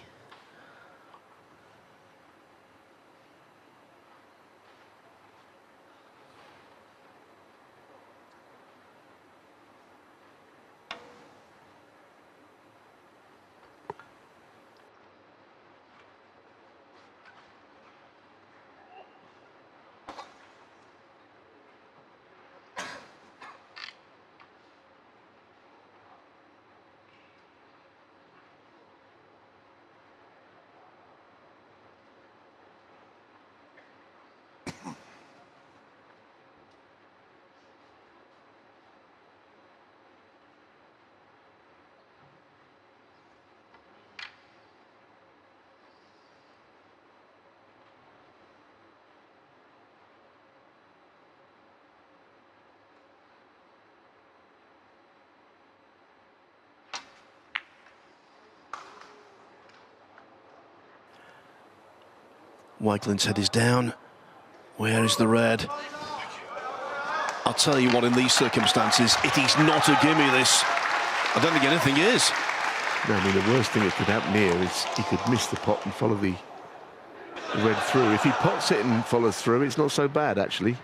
Wakelin's head is down. Where is the red? I'll tell you what, in these circumstances, it is not a gimme, this. I don't think anything is. No, I mean, the worst thing that could happen here is he could miss the pot and follow the red through. If he pots it and follows through, it's not so bad, actually.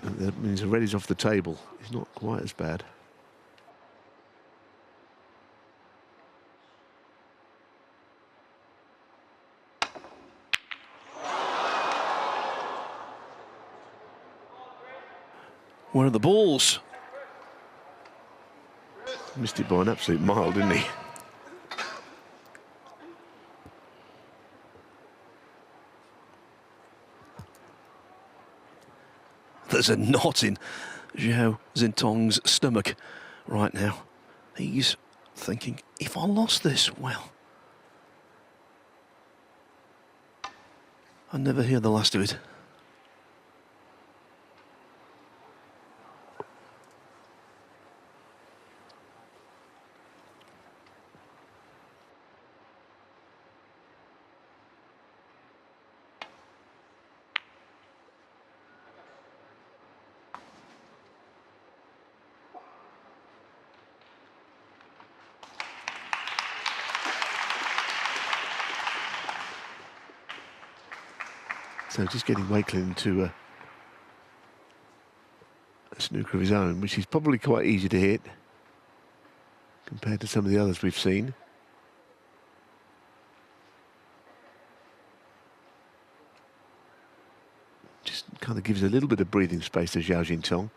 And that means the red is off the table. It's not quite as bad. Where are the balls? Missed it by an absolute mile, didn't he? There's a knot in Zhao Xintong's stomach right now. He's thinking, if I lost this, well, I'll never hear the last of it. So just getting Wakelin into a snooker of his own, which is probably quite easy to hit compared to some of the others we've seen. Just kind of gives a little bit of breathing space to Zhao Xintong.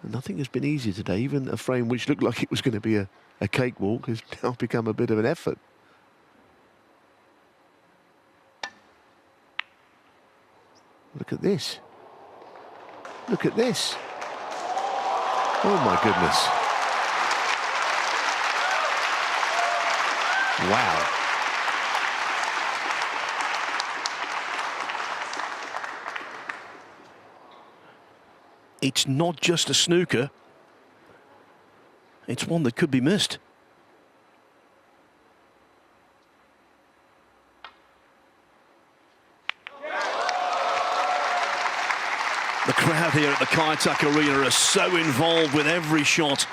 And nothing has been easy today. Even a frame which looked like it was going to be a cakewalk has now become a bit of an effort. Look at this. Look at this. Oh my goodness. Wow. It's not just a snooker. It's one that could be missed. The crowd here at the Kaitak Arena are so involved with every shot,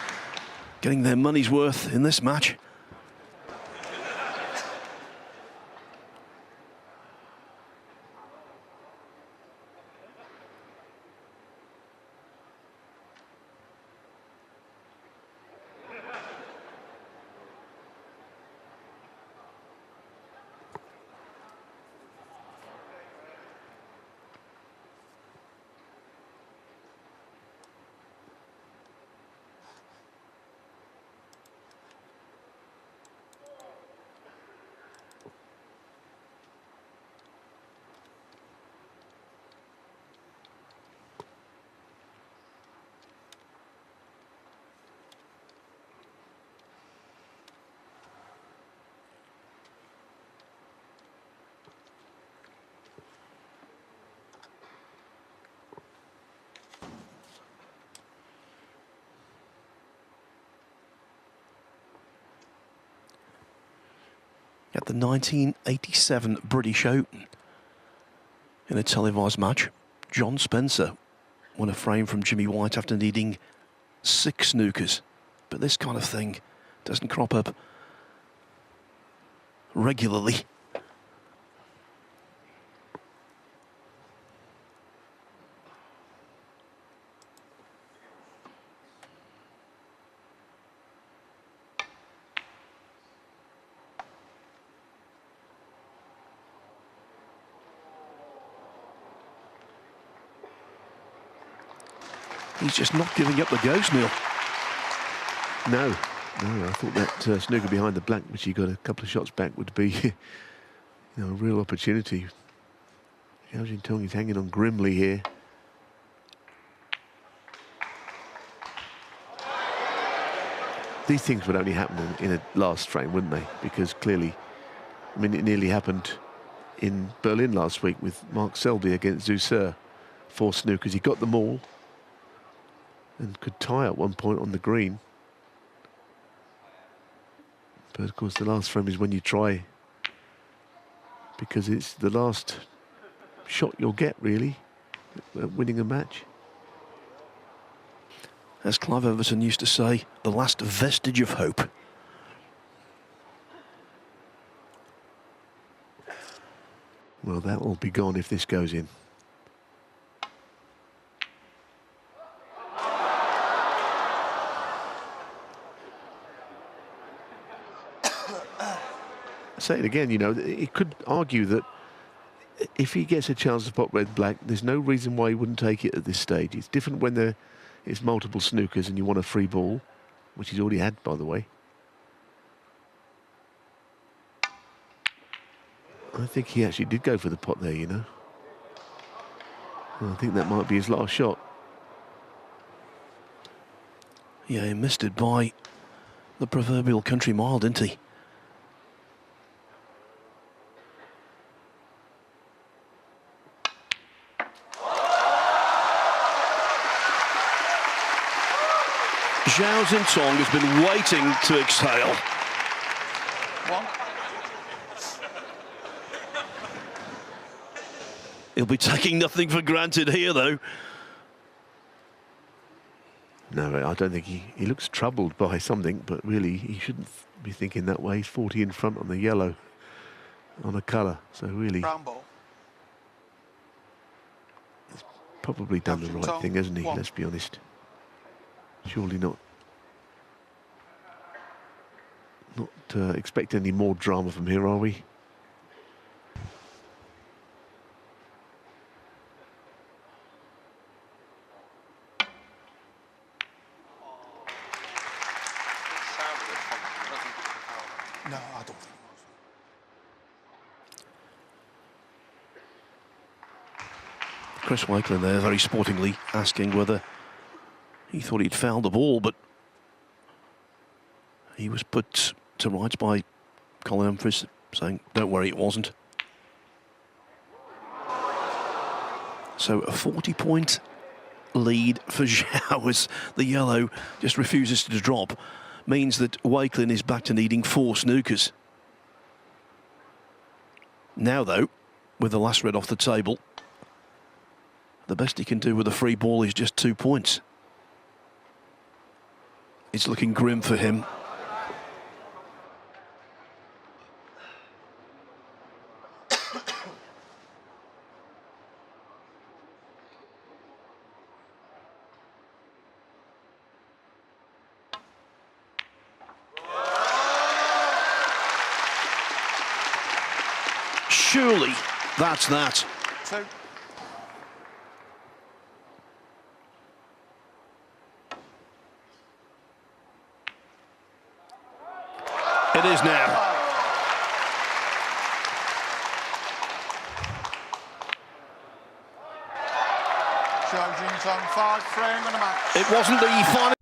getting their money's worth in this match. At the 1987 British Open, in a televised match, John Spencer won a frame from Jimmy White after needing 6 snookers. But this kind of thing doesn't crop up regularly. He's just not giving up the ghost, Neil. No, I thought that snooker behind the black, which he got a couple of shots back, would be a real opportunity. Zhao Xintong is hanging on grimly here. These things would only happen in a last frame, wouldn't they? Because clearly, I mean, it nearly happened in Berlin last week with Mark Selby against Zhou. 4 snookers, he got them all and could tie at one point on the green. But of course the last frame is when you try, because it's the last shot you'll get really at winning a match. As Clive Everton used to say, the last vestige of hope. Well, that will be gone if this goes in. Say it again, you know, it could argue that if he gets a chance to pop red-black, there's no reason why he wouldn't take it at this stage. It's different when it's multiple snookers and you want a free ball, which he's already had, by the way. I think he actually did go for the pot there, you know. I think that might be his last shot. Yeah, he missed it by the proverbial country mile, didn't he? Zhao Xintong has been waiting to exhale. He'll be taking nothing for granted here, though. No, I don't think he looks troubled by something, but really he shouldn't be thinking that way. He's 40 in front on the yellow, on a colour, so really Brown ball. he's probably done the right thing, hasn't he? Let's be honest. Surely not expect any more drama from here, are we? No, I don't think it was. Chris Wakelin there, very sportingly, asking whether he thought he'd fouled the ball, but he was put to rights by Colin Humphries, saying, don't worry, it wasn't. So a 40-point lead for Zhao as the yellow just refuses to drop, means that Wakelin is back to needing 4 snookers. Now, though, with the last red off the table, the best he can do with a free ball is just 2 points. It's looking grim for him. Surely that's that. 2. It is now. Zhao Xintong 5, frame and a match. It wasn't the final.